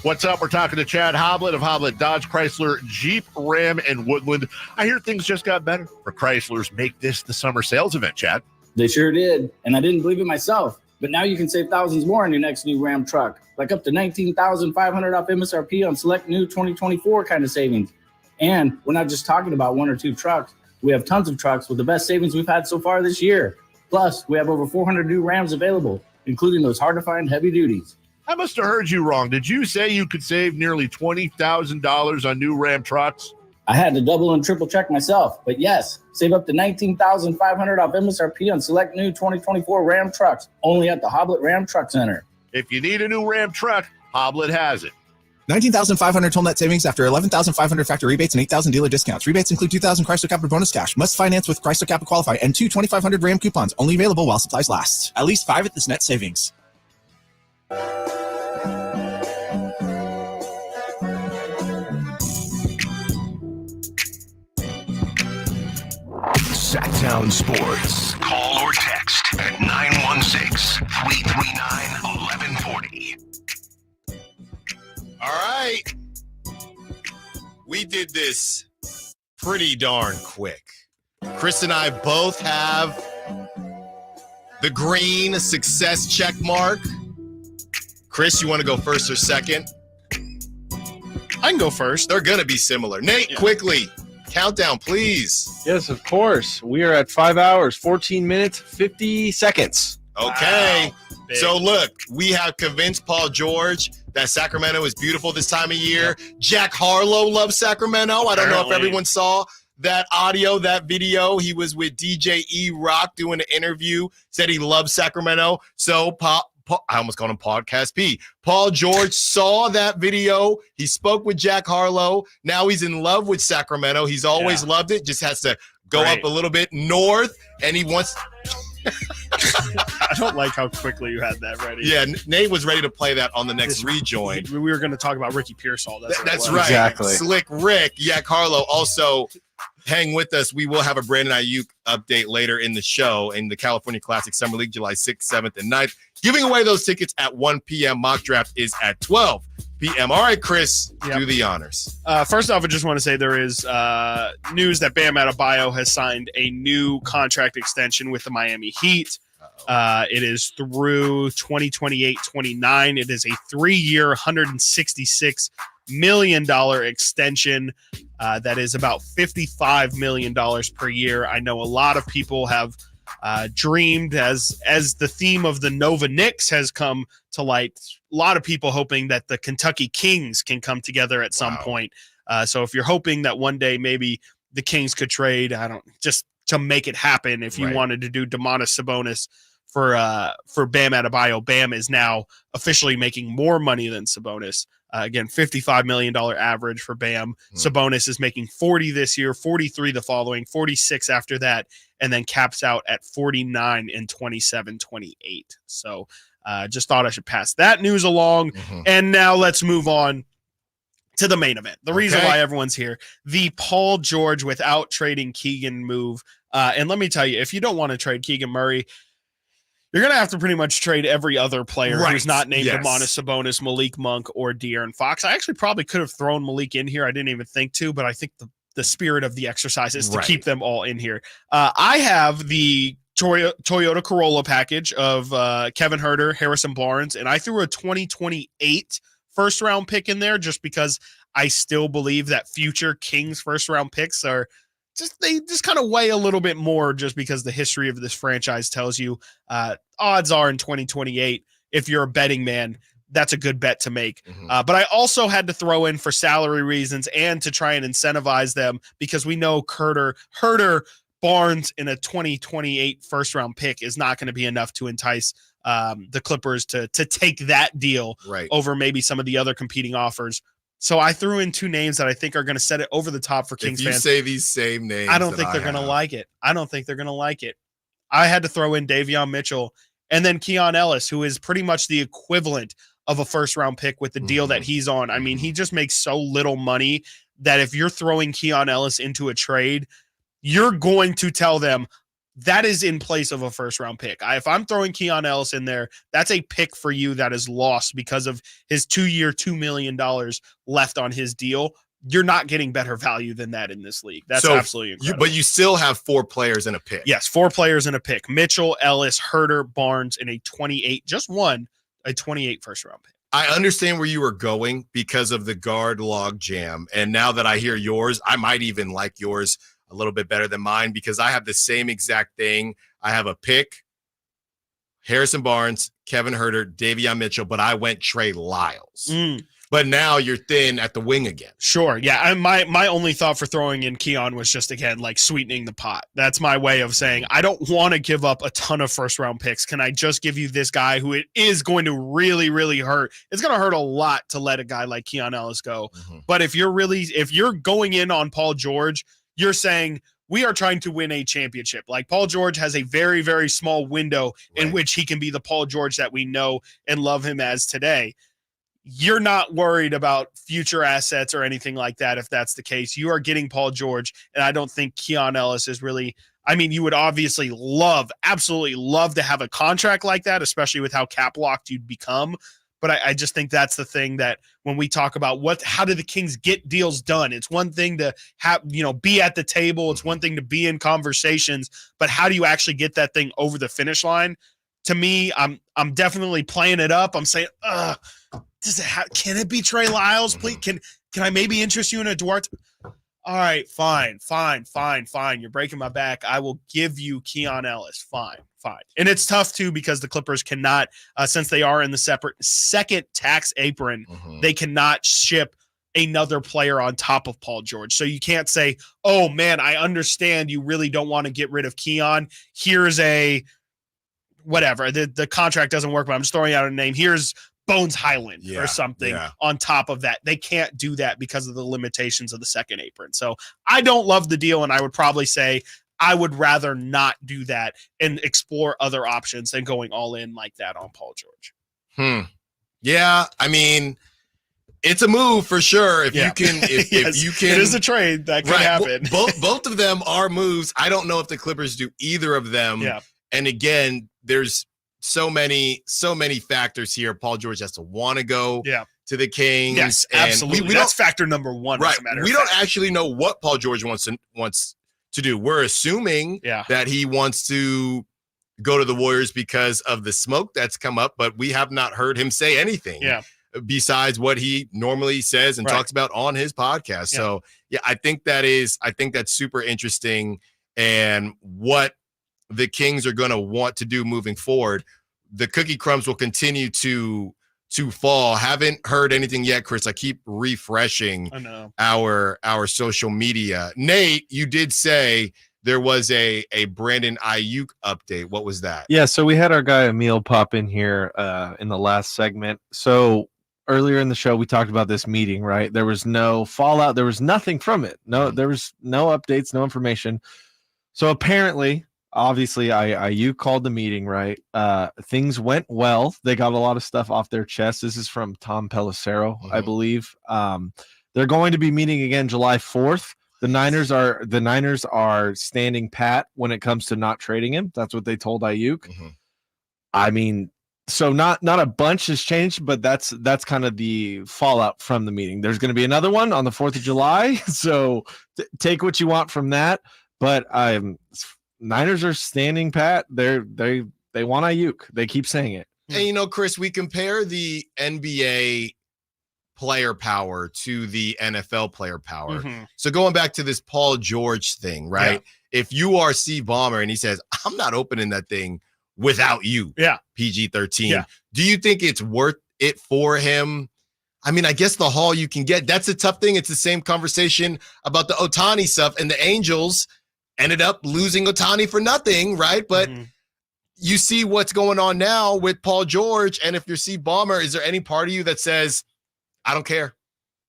What's up? We're talking to Chad Hoblet of Hoblet Dodge, Chrysler, Jeep, Ram, and Woodland. I hear things just got better for Chryslers. Make this the summer sales event, Chad. They sure did, and I didn't believe it myself. But now you can save thousands more on your next new Ram truck, like up to $19,500 off MSRP on select new 2024 kind of savings. And we're not just talking about 1 or 2 trucks. We have tons of trucks with the best savings we've had so far this year. Plus, we have over 400 new Rams available, including those hard-to-find heavy duties. I must have heard you wrong. Did you say you could save nearly $20,000 on new Ram trucks? I had to double and triple check myself, but yes, save up to $19,500 off MSRP on select new 2024 Ram trucks, only at the Hoblet Ram Truck Center. If you need a new Ram truck, Hoblet has it. $19,500 total net savings after $11,500 factory rebates and $8,000 dealer discounts. Rebates include $2,000 Chrysler Capra bonus cash. Must finance with Chrysler Capra Qualify and 2 $2,500 Ram coupons. Only available while supplies last. At least 5 at this net savings. Sactown Sports. Call or text at 916-339-1140. All right. We did this pretty darn quick. Chris and I both have the green success check mark. Chris, you want to go first or second? I can go first. They're going to be similar. Nate, quickly, countdown, please. Yes, of course. We are at 5 hours, 14 minutes, 50 seconds. Okay. Wow. So, look, we have convinced Paul George that Sacramento is beautiful this time of year. Yep. Jack Harlow loves Sacramento. I don't know if everyone saw that audio, that video. He was with DJ E-Rock doing an interview, said he loves Sacramento. So, I almost called him Podcast P. Paul George saw that video. He spoke with Jack Harlow. Now he's in love with Sacramento. He's always loved it. Just has to go up a little bit north, and he wants – I don't like how quickly you had that ready. Yeah, Nate was ready to play that on the next rejoin. We were going to talk about Ricky Pearsall. That's right. Exactly. Slick Rick, Jack Harlow. Also, hang with us. We will have a Brandon Ayuk update later in the show in the California Classic Summer League, July 6th, 7th, and 9th. Giving away those tickets at 1 p.m. Mock draft is at 12 p.m. All right, Chris, do the honors. First off, I just want to say there is news that Bam Adebayo has signed a new contract extension with the Miami Heat. It is through 2028-29. It is a 3-year, $166 million extension. That is about $55 million per year. I know a lot of people have dreamed as the theme of the Nova Knicks has come to light. A lot of people hoping that the Kentucky Kings can come together at some point. So if you're hoping that one day maybe the Kings could trade, just to make it happen, if you wanted to do Domantas Sabonis for Bam Adebayo, Bam is now officially making more money than Sabonis. Again, $55 million average for Bam. Sabonis is making 40 this year, 43 the following, 46 after that, and then caps out at 49 in 27-28. So just thought I should pass that news along. And now let's move on to the main event. The reason why everyone's here, the Paul George without trading Keegan move. And let me tell you, if you don't want to trade Keegan Murray, you're going to have to pretty much trade every other player who's not named Domantas Sabonis, Malik Monk, or De'Aaron Fox. I actually probably could have thrown Malik in here. I didn't even think to, but I think the spirit of the exercise is to keep them all in here. I have the Toyota Corolla package of Kevin Huerter, Harrison Barnes, and I threw a 2028 first-round pick in there just because I still believe that future Kings first-round picks are – they just kind of weigh a little bit more just because the history of this franchise tells you odds are in 2028, if you're a betting man, that's a good bet to make. But I also had to throw in for salary reasons and to try and incentivize them because we know Huerter, Barnes in a 2028 first round pick is not going to be enough to entice the Clippers to take that deal over maybe some of the other competing offers. So I threw in two names that I think are going to set it over the top for Kings fans. If you say these same names, I don't think they're going to like it. I had to throw in Davion Mitchell and then Keon Ellis, who is pretty much the equivalent of a first-round pick with the deal that he's on. I mean, he just makes so little money that if you're throwing Keon Ellis into a trade, you're going to tell them, that is in place of a first-round pick. If I'm throwing Keon Ellis in there, that's a pick for you that is lost because of his 2-year, $2 million left on his deal. You're not getting better value than that in this league. That's absolutely incredible. But you still have 4 players in a pick. Yes, 4 players in a pick. Mitchell, Ellis, Huerter, Barnes, and a 28 first-round pick. I understand where you were going because of the guard log jam. And now that I hear yours, I might even like yours a little bit better than mine because I have the same exact thing. I have a pick, Harrison Barnes, Kevin Huerter, Davion Mitchell, but I went Trey Lyles. But now you're thin at the wing again. Sure. Yeah. My only thought for throwing in Keon was just, again, like sweetening the pot. That's my way of saying, I don't want to give up a ton of first round picks. Can I just give you this guy who it is going to really, really hurt? It's going to hurt a lot to let a guy like Keon Ellis go. But if you're going in on Paul George, you're saying we are trying to win a championship. Like Paul George has a very, very small window in which he can be the Paul George that we know and love him as today. You're not worried about future assets or anything like that. If that's the case, you are getting Paul George. And I don't think Keon Ellis is really I mean, you would obviously absolutely love to have a contract like that, especially with how cap locked you'd become. But I just think that's the thing that when we talk about how do the Kings get deals done? It's one thing to have, be at the table. It's one thing to be in conversations, but how do you actually get that thing over the finish line? To me, I'm definitely playing it up. I'm saying, can it be Trey Lyles? Please, can I maybe interest you in a Duarte? All right, fine. You're breaking my back. I will give you Keon Ellis. Fine. And it's tough too because the Clippers cannot, since they are in the second tax apron, they cannot ship another player on top of Paul George. So you can't say, oh man, I understand you really don't want to get rid of Keon. Here's a whatever. The contract doesn't work, but I'm just throwing out a name. Here's Bones Highland or something on top of that. They can't do that because of the limitations of the second apron. So I don't love the deal, and I would probably say I would rather not do that and explore other options than going all in like that on Paul George. Yeah, I mean, it's a move for sure. If you can, if you can, it is a trade that could happen. Both of them are moves. I don't know if the Clippers do either of them. Yeah. And again, there's so many factors here. Paul George has to want to go to the Kings. Yes, and absolutely. We That's factor number one. Right. As a matter We of don't fact. actually know what Paul George wants to do. We're assuming that he wants to go to the Warriors because of the smoke that's come up, but we have not heard him say anything besides what he normally says and talks about on his podcast. So I think that's super interesting, and what the Kings are going to want to do moving forward. The cookie crumbs will continue to fall. Haven't heard anything yet, Chris. I keep refreshing our social media. Nate, you did say there was a Brandon Ayuk update. What was that? Yeah, so we had our guy Emil pop in here in the last segment. So earlier in the show, we talked about this meeting, right? There was no fallout. There was nothing from it. There was no updates, no information. So apparently, obviously, Ayuk called the meeting, right? Things went well. They got a lot of stuff off their chest. This is from Tom Pelissero, I believe. They're going to be meeting again July 4th. The Niners are standing pat when it comes to not trading him. That's what they told Ayuk. I mean, so not a bunch has changed, but that's kind of the fallout from the meeting. There's going to be another one on the 4th of July. So take what you want from that. But Niners are standing pat. They want Ayuk. They keep saying it. And Chris, we compare the NBA player power to the NFL player power. So going back to this Paul George thing, right? If you are Steve Ballmer and he says, I'm not opening that thing without you, PG-13, do you think it's worth it for him? I mean, I guess the haul you can get, that's a tough thing. It's the same conversation about the Ohtani stuff, and the Angels ended up losing Ohtani for nothing, right? But you see what's going on now with Paul George, and if you're Steve Ballmer, is there any part of you that says, I don't care,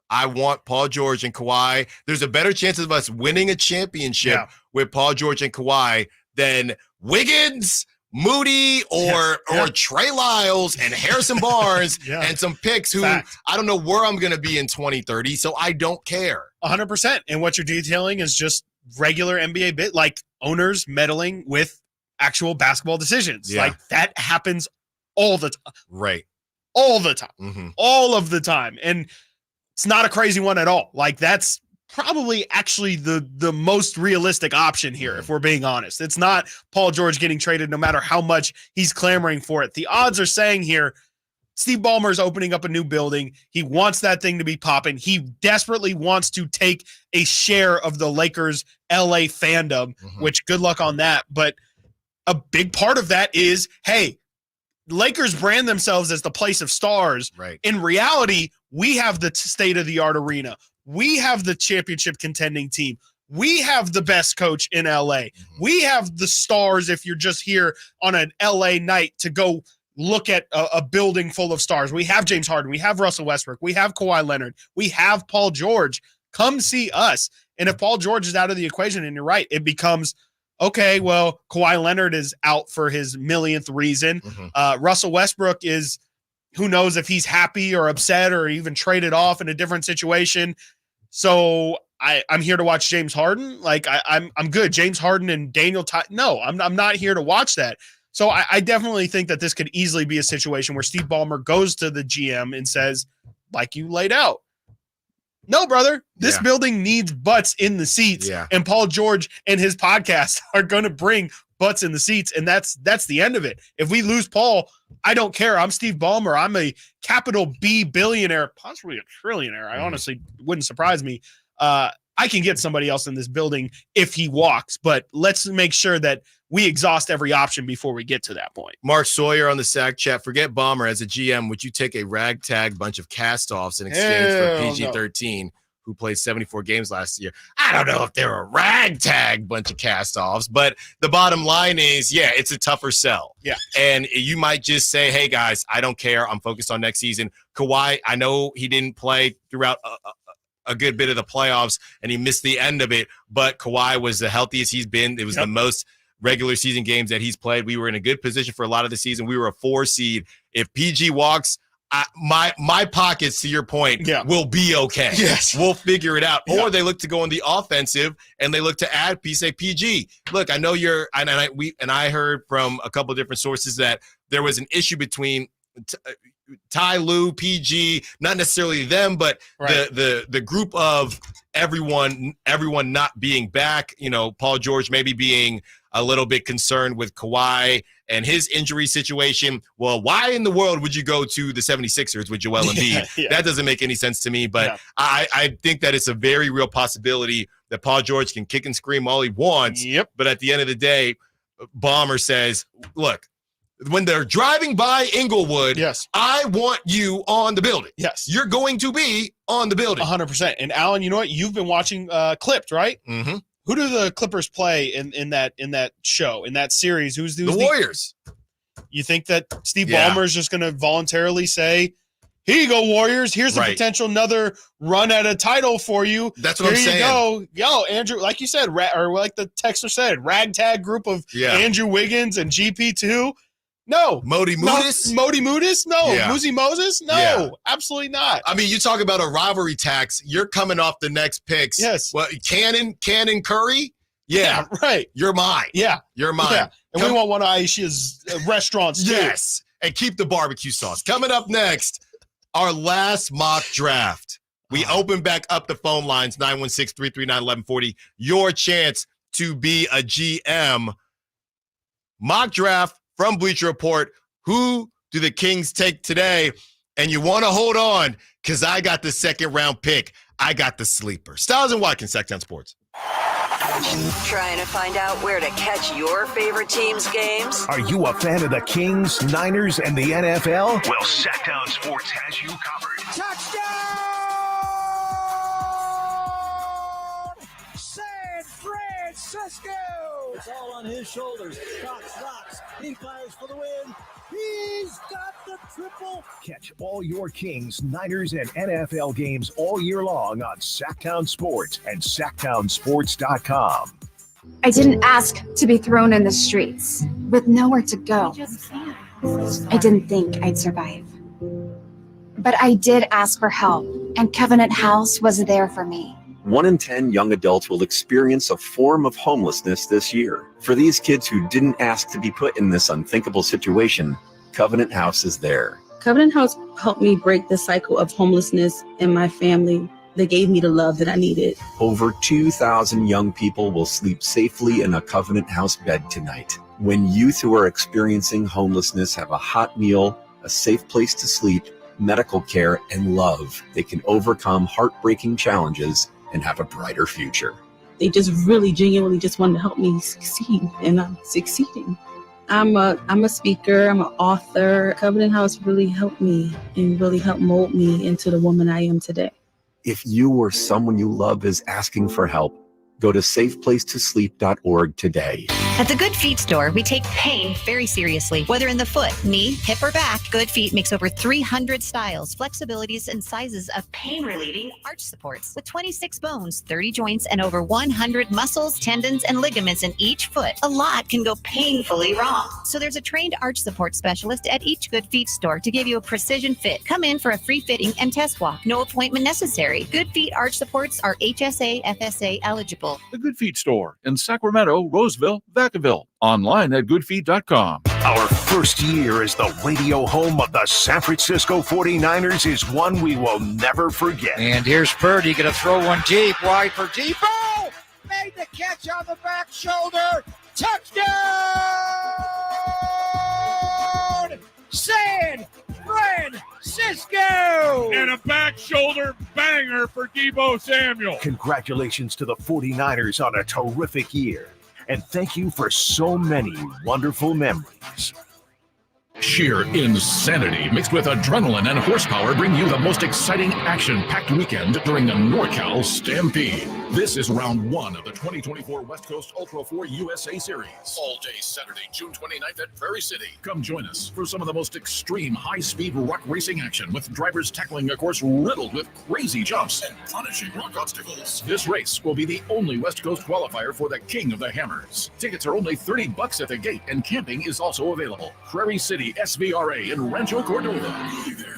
I want Paul George and Kawhi? There's a better chance of us winning a championship with Paul George and Kawhi than Wiggins, Moody, or Trey Lyles and Harrison Barnes and some picks who I don't know where I'm going to be in 2030, so I don't care. 100%. And what you're detailing is just regular NBA bit, like owners meddling with actual basketball decisions. Like that happens all the time. Right. All the time. All of the time. And it's not a crazy one at all. Like that's probably actually the most realistic option here, if we're being honest. It's not Paul George getting traded no matter how much he's clamoring for it. The odds are saying here, Steve Ballmer is opening up a new building. He wants that thing to be popping. He desperately wants to take a share of the Lakers LA fandom, which good luck on that. But a big part of that is, hey, Lakers brand themselves as the place of stars. Right. In reality, we have the state-of-the-art arena. We have the championship contending team. We have the best coach in LA. We have the stars if you're just here on an LA night to go look at a building full of stars. We have James Harden. We have Russell Westbrook. We have Kawhi Leonard. We have Paul George. Come see us. And if Paul George is out of the equation, and you're right, it becomes, okay, well, Kawhi Leonard is out for his millionth reason. Russell Westbrook is, who knows if he's happy or upset or even traded off in a different situation. So I'm here to watch James Harden. Like I'm good. James Harden and Daniel. No, I'm not here to watch that. So I definitely think that this could easily be a situation where Steve Ballmer goes to the GM and says, like you laid out, no, brother, this building needs butts in the seats. Yeah. And Paul George and his podcast are going to bring butts in the seats. And that's the end of it. If we lose Paul, I don't care. I'm Steve Ballmer. I'm a capital B billionaire, possibly a trillionaire. I honestly wouldn't surprise me. I can get somebody else in this building if he walks, but let's make sure that we exhaust every option before we get to that point. Mark Sawyer on the Sack chat. Forget Ballmer. As a GM, would you take a ragtag bunch of cast-offs in exchange for PG-13, who played 74 games last year? I don't know if they're a ragtag bunch of cast-offs, but the bottom line is, it's a tougher sell. Yeah. And you might just say, hey, guys, I don't care. I'm focused on next season. Kawhi, I know he didn't play throughout a good bit of the playoffs, and he missed the end of it, but Kawhi was the healthiest he's been. It was the most regular season games that he's played. We were in a good position for a lot of the season. We were a 4 seed. If PG walks, my pockets, to your point, will be okay. Yes. We'll figure it out. Or they look to go on the offensive and they look to add say PG. Look, I know I heard from a couple of different sources that there was an issue between Ty Lue, PG, not necessarily them, but the group of everyone not being back. Paul George maybe being a little bit concerned with Kawhi and his injury situation. Well, why in the world would you go to the 76ers with Joel Embiid? That doesn't make any sense to me, but I think that it's a very real possibility that Paul George can kick and scream all he wants. But at the end of the day, Ballmer says, look, when they're driving by Inglewood, I want you on the building. Yes. You're going to be on the building. 100%. And Alan, you know what? You've been watching Clipped, right? Mm-hmm. Who do the Clippers play in that show, in that series? Who's the Warriors? You think that Steve Ballmer is just going to voluntarily say, here you go, Warriors. Here's a potential another run at a title for you. That's what I'm saying. Here you go. Yo, Andrew, like you said, or like the texter said, ragtag group of Andrew Wiggins and GP2. No. Modi Moodis? Modi Moodis? No. Muzi Moses? No. Absolutely not. I mean, you talk about a rivalry tax. You're coming off the next picks. Yes. Well, Cannon Curry? Yeah. Right. You're mine. Yeah. You're mine. Yeah. And we want one of Aisha's restaurants, too. Yes. And keep the barbecue sauce. Coming up next, our last mock draft. We open back up the phone lines, 916-339-1140. Your chance to be a GM. Mock draft from Bleacher Report. Who do the Kings take today? And you want to hold on because I got the second round pick. I got the sleeper. Stiles and Watkins, Sactown Sports. Trying to find out where to catch your favorite team's games? Are you a fan of the Kings, Niners, and the NFL? Well, Sactown Sports has you covered. Touchdown! San Francisco! It's all on his shoulders. Cox rocks. He fires for the win. He's got the triple. Catch all your Kings, Niners, and NFL games all year long on Sactown Sports and SactownSports.com. I didn't ask to be thrown in the streets with nowhere to go. I didn't think I'd survive. But I did ask for help, and Covenant House was there for me. 1 in 10 young adults will experience a form of homelessness this year. For these kids who didn't ask to be put in this unthinkable situation, Covenant House is there. Covenant House helped me break the cycle of homelessness in my family. They gave me the love that I needed. Over 2,000 young people will sleep safely in a Covenant House bed tonight. When youth who are experiencing homelessness have a hot meal, a safe place to sleep, medical care, and love, they can overcome heartbreaking challenges and have a brighter future. They just really genuinely just wanted to help me succeed, and I'm succeeding. I'm a speaker, I'm an author. Covenant House really helped me and really helped mold me into the woman I am today. If you or someone you love is asking for help, Go to safeplacetosleep.org today. At the Good Feet store, we take pain very seriously. Whether in the foot, knee, hip, or back, Good Feet makes over 300 styles, flexibilities, and sizes of pain-relieving arch supports. With 26 bones, 30 joints, and over 100 muscles, tendons, and ligaments in each foot, a lot can go painfully wrong. So there's a trained arch support specialist at each Good Feet store to give you a precision fit. Come in for a free fitting and test walk. No appointment necessary. Good Feet arch supports are HSA, FSA eligible. The Good Feet store in Sacramento, Roseville, Vacaville. Online at goodfeet.com. Our first year as the radio home of the San Francisco 49ers is one we will never forget. And here's Purdy going to throw one deep, wide for Depot. Made the catch on the back shoulder. Touchdown! San Francisco! And a back shoulder banger for Deebo Samuel. Congratulations to the 49ers on a terrific year. And thank you for so many wonderful memories. Sheer insanity mixed with adrenaline and horsepower bring you the most exciting action-packed weekend during the NorCal Stampede. This is round one of the 2024 West Coast Ultra 4 USA Series. All day Saturday, June 29th at Prairie City. Come join us for some of the most extreme high-speed rock racing action with drivers tackling a course riddled with crazy jumps and punishing rock obstacles. This race will be the only West Coast qualifier for the King of the Hammers. Tickets are only $30 at the gate and camping is also available. Prairie City SVRA in Rancho Cordova. Be there.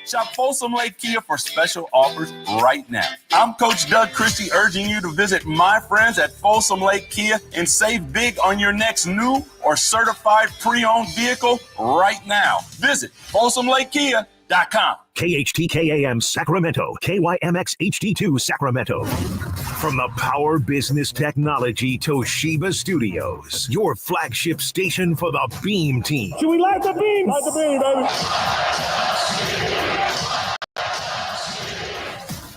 Shop Folsom Lake Kia for special offers right now. I'm Coach Doug Christie urging you to visit my friends at Folsom Lake Kia and save big on your next new or certified pre-owned vehicle right now. Visit FolsomLakeKia.com. KHTKAM Sacramento, KYMX HD2 Sacramento. From the Power Business Technology Toshiba Studios, your flagship station for the Beam Team. Should we light the beam? Light the beam, baby.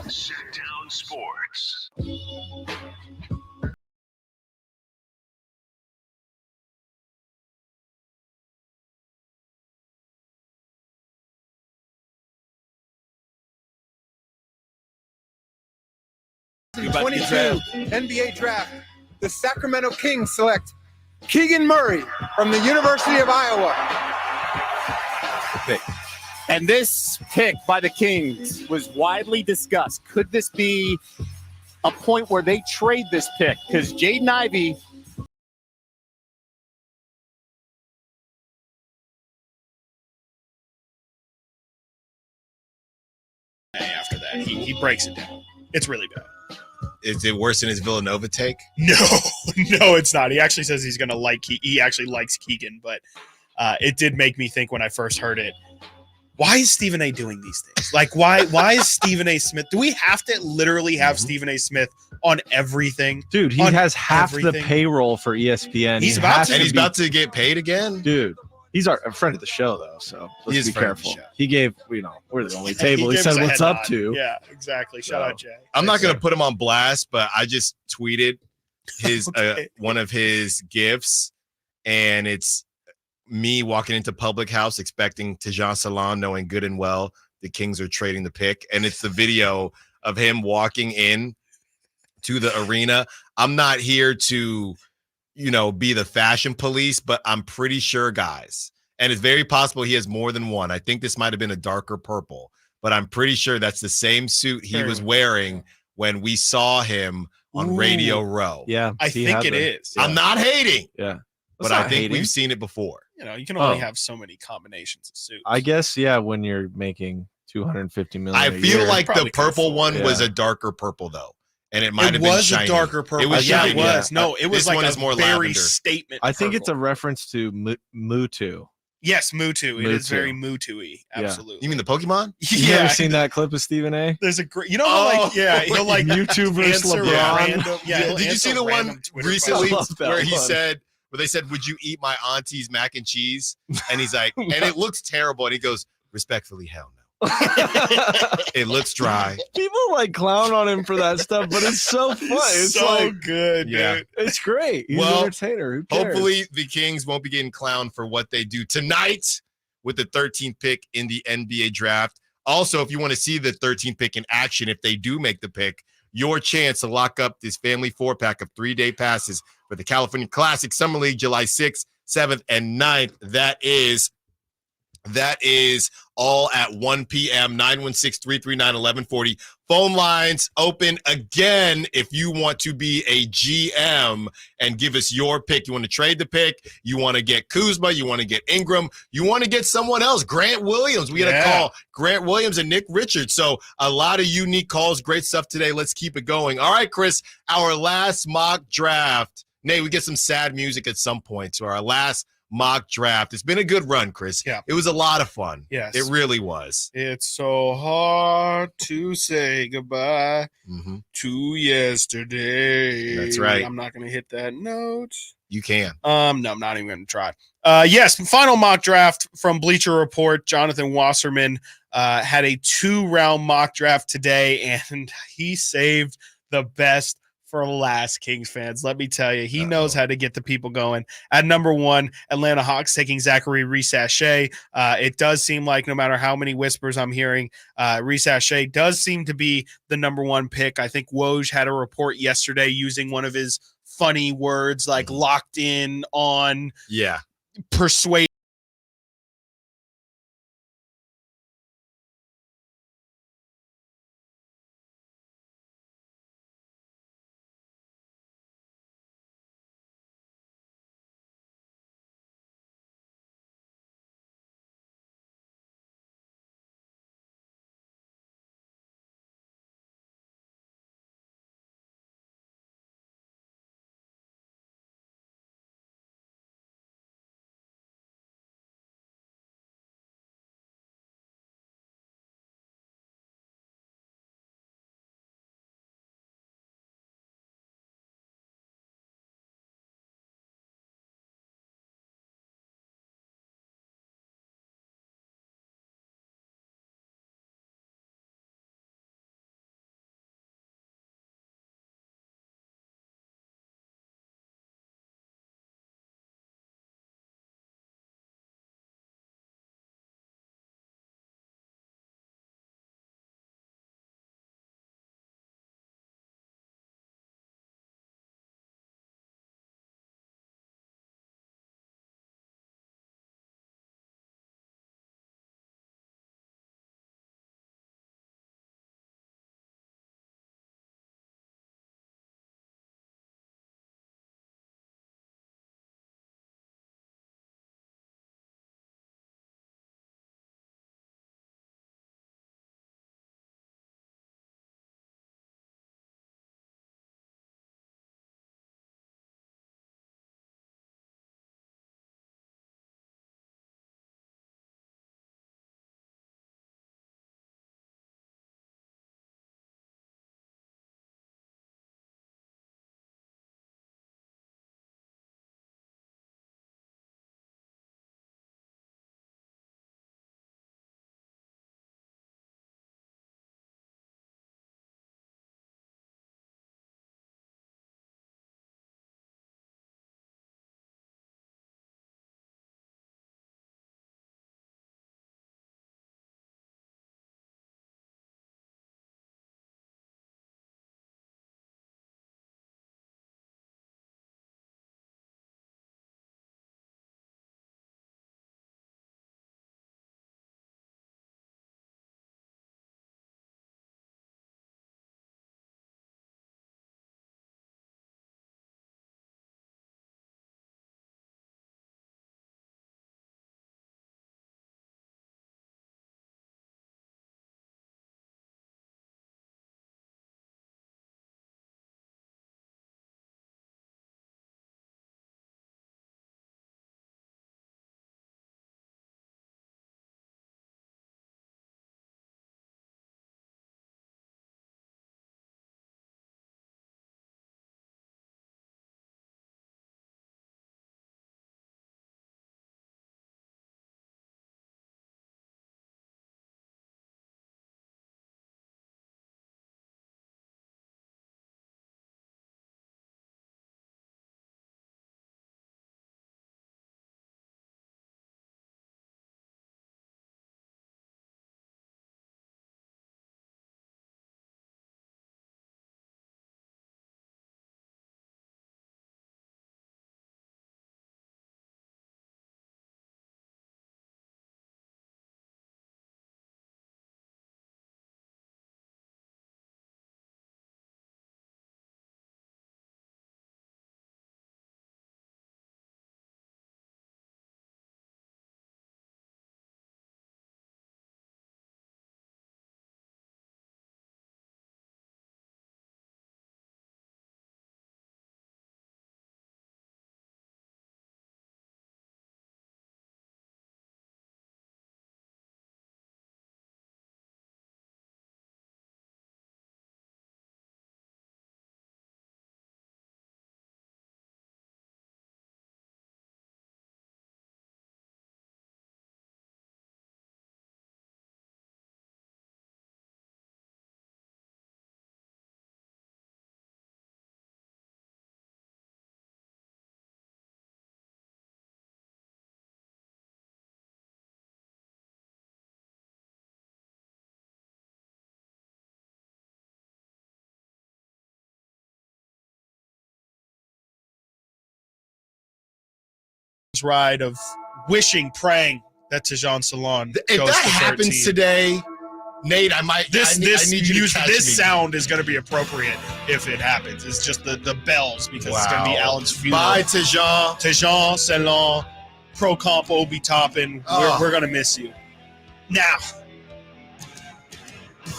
Sactown Sports. The 22 NBA draft, the Sacramento Kings select Keegan Murray from the University of Iowa. And this pick by the Kings was widely discussed. Could this be a point where they trade this pick? Because Jaden Ivey after that, he breaks it down. It's really bad. Is it worse than his Villanova take? No, it's not. He actually says he's going to like – he actually likes Keegan, but it did make me think when I first heard it, why is Stephen A. doing these things? Like, why is Stephen A. Smith – do we have to literally have Stephen A. Smith on everything? Dude, he has half the payroll for ESPN. He's about to get paid again? Dude. He's a friend of the show, though, so let's be careful. He gave, we're the only table. He said, "What's up to?" Yeah, exactly. Shout out, Jay. I'm not going to put him on blast, but I just tweeted his one of his gifts, and it's me walking into Public House expecting Tajon Salon, knowing good and well the Kings are trading the pick, and it's the video of him walking in to the arena. I'm not here to be the fashion police, but I'm pretty sure, guys, and it's very possible he has more than one. I think this might have been a darker purple, but I'm pretty sure that's the same suit he was wearing when we saw him on Radio Row. Yeah, I think it is. I'm not hating. Yeah, but I think we've seen it before. You can only have so many combinations of suits. I guess, yeah, when you're making $250 million. I feel like the purple one was a darker purple, though. And it might have been shiny. It was a darker purple. It was shiny. It was. No, it was this like one a is more very lavender. statement I think purple. it's a reference to Mutu. Yes, Mutu. It is Mutu. very Mutu-y. Absolutely. You mean the Pokemon? You ever seen that clip of Stephen A? There's a great, he'll like Mewtwo versus answer LeBron. random- Did you see the one recently where they said, "Would you eat my auntie's mac and cheese?" And he's like, and it looks terrible. And he goes, "Respectfully, hell no." It looks dry. People clown on him for that stuff, but it's so fun. It's so good, yeah. dude. It's great. He's an entertainer. Who cares? Hopefully the Kings won't be getting clowned for what they do tonight with the 13th pick in the NBA draft. Also, if you want to see the 13th pick in action, if they do make the pick, your chance to lock up this family 4-pack of 3-day passes for the California Classic Summer League, July 6th, 7th, and 9th. That is all at 1 p.m., 916-339-1140. Phone lines open again if you want to be a GM and give us your pick. You want to trade the pick. You want to get Kuzma. You want to get Ingram. You want to get someone else, Grant Williams. We got to call Grant Williams and Nick Richards. So a lot of unique calls. Great stuff today. Let's keep it going. All right, Chris, our last mock draft. Nate, we get some sad music at some point. So our last mock draft. It's been a good run, Chris. Yeah. It was a lot of fun. Yes. It really was. It's so hard to say goodbye to yesterday. That's right. I'm not going to hit that note. You can. No, I'm not even going to try. Yes, final mock draft from Bleacher Report. Jonathan Wasserman had a 2-round mock draft today, and he saved the best for last, Kings fans. Let me tell you, he knows how to get the people going. At number 1, Atlanta Hawks taking Zachary Reese-Sachet. It does seem like no matter how many whispers I'm hearing, Reese-Sachet does seem to be the number 1 pick. I think Woj had a report yesterday using one of his funny words like locked in on persuade. ride of wishing, praying that Tejan Salon If goes that to happens 13. today, Nate, I need you to catch this me. sound is going to be appropriate if it happens. It's just the bells because it's going to be Allen's funeral. Bye, Tejan. Tejan Salon, Pro Comp, Obi Toppin. We're going to miss you. Now,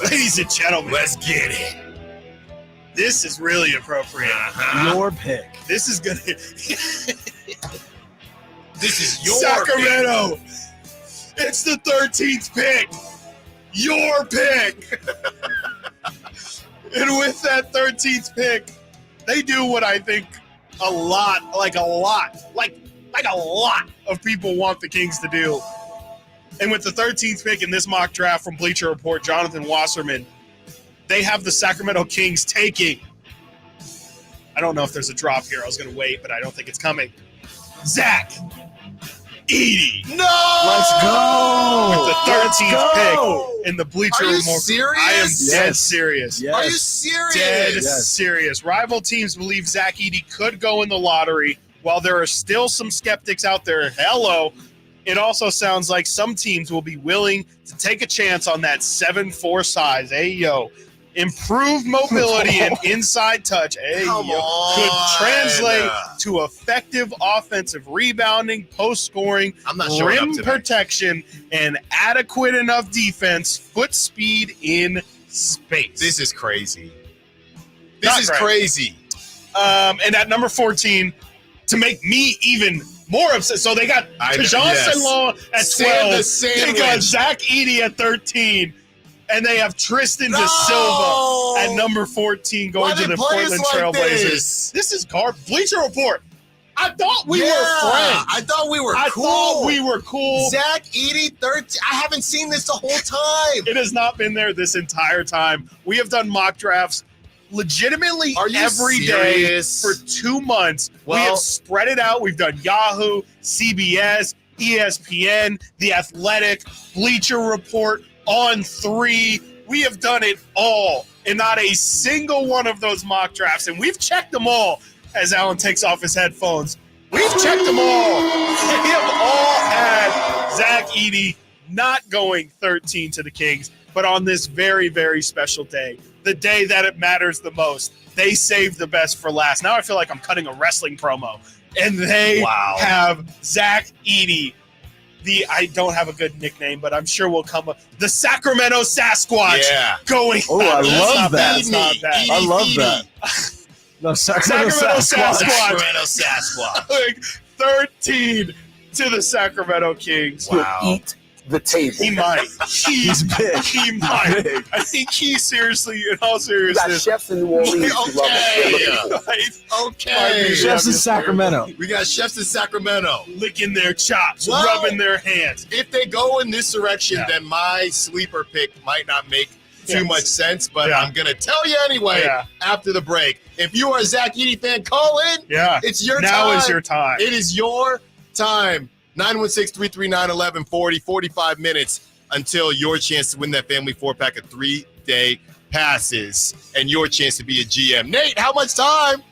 ladies and gentlemen, let's get it. This is really appropriate. Your pick. This is going to. This is your Sacramento. It's the 13th pick. Your pick. And with that 13th pick, they do what I think a lot of people want the Kings to do. And with the 13th pick in this mock draft from Bleacher Report, Jonathan Wasserman, they have the Sacramento Kings taking. I don't know if there's a drop here. I was going to wait, but I don't think it's coming. Zach Edey. No! Let's go! With the 13th pick in the Bleacher Are you Report. serious? I am dead serious. Are you serious? Dead serious. Rival teams believe Zach Edey could go in the lottery. While there are still some skeptics out there, it also sounds like some teams will be willing to take a chance on that 7'4" size. Improved mobility and inside touch could translate to effective offensive rebounding, post scoring, rim protection, and adequate enough defense, foot speed in space. This is crazy. This is crazy. And at number 14, to make me even more upset. So they got Tejan Salon at 12. They got Zach Edey at 13. And they have Tristan Da Silva at number 14 going to the Portland Trailblazers. This is Bleacher Report. I thought we were friends. I thought we were cool. Zach Edey, 13. I haven't seen this the whole time. It has not been there this entire time. We have done mock drafts legitimately every day for 2 months. We have spread it out. We've done Yahoo, CBS, ESPN, The Athletic, Bleacher Report, On 3. We have done it all, and not a single one of those mock drafts, and we've checked them all as Alan takes off his headphones. We've checked them all. We have all had Zach Edey not going 13 to the Kings, but on this very, very special day, the day that it matters the most, they saved the best for last. Now I feel like I'm cutting a wrestling promo, and they have Zach Edey. I don't have a good nickname, but I'm sure we'll come up. The Sacramento Sasquatch going. Oh, I love that. That's not bad. I love that. No, Sacramento Sasquatch. Like 13 to the Sacramento Kings. Wow. Eat the table. He might. He's big. He might. Big. I think he seriously, in all seriousness. We got chefs in New Orleans. Okay. Chefs in Sacramento. We got chefs in Sacramento. Licking their chops, rubbing their hands. If they go in this direction, then my sleeper pick might not make too much sense, but I'm going to tell you anyway after the break. If you are a Zach Edey fan, call in. It's your time. Now is your time. It is your time. 916-339-1140, 45 minutes until your chance to win that family 4-pack of 3-day passes and your chance to be a GM. Nate, how much time?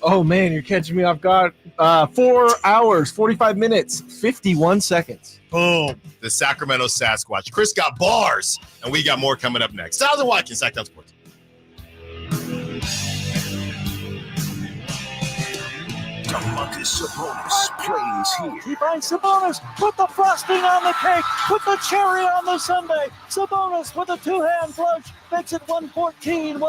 Oh, man, you're catching me off guard. 4 hours, 45 minutes, 51 seconds. Boom. The Sacramento Sasquatch. Chris got bars, and we got more coming up next. Stiles and Watkins, Sactown Sports. Domantas Sabonis plays here. He finds Sabonis, put the frosting on the cake, put the cherry on the sundae. Sabonis with a two-hand flush makes it 114-106.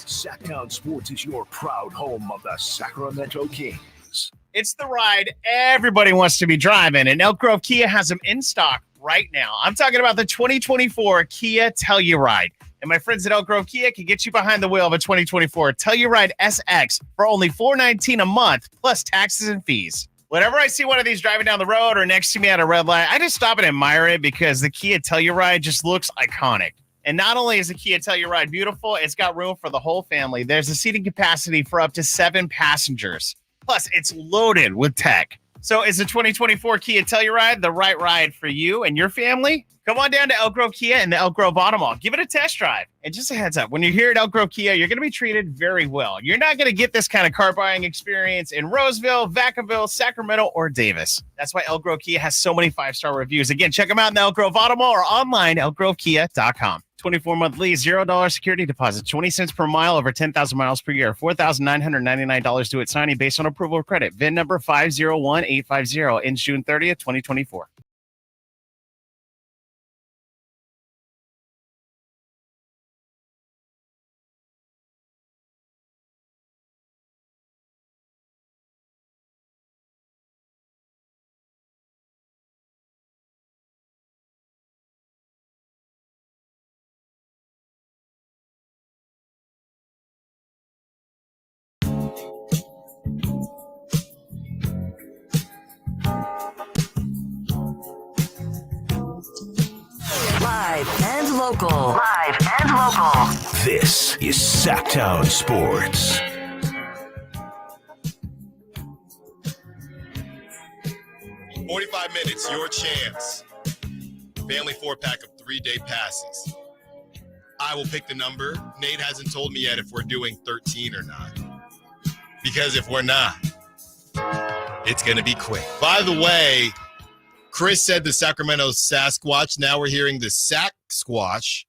Sactown Sports is your proud home of the Sacramento Kings. It's the ride everybody wants to be driving, and Elk Grove Kia has them in stock right now. I'm talking about the 2024 Kia Telluride. And my friends at Elk Grove Kia can get you behind the wheel of a 2024 Telluride SX for only $419 a month, plus taxes and fees. Whenever I see one of these driving down the road or next to me at a red light, I just stop and admire it because the Kia Telluride just looks iconic. And not only is the Kia Telluride beautiful, it's got room for the whole family. There's a seating capacity for up to 7 passengers. Plus, it's loaded with tech. So is the 2024 Kia Telluride the right ride for you and your family? Come on down to Elk Grove Kia in the Elk Grove Auto Mall. Give it a test drive. And just a heads up, when you're here at Elk Grove Kia, you're going to be treated very well. You're not going to get this kind of car buying experience in Roseville, Vacaville, Sacramento, or Davis. That's why Elk Grove Kia has so many 5-star reviews. Again, check them out in the Elk Grove Auto Mall or online, elkgrovekia.com. 24-month lease, $0 security deposit, 20 cents per mile over 10,000 miles per year, $4,999 due at signing based on approval of credit. VIN number 501850 in June 30th, 2024. Live and local. Live and local. This is Sactown Sports. $45 minutes, your chance. Family 4-pack of 3-day passes. I will pick the number. Nate hasn't told me yet if we're doing 13 or not. Because if we're not, it's going to be quick. By the way, Chris said the Sacramento Sasquatch. Now we're hearing the Sac Squatch.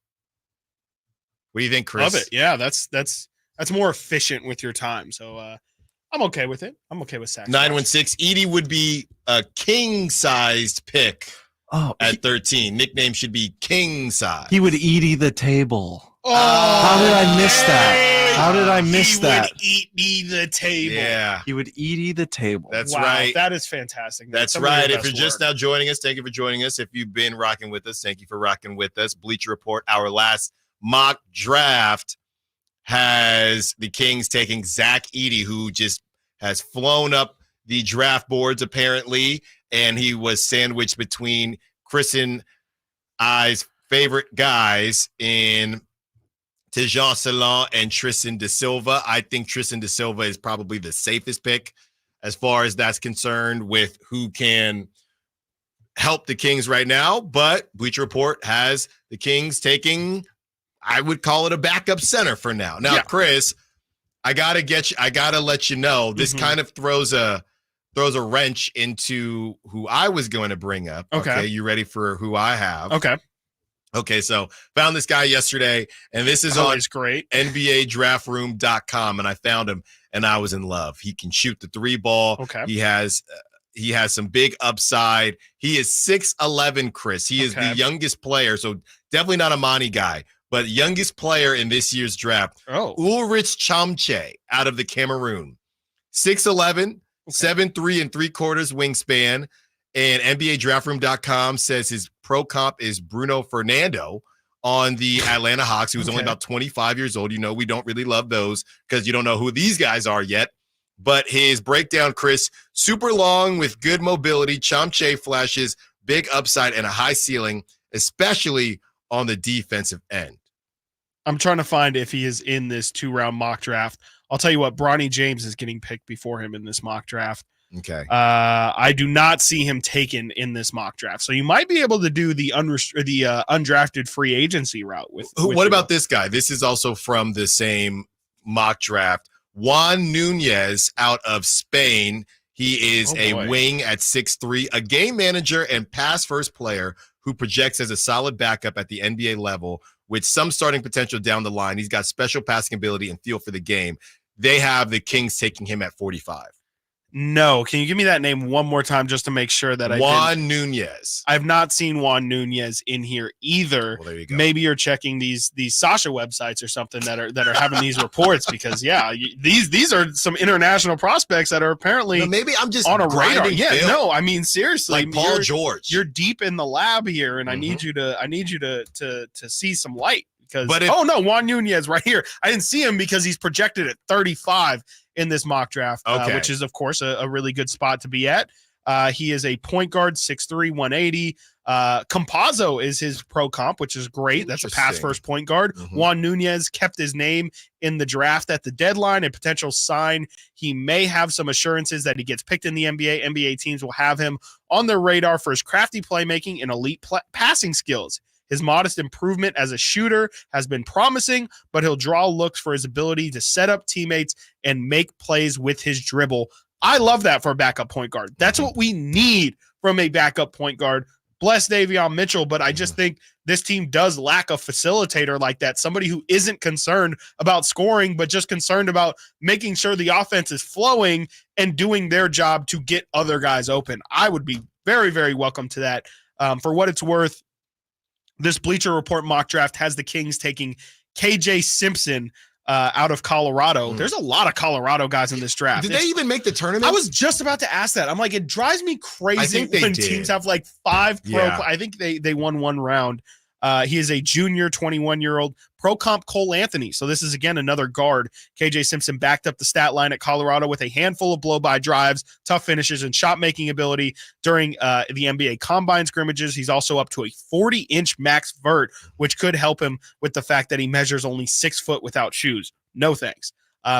What do you think, Chris? Love it. Yeah, that's more efficient with your time. So I'm okay with it. I'm okay with Sac. 916. Edie would be a king-sized pick at 13. Nickname should be king size. He would Edie the table. Oh, how did I miss that? How did I miss that? He would eat me the table. Yeah. He would Edie the table. That's wow, right. That is fantastic. That's right. If you're just now joining us, thank you for joining us. If you've been rocking with us, thank you for rocking with us. Bleacher Report, our last mock draft has the Kings taking Zach Edey, who just has flown up the draft boards apparently, and he was sandwiched between Chris and I's favorite guys in Tejan Salon and Tristan Da Silva. I think Tristan Da Silva is probably the safest pick as far as that's concerned with who can help the Kings right now. But Bleacher Report has the Kings taking, I would call it a backup center for now. Now, yeah. Chris, I gotta let you know, this kind of throws a wrench into who I was going to bring up. Okay. You ready for who I have? Okay, so found this guy yesterday, and this is on great. NBADraftRoom.com, and I found him, and I was in love. He can shoot the 3-ball. Okay. He has some big upside. He is 6'11", Chris. He is the youngest player, so definitely not a Monty guy, but youngest player in this year's draft. Ulrich Chamche out of the Cameroon. 6'11", 7'3" and 3/4 wingspan. And NBADraftRoom.com says his pro comp is Bruno Fernando on the Atlanta Hawks, who's only about 25 years old. You know, we don't really love those because you don't know who these guys are yet. But his breakdown, Chris, super long with good mobility. Chamche flashes, big upside and a high ceiling, especially on the defensive end. I'm trying to find if he is in this 2-round mock draft. I'll tell you what, Bronny James is getting picked before him in this mock draft. Okay. I do not see him taken in this mock draft. So you might be able to do the undrafted free agency route with what about this guy? This is also from the same mock draft. Juan Nunez out of Spain. He is a wing at 6'3", a game manager and pass first player who projects as a solid backup at the NBA level with some starting potential down the line. He's got special passing ability and feel for the game. They have the Kings taking him at 45. No, can you give me that name one more time just to make sure that Juan Nunez. I've not seen Juan Nunez in here either. Well, there you go. Maybe you're checking these Sasha websites or something that are having these reports because these are some international prospects that are apparently maybe I'm just on a radar. grinding Yeah, film. no, I mean seriously, like Paul George. You're deep in the lab here, and I need you to see some light. Because Juan Nunez right here. I didn't see him because he's projected at 35 in this mock draft, which is of course a really good spot to be at. He is a point guard, 6'3", 180. Campazzo is his pro comp, which is great. That's a pass first point guard. Juan Nunez kept his name in the draft at the deadline, a potential sign. He may have some assurances that he gets picked in the NBA. NBA teams will have him on their radar for his crafty playmaking and elite passing skills. His modest improvement as a shooter has been promising, but he'll draw looks for his ability to set up teammates and make plays with his dribble. I love that for a backup point guard. That's what we need from a backup point guard. Bless Davion Mitchell, but I just think this team does lack a facilitator like that, somebody who isn't concerned about scoring, but just concerned about making sure the offense is flowing and doing their job to get other guys open. I would be very, very welcome to that. For what it's worth, this Bleacher Report mock draft has the Kings taking KJ Simpson out of Colorado. There's a lot of Colorado guys in this draft. Did they even make the tournament? I was just about to ask that. I'm like, it drives me crazy when teams have like 5 pro. Yeah. I think they won one round. He is a junior, 21-year-old pro comp Cole Anthony. So this is, again, another guard. KJ Simpson backed up the stat line at Colorado with a handful of blow-by drives, tough finishes, and shot-making ability during the NBA Combine scrimmages. He's also up to a 40-inch max vert, which could help him with the fact that he measures only 6 foot without shoes. No thanks.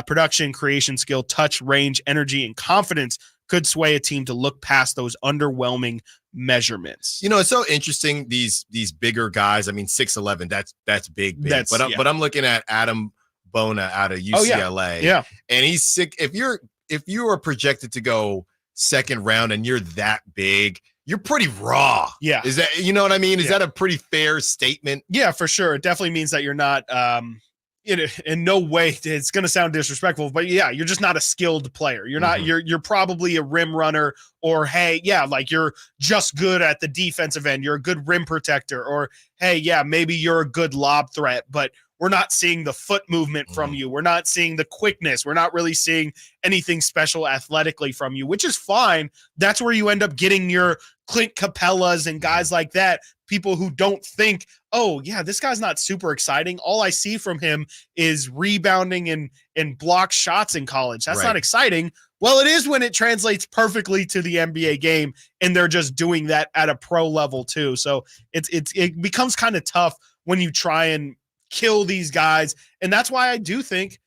Production, creation skill, touch, range, energy, and confidence could sway a team to look past those underwhelming measurements. You know, it's so interesting, these bigger guys. I mean, 6'11", that's big. But I'm looking at Adam Bona out of UCLA. Yeah. And he's sick. If you are projected to go second round and you're that big, you're pretty raw. Yeah. Is that, you know what I mean? Is that a pretty fair statement? Yeah, for sure. It definitely means that you're not in no way, it's going to sound disrespectful, but yeah, you're just not a skilled player. You're not, you're probably a rim runner, or, hey, yeah, like you're just good at the defensive end. You're a good rim protector, or, hey, yeah, maybe you're a good lob threat, but we're not seeing the foot movement from you. We're not seeing the quickness. We're not really seeing anything special athletically from you, which is fine. That's where you end up getting your Clint Capellas and guys like that, people who don't think, oh, yeah, this guy's not super exciting. All I see from him is rebounding and block shots in college. That's not exciting. Well, it is when it translates perfectly to the NBA game, and they're just doing that at a pro level too. So it becomes kind of tough when you try and kill these guys. And that's why I do think,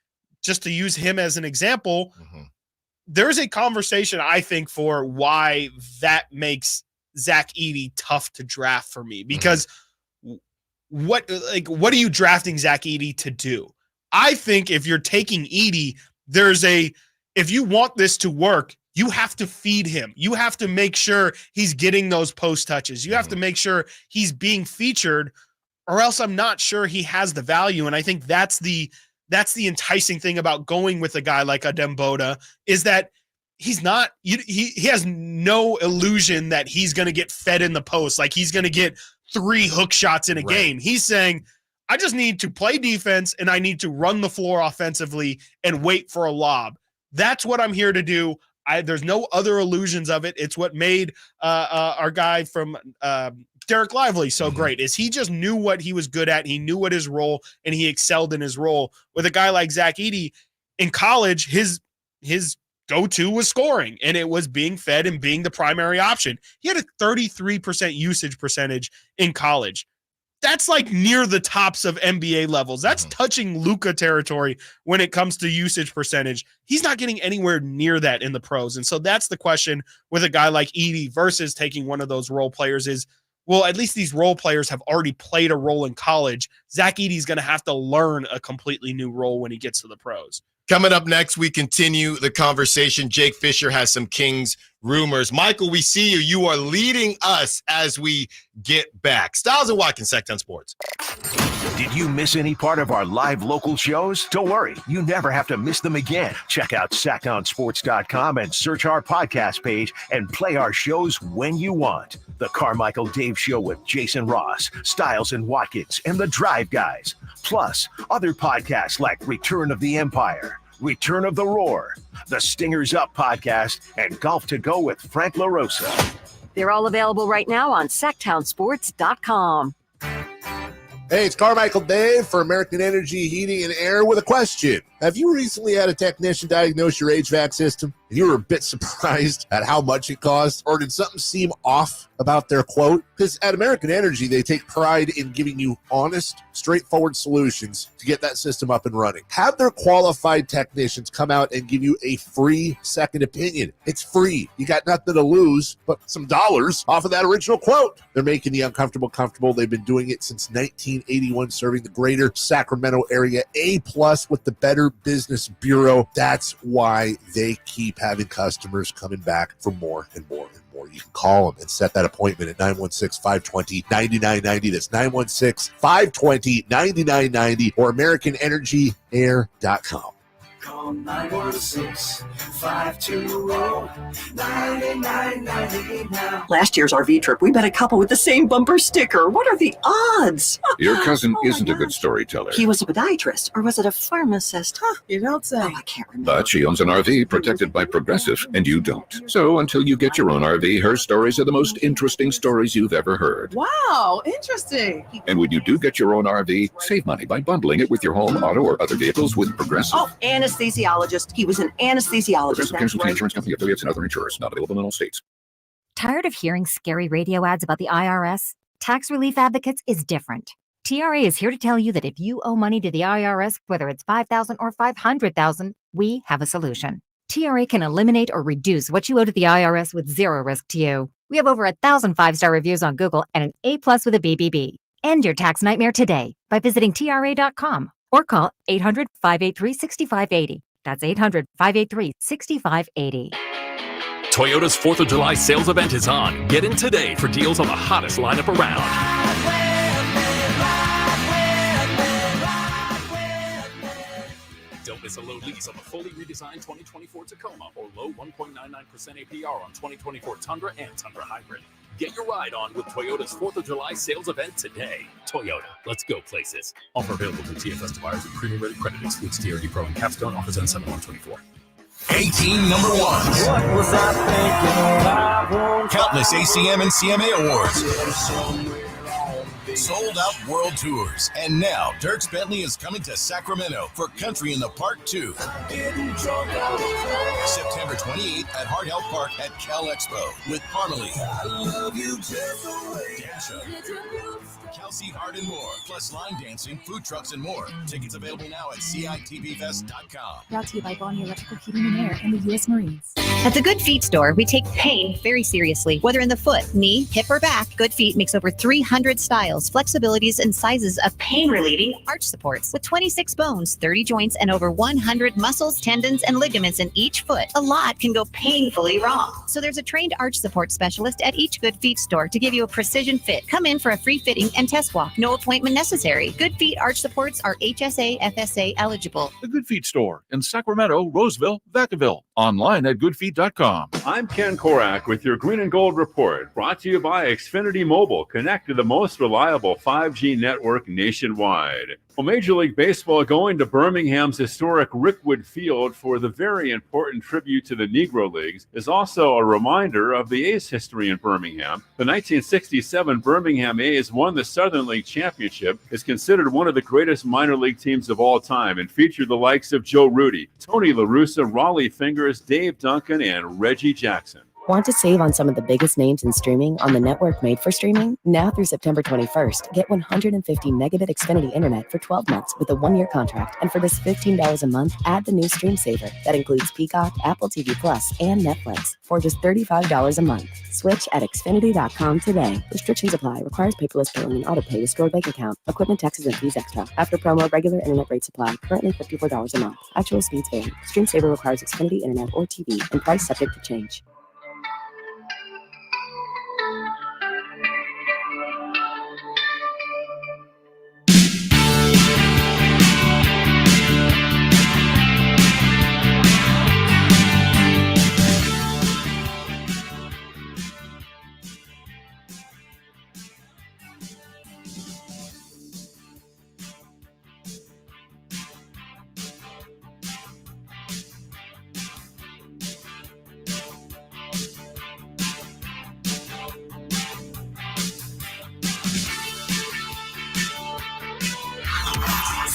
just to use him as an example, there's a conversation, I think, for why that makes Zach Edey tough to draft for me, because what are you drafting Zach Edey to do? I think if you're taking Edey, if you want this to work, you have to feed him. You have to make sure he's getting those post touches. You have to make sure he's being featured, or else I'm not sure he has the value. And I think that's the enticing thing about going with a guy like Adem Boda, is that he's not, he has no illusion that he's going to get fed in the post. Like he's going to get 3 hook shots in a game. He's saying, I just need to play defense and I need to run the floor offensively and wait for a lob. That's what I'm here to do. There's no other illusions of it. It's what made our guy from Derek Lively so great, is he just knew what he was good at. He knew what his role, and he excelled in his role. With a guy like Zach Edey in college, his go-to was scoring, and it was being fed and being the primary option. He had a 33% usage percentage in college. That's like near the tops of NBA levels. That's touching Luka territory when it comes to usage percentage. He's not getting anywhere near that in the pros. And so that's the question with a guy like Edey versus taking one of those role players is, well, at least these role players have already played a role in college. Zach Edey's going to have to learn a completely new role when he gets to the pros. Coming up next, we continue the conversation. Jake Fisher has some Kings rumors. Michael, we see you. You are leading us as we get back. Stiles and Watkins, Sactown Sports. Did you miss any part of our live local shows? Don't worry, you never have to miss them again. Check out SactownSports.com and search our podcast page and play our shows when you want. The Carmichael Dave Show with Jason Ross, Stiles and Watkins, and the Drive Guys. Plus, other podcasts like Return of the Empire, Return of the Roar, the Stingers Up podcast, and Golf to Go with Frank LaRosa. They're all available right now on SactownSports.com. Hey, it's Carmichael Dave for American Energy Heating and Air with a question. Have you recently had a technician diagnose your HVAC system? and you were a bit surprised at how much it cost? Or did something seem off about their quote? Because at American Energy, they take pride in giving you honest, straightforward solutions to get that system up and running. Have their qualified technicians come out and give you a free second opinion. It's free. You got nothing to lose but some dollars off of that original quote. They're making the uncomfortable comfortable. They've been doing it since 1981, serving the greater Sacramento area. A+ with the Better Business Bureau. That's why they keep having customers coming back for more and more and more. You can call them and set that appointment at 916-520-9990. That's 916-520-9990 or AmericanEnergyAir.com. Call 916-520-9990 now. Last year's RV trip, we met a couple with the same bumper sticker. What are the odds? Your cousin isn't a good storyteller, He was a podiatrist, or was it a pharmacist? Huh? You don't say. Oh, I can't remember. but she owns an RV protected by Progressive, and you don't. So until you get your own RV, her stories are the most interesting stories you've ever heard. Wow, interesting. And when you do get your own RV, save money by bundling it with your home, auto, or other vehicles with Progressive. Oh, anesthesiologist. He was an anesthesiologist. Progressive Casualty Insurance Company, affiliates, and other insurers. Not available in all states. Tired of hearing scary radio ads about the IRS? Tax Relief Advocates is different. TRA is here to tell you that if you owe money to the IRS, whether it's $5,000 or $500,000, we have a solution. TRA can eliminate or reduce what you owe to the IRS with zero risk to you. We have over 1,000 5-star reviews on Google and an A+ with a BBB. End your tax nightmare today by visiting TRA.com or call 800-583-6580. That's 800-583-6580. Toyota's 4th of July sales event is on. Get in today for deals on the hottest lineup around. Don't miss a low lease on the fully redesigned 2024 Tacoma or low 1.99% APR on 2024 Tundra and Tundra Hybrid. Get your ride on with Toyota's 4th of July sales event today. Toyota, let's go places. Offer available to TFS to buyers with premium rated credit. Excludes TRD Pro and Capstone. Offers end 7/1/24. 18 number ones. What was I thinking? I won't Countless ACM and CMA awards. Sold out world tours. And now Dierks Bentley is coming to Sacramento for Country in the Park 2. September 28th at Hart Health Park at Cal Expo with Parmalee, Dasha, Kelsey Hart, and more. Plus line dancing, food trucks, and more. Tickets available now at CITBFest.com. Brought to you by Bonnie Electrical Heating and Air and the U.S. Marines. At the Good Feet store, we take pain very seriously. Whether in the foot, knee, hip, or back, Good Feet makes over 300 styles, flexibilities, and sizes of pain-relieving arch supports. With 26 bones, 30 joints, and over 100 muscles, tendons, and ligaments in each foot, a lot can go painfully wrong. So there's a trained arch support specialist at each Good Feet store to give you a precision fit. Come in for a free fitting and test walk. No appointment necessary. Good Feet arch supports are HSA, FSA eligible. The Good Feet store in Sacramento, Roseville, Vacaville. Online at goodfeet.com. I'm Ken Korak with your Green and Gold Report, brought to you by Xfinity Mobile. Connect to the most reliable 5G network nationwide. Well, Major League Baseball going to Birmingham's historic Rickwood Field for the very important tribute to the Negro Leagues is also a reminder of the A's history in Birmingham. The 1967 Birmingham A's won the Southern League Championship, is considered one of the greatest minor league teams of all time, and featured the likes of Joe Rudy, Tony La Russa, Raleigh Fingers, Dave Duncan, and Reggie Jackson. Want to save on some of the biggest names in streaming on the network made for streaming? Now through September 21st, get 150 megabit Xfinity internet for 12 months with a 1-year contract. And for just $15 a month, add the new Stream Saver. That includes Peacock, Apple TV Plus, and Netflix for just $35 a month. Switch at Xfinity.com today. Restrictions apply. Requires paperless billing and autopay with stored bank account. Equipment, taxes, and fees extra. After promo, regular internet rates apply. Currently $54 a month. Actual speeds vary. Stream Saver requires Xfinity internet or TV and price subject to change.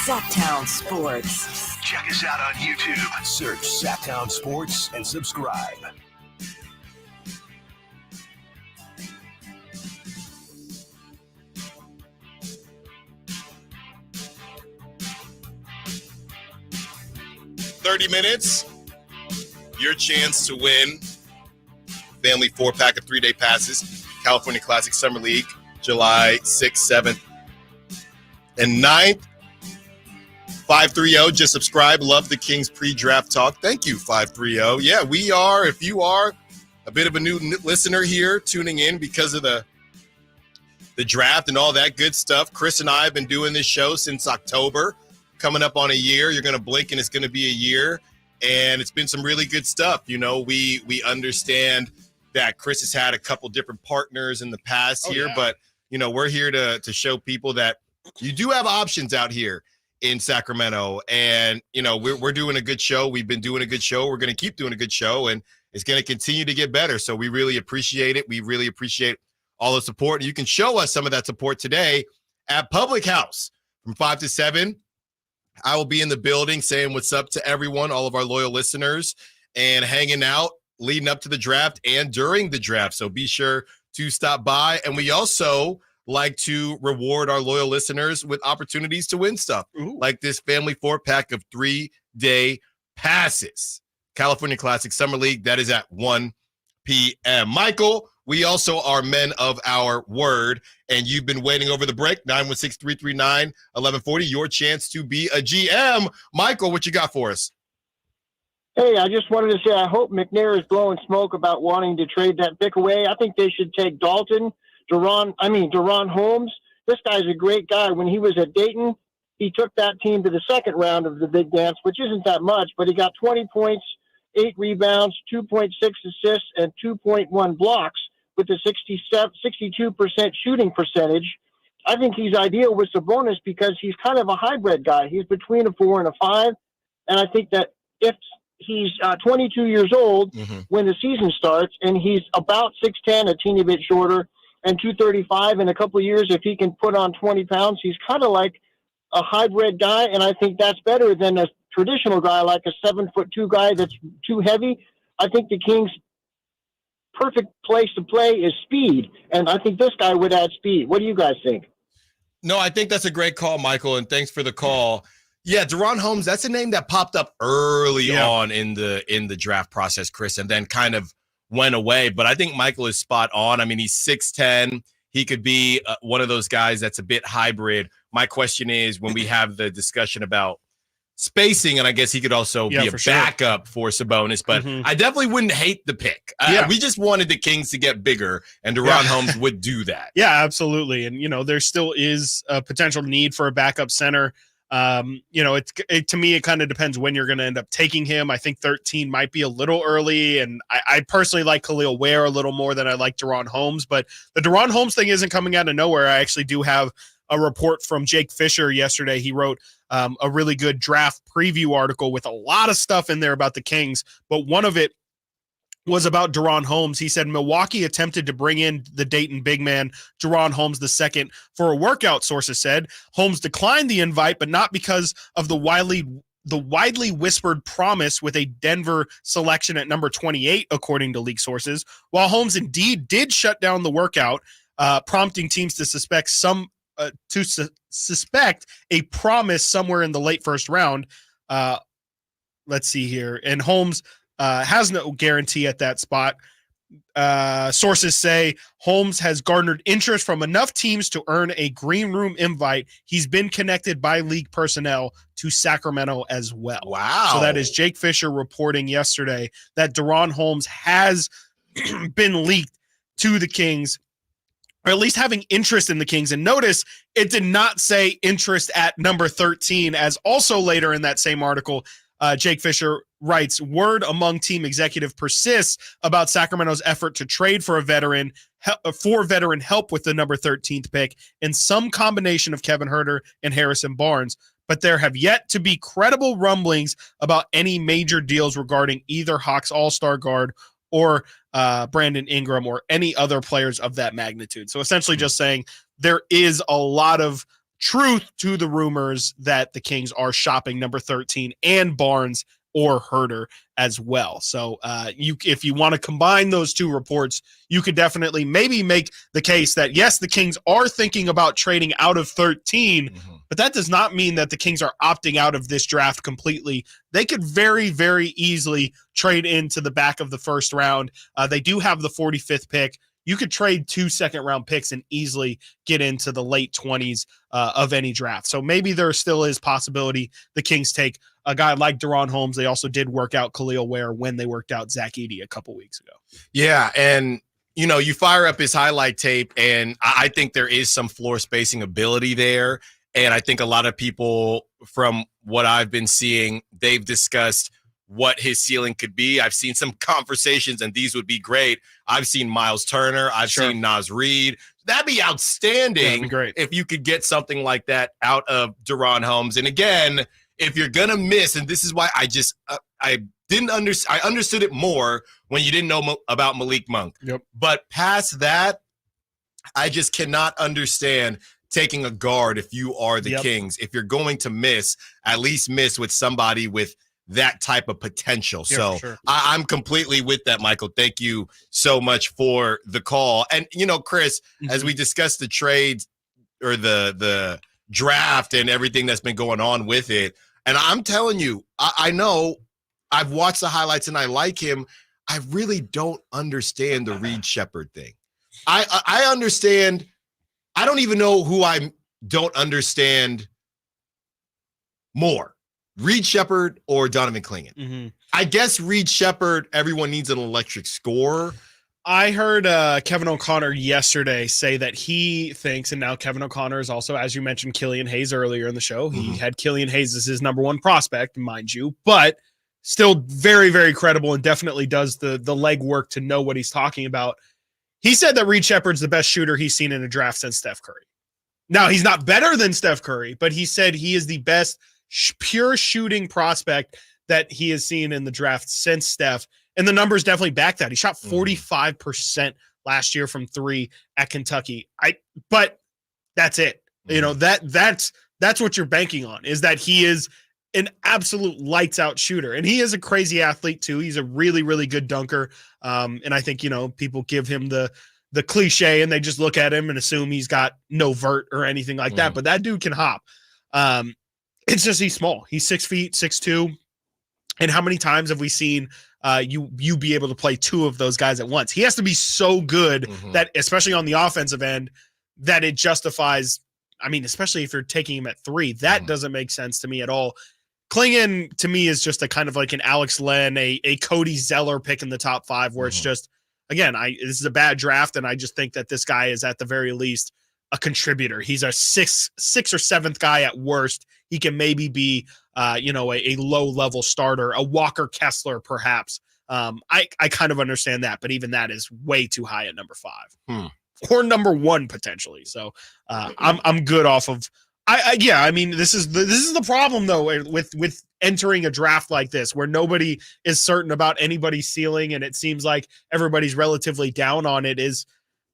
Sactown Sports. Check us out on YouTube. Search Sactown Sports and subscribe. $30, your chance to win family 4-pack of 3-day passes, California Classic Summer League, July 6th, 7th, and 9th. 530, just subscribe. Love the Kings pre-draft talk. Thank you, 530. Yeah, we are. If you are a bit of a new listener here, tuning in because of the draft and all that good stuff, Chris and I have been doing this show since October. Coming up on a year. You're going to blink and it's going to be a year. And it's been some really good stuff. You know, we understand that Chris has had a couple different partners in the past but, you know, we're here to show people that you do have options out here in Sacramento. And, you know, we're doing a good show. We've been doing a good show. We're going to keep doing a good show, and it's going to continue to get better. So we really appreciate it. We really appreciate all the support. And you can show us some of that support today at Public House from 5 to 7. I will be in the building saying what's up to everyone, all of our loyal listeners, and hanging out leading up to the draft and during the draft. So be sure to stop by. And we also like to reward our loyal listeners with opportunities to win stuff, like this family 4-pack of 3-day passes. California Classic Summer League, that is at 1 p.m. Michael, we also are men of our word, and you've been waiting over the break. 916-339-1140, your chance to be a GM. Michael, what you got for us? Hey, I just wanted to say I hope McNair is blowing smoke about wanting to trade that pick away. I think they should take Duran Holmes. This guy's a great guy. When he was at Dayton, he took that team to the second round of the Big Dance, which isn't that much, but he got 20 points, 8 rebounds, 2.6 assists, and 2.1 blocks with a 62% shooting percentage. I think he's ideal with Sabonis because he's kind of a hybrid guy. He's between a 4 and a 5, and I think that if he's 22 years old when the season starts, and he's about 6'10", a teeny bit shorter, and 235 in a couple of years. If he can put on 20 pounds, he's kind of like a hybrid guy, and I think that's better than a traditional guy like a 7'2" guy that's too heavy. I think the Kings' perfect place to play is speed, and I think this guy would add speed. What do you guys think? No, I think that's a great call, Michael, and thanks for the call. Yeah, Duran Holmes, that's a name that popped up early on in the draft process, Chris, and then kind of went away. But I think Michael is spot on. I mean, he's 6'10". He could be one of those guys that's a bit hybrid. My question is, when we have the discussion about spacing, and I guess he could also be a backup for Sabonis, but I definitely wouldn't hate the pick. We just wanted the Kings to get bigger, and Duran Holmes would do that. Yeah, absolutely. And, you know, there still is a potential need for a backup center. You know, to me, it kind of depends when you're going to end up taking him. I think 13 might be a little early, and I personally like Khalil Ware a little more than I like Duran Holmes, but the Duran Holmes thing isn't coming out of nowhere. I actually do have a report from Jake Fisher yesterday. He wrote a really good draft preview article with a lot of stuff in there about the Kings, but one of it was about Duran Holmes. He said Milwaukee attempted to bring in the Dayton big man Duran Holmes II for a workout, sources said. Holmes declined the invite, but not because of the widely whispered promise with a Denver selection at number 28, according to league sources. While Holmes indeed did shut down the workout, prompting teams to suspect a promise somewhere in the late first round. Let's see here. And Holmes has no guarantee at that spot. Sources say Holmes has garnered interest from enough teams to earn a green room invite. He's been connected by league personnel to Sacramento as well. Wow. So that is Jake Fisher reporting yesterday that Duran Holmes has been leaked to the Kings, or at least having interest in the Kings. And notice it did not say interest at number 13, as also later in that same article, Jake Fisher writes, word among team executive persists about Sacramento's effort to trade for veteran help with the number 13th pick in some combination of Kevin Huerter and Harrison Barnes. But there have yet to be credible rumblings about any major deals regarding either Hawks all-star guard or Brandon Ingram or any other players of that magnitude. So essentially just saying there is a lot of truth to the rumors that the Kings are shopping number 13 and Barnes or Herter as well. So if you want to combine those two reports, you could definitely maybe make the case that, yes, the Kings are thinking about trading out of 13, but that does not mean that the Kings are opting out of this draft completely. They could very, very easily trade into the back of the first round. They do have the 45th pick. You could trade 2 second-round picks and easily get into the late 20s of any draft. So maybe there still is possibility the Kings take a guy like Durant Holmes. They also did work out Khalil Ware when they worked out Zach Edey a couple weeks ago. Yeah, and you fire up his highlight tape, and I think there is some floor spacing ability there. And I think a lot of people, from what I've been seeing, they've discussed what his ceiling could be. I've seen some conversations, and these would be great. I've seen Miles Turner. I've seen Naz Reid. That'd be outstanding. That'd be great if you could get something like that out of Durant Holmes. And again, if you're gonna miss, and this is why I understood it more when you didn't know about Malik Monk. Yep. But past that, I just cannot understand taking a guard if you are the Kings. If you're going to miss, at least miss with somebody with that type of potential. Yeah, so for sure. I'm completely with that, Michael. Thank you so much for the call. And, Chris, as we discussed the trade or the draft and everything that's been going on with it, and I'm telling you, I know I've watched the highlights and I like him. I really don't understand the Reed Shepherd thing. I understand. I don't even know who I don't understand more. Reed Shepherd or Donovan Clingan. I guess Reed Shepherd, everyone needs an electric scorer. I heard Kevin O'Connor yesterday say that he thinks, and now Kevin O'Connor is also, as you mentioned, Killian Hayes earlier in the show. He had Killian Hayes as his number one prospect, mind you, but still very, very credible and definitely does the legwork to know what he's talking about. He said that Reed Shepherd's the best shooter he's seen in a draft since Steph Curry. Now, he's not better than Steph Curry, but he said he is the best pure shooting prospect that he has seen in the draft since Steph. And the numbers definitely back that. He shot 45% last year from 3 at Kentucky. But that's it. That's what you're banking on, is that he is an absolute lights out shooter. And he is a crazy athlete too. He's a really, really good dunker. And I think, people give him the cliche and they just look at him and assume he's got no vert or anything like that. But that dude can hop. It's just he's small. He's 6 feet, 6'2". And how many times have we seen you be able to play 2 of those guys at once? He has to be so good that, especially on the offensive end, that it justifies. I mean, especially if you're taking him at 3, that doesn't make sense to me at all. Clingan, to me, is just a kind of like an Alex Len, a Cody Zeller pick in the top 5, where it's just, again, this is a bad draft, and I just think that this guy is at the very least a contributor. He's a 6th or 7th guy at worst. He can maybe be, a low-level starter, a Walker Kessler, perhaps. I kind of understand that, but even that is way too high at number 5 or number 1 potentially. So I'm good off of. I mean, this is the problem though with entering a draft like this, where nobody is certain about anybody's ceiling, and it seems like everybody's relatively down on it.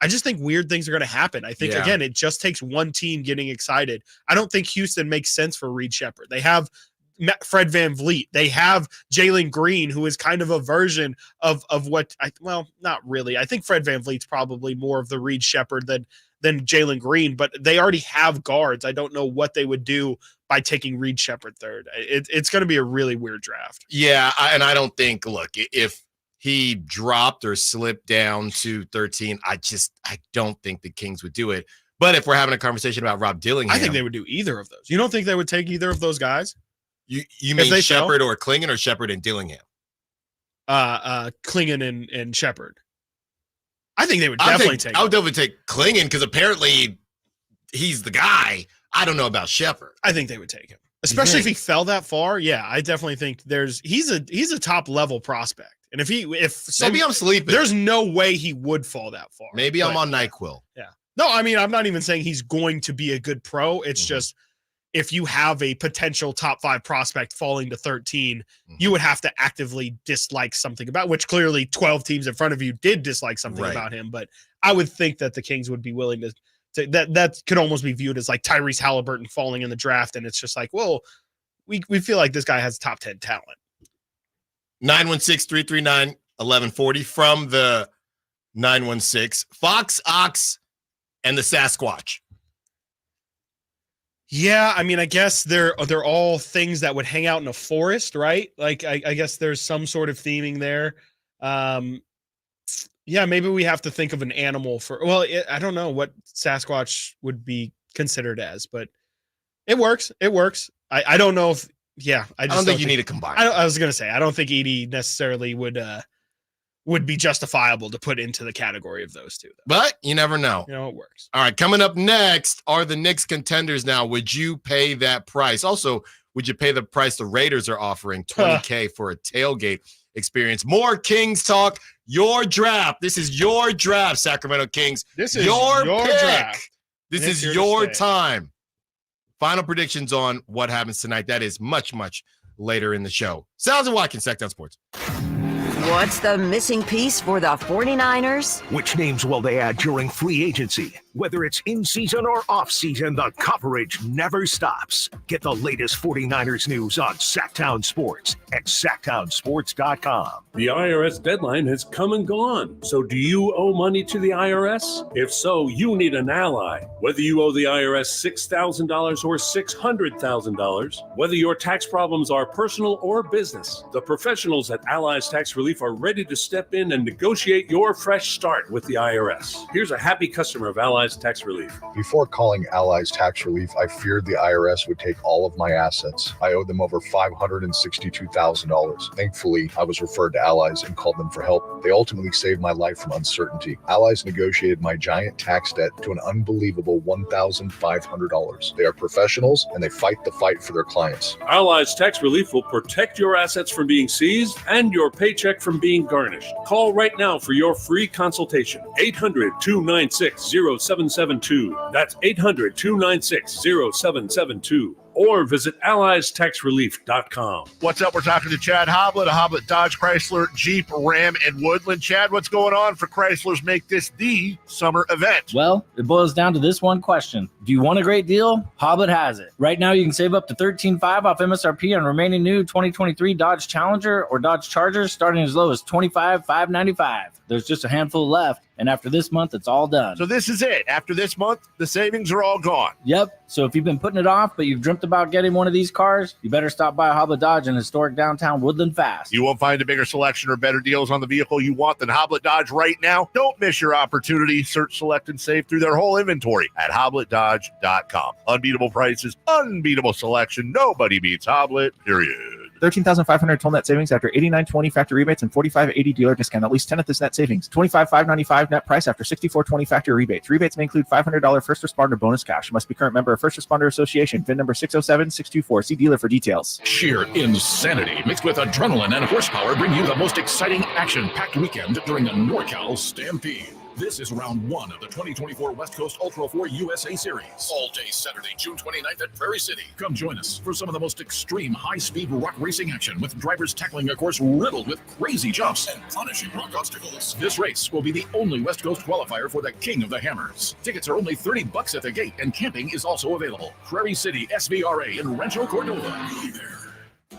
I just think weird things are going to happen. I think, again, it just takes one team getting excited. I don't think Houston makes sense for Reed Shepherd. They have Fred VanVleet. They have Jalen Green, who is kind of a version of what not really. I think Fred VanVleet's probably more of the Reed Shepherd than Jalen Green, but they already have guards. I don't know what they would do by taking Reed Shepherd 3rd. It's going to be a really weird draft. Yeah, and I don't think, look, if he dropped or slipped down to 13, I don't think the Kings would do it. But if we're having a conversation about Rob Dillingham, I think they would do either of those. You don't think they would take either of those guys? You mean Shepherd or Clingan, or Shepherd and Dillingham? Clingan and Shepherd. I think they would definitely take. I would definitely take Clingan because apparently he's the guy. I don't know about Shepherd. I think they would take him, especially if he fell that far. Yeah, I definitely think he's a top level prospect. And maybe I'm sleeping. There's no way he would fall that far. Maybe I'm on NyQuil. Yeah. No, I mean, I'm not even saying he's going to be a good pro. It's just, if you have a potential top 5 prospect falling to 13, you would have to actively dislike something about, which clearly 12 teams in front of you did dislike something about him. But I would think that the Kings would be willing That could almost be viewed as like Tyrese Halliburton falling in the draft, and it's just like, well, we feel like this guy has top 10 talent. 916-339-1140 from the 916. Fox, Ox, and the Sasquatch. Yeah, I mean, I guess they're all things that would hang out in a forest, right? Like, I guess there's some sort of theming there. Yeah, maybe we have to think of an animal for. Well, I don't know what Sasquatch would be considered as, but it works. It works. I don't know if. Yeah, I don't think you need to combine. I was gonna say I don't think Edie necessarily would be justifiable to put into the category of those two. But you never know. You know, it works. All right, coming up next are the Knicks contenders now. Would you pay that price? Also, would you pay the price the Raiders are offering, $20K for a tailgate experience? More Kings talk. Your draft. This is your draft, Sacramento Kings. This is your pick. draft. This It's is here to your stay. time. Final predictions on what happens tonight. That is much, much later in the show. Stiles and Watkins, Sactown Sports. What's the missing piece for the 49ers? Which names will they add during free agency? Whether it's in season or off season, the coverage never stops. Get the latest 49ers news on Sactown Sports at SactownSports.com. The IRS deadline has come and gone. So do you owe money to the IRS? If so, you need an ally. Whether you owe the IRS $6,000 or $600,000, whether your tax problems are personal or business, the professionals at Allies Tax Relief are ready to step in and negotiate your fresh start with the IRS. Here's a happy customer of Allies Tax Relief. Before calling Allies Tax Relief, I feared the IRS would take all of my assets. I owed them over $562,000. Thankfully, I was referred to Allies and called them for help. They ultimately saved my life from uncertainty. Allies negotiated my giant tax debt to an unbelievable $1,500. They are professionals and they fight the fight for their clients. Allies Tax Relief will protect your assets from being seized and your paycheck from being garnished. Call right now for your free consultation. 800-296-0772. That's 800-296-0772. Or visit AlliesTaxRelief.com. What's up? We're talking to Chad Hoblet of Hoblet Dodge, Chrysler, Jeep, Ram, and Woodland. Chad, what's going on for Chrysler's Make This the Summer event? Well, it boils down to this one question. Do you want a great deal? Hoblet has it. Right now, you can save up to $13,500 off MSRP on remaining new 2023 Dodge Challenger or Dodge Chargers, starting as low as $25,595. There's just a handful left, and after this month, it's all done. So this is it. After this month, the savings are all gone. Yep. So if you've been putting it off, but you've dreamt about getting one of these cars, you better stop by Hoblet Dodge in historic downtown Woodland fast. You won't find a bigger selection or better deals on the vehicle you want than Hoblet Dodge right now. Don't miss your opportunity. Search, select, and save through their whole inventory at HobletDodge.com. Unbeatable prices, unbeatable selection. Nobody beats Hoblet, period. $13,500 total net savings after $89.20 factory rebates and $45.80 dealer discount. At least 10 of this net savings. $25,595 net price after $64.20 factory rebates. Rebates may include $500 first responder bonus cash. Must be current member of First Responder Association. VIN number 607624. See dealer for details. Sheer insanity mixed with adrenaline and horsepower bring you the most exciting action-packed weekend during the NorCal Stampede. This is round one of the 2024 West Coast Ultra 4 USA Series. All day Saturday, June 29th at Prairie City. Come join us for some of the most extreme high-speed rock racing action with drivers tackling a course riddled with crazy jumps and punishing rock obstacles. This race will be the only West Coast qualifier for the King of the Hammers. Tickets are only $30 at the gate and camping is also available. Prairie City SVRA in Rancho Cordova. Be there.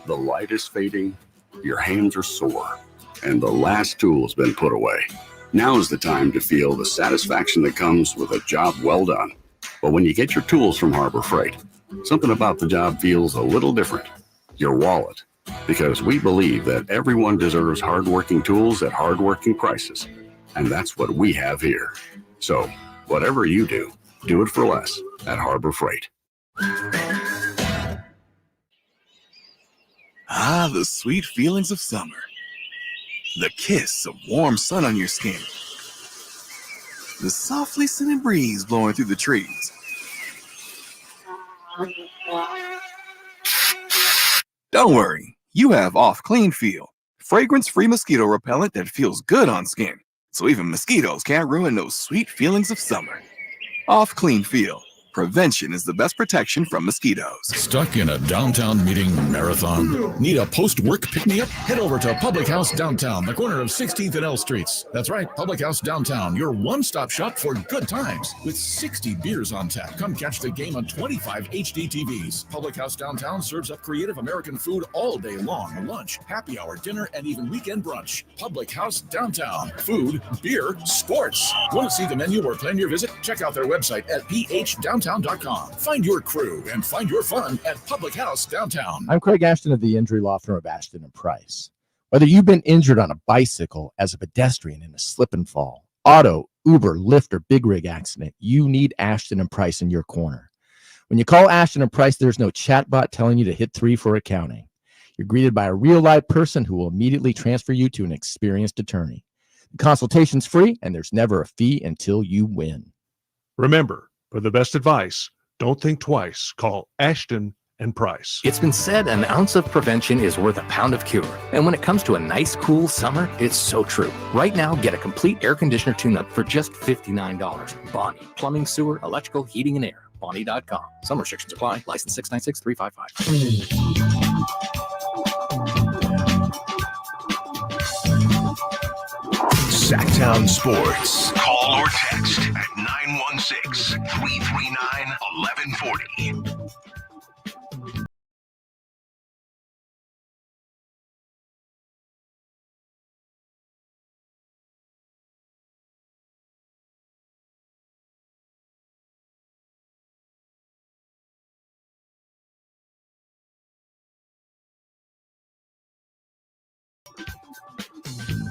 The light is fading, your hands are sore, and the last tool has been put away. Now is the time to feel the satisfaction that comes with a job well done. But when you get your tools from Harbor Freight, something about the job feels a little different. Your wallet. Because we believe that everyone deserves hardworking tools at hardworking prices. And that's what we have here. So, whatever you do, do it for less at Harbor Freight. Ah, the sweet feelings of summer. The kiss of warm sun on your skin. The softly scented breeze blowing through the trees. Don't worry, you have Off Clean Feel, fragrance-free mosquito repellent that feels good on skin, so even mosquitoes can't ruin those sweet feelings of summer. Off Clean Feel, prevention is the best protection from mosquitoes. Stuck in a downtown meeting marathon? Need a post-work pick-me-up? Head over to Public House Downtown, the corner of 16th and L Streets. That's right, Public House Downtown, your one-stop shop for good times. With 60 beers on tap, come catch the game on 25 HD TVs. Public House Downtown serves up creative American food all day long. Lunch, happy hour, dinner, and even weekend brunch. Public House Downtown. Food, beer, sports. Want to see the menu or plan your visit? Check out their website at phdowntown.com. Find your crew and find your fun at Public House Downtown. I'm Craig Ashton of the Injury Law Firm of Ashton and Price. Whether you've been injured on a bicycle, as a pedestrian in a slip and fall, auto, Uber, Lyft, or big rig accident, you need Ashton and Price in your corner. When you call Ashton and Price, there's no chatbot telling you to hit 3 for accounting. You're greeted by a real live person who will immediately transfer you to an experienced attorney. The consultation's free, and there's never a fee until you win. Remember, for the best advice, don't think twice. Call Ashton and Price. It's been said an ounce of prevention is worth a pound of cure. And when it comes to a nice, cool summer, it's so true. Right now, get a complete air conditioner tune-up for just $59. Bonnie, plumbing, sewer, electrical, heating, and air. Bonnie.com. Some restrictions apply. License 696355. Sactown Sports. Call or text at 916-339-1140.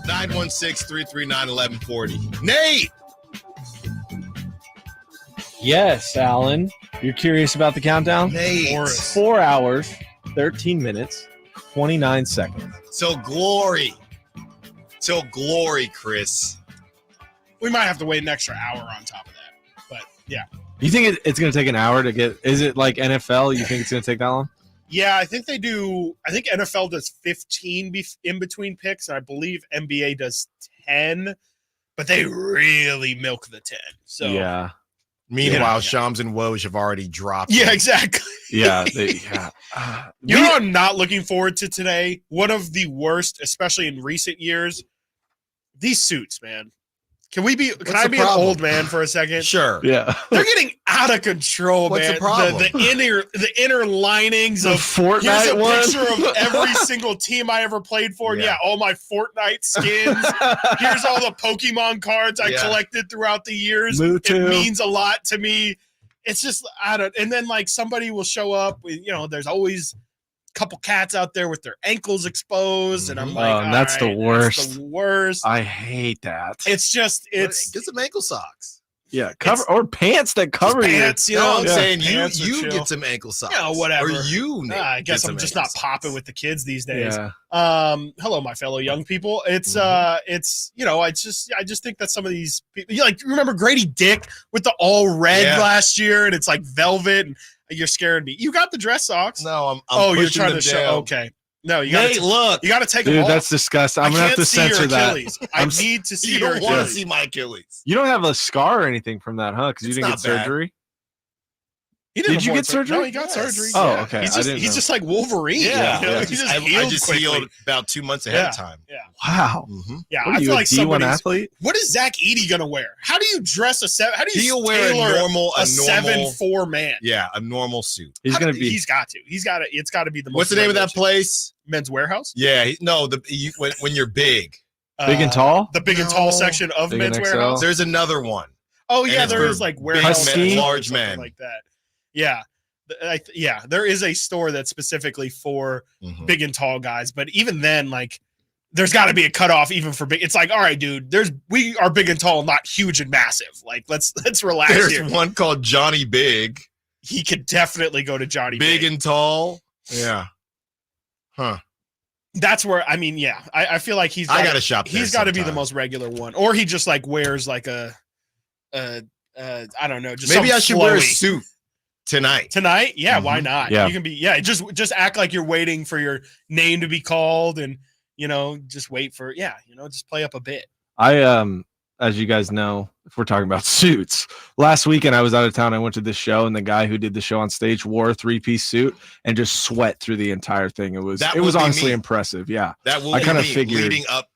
Nine 916-339-1140. Nate! Yes, Alan. You're curious about the countdown? Nate. 4 hours, 13 minutes, 29 seconds. Till glory. Till glory, Chris. We might have to wait an extra hour on top of that. But, yeah. You think it's going to take an hour to get – is it like NFL? You think it's going to take that long? Yeah, I think they do. I think NFL does 15 in between picks, and I believe NBA does 10, but they really milk the 10. So yeah. Meanwhile, Shams and Woj have already dropped. Yeah, exactly. Yeah. You know what I'm not looking forward to today? One of the worst, especially in recent years, these suits, man. Can I be an old man for a second? Sure. Yeah. They're getting out of control, What's man. the problem? The inner linings The of Fortnite here's a one? picture of every single team I ever played for. And yeah, all my Fortnite skins. Here's all the Pokemon cards I collected throughout the years. Me too. It means a lot to me. It's just and then like somebody will show up with, there's always couple cats out there with their ankles exposed, and I'm like, that's the worst. That's the worst. I hate that. It's just get some ankle socks. Yeah, or pants that cover pants, you. You know I'm saying pants you chill. get some ankle socks. Yeah, whatever. Or you I guess get I'm some just ankle not popping with the kids these days. Yeah. Hello, my fellow young people. It's I just think that some of these people, remember Grady Dick with the all red last year, and it's like velvet, and you're scaring me. You got the dress socks. No, I'm you're trying to show. down. Okay. No, you got to look. You got to take Dude, them off. that's disgusting. I'm gonna have to censor that. I need to see You your don't want to Achilles. see my Achilles. You don't have a scar or anything from that, huh? Because you It's didn't not get bad. surgery. He didn't Did you avoid get surgery? No, he got surgery. Oh, Yeah. okay. He's just like Wolverine. Yeah. You know? He just I healed just quickly. healed about 2 months ahead of time. Yeah. Wow. Yeah. What are I you, feel a like D1 somebody's athlete? What is Zach Edey gonna wear? How do you dress how do you He'll wear tailor a normal 7'4" man? Yeah, a normal suit. He's gonna be. He's got to. It's got to be the most. What's the name of that regular place? Men's Warehouse. Yeah, when you're big. Big and tall? The big and tall section of Big Men's and XL? Warehouse. There's another one. Oh And yeah, it's there for is like big warehouse men, or large something men. like that. Yeah. There is a store that's specifically for big and tall guys, but even then, like, there's got to be a cutoff even for big. It's like, all right, dude, we are big and tall, not huge and massive. Like, let's relax There's here. one called Johnny Big. He could definitely go to Johnny Big and tall. Yeah. Huh. That's where I feel like I gotta shop there He's got to be the sometime. most regular one, or he just like wears like I don't know. Just Maybe I should wear a flowy suit tonight. Tonight. Yeah, why not? Yeah. You can be. Yeah, just act like you're waiting for your name to be called, and just wait for just play up a bit. I as you guys know, if we're talking about suits. Last weekend I was out of town. I went to this show, and the guy who did the show on stage wore a 3-piece suit and just sweat through the entire thing. It was honestly impressive. Yeah. That will I kind of be figured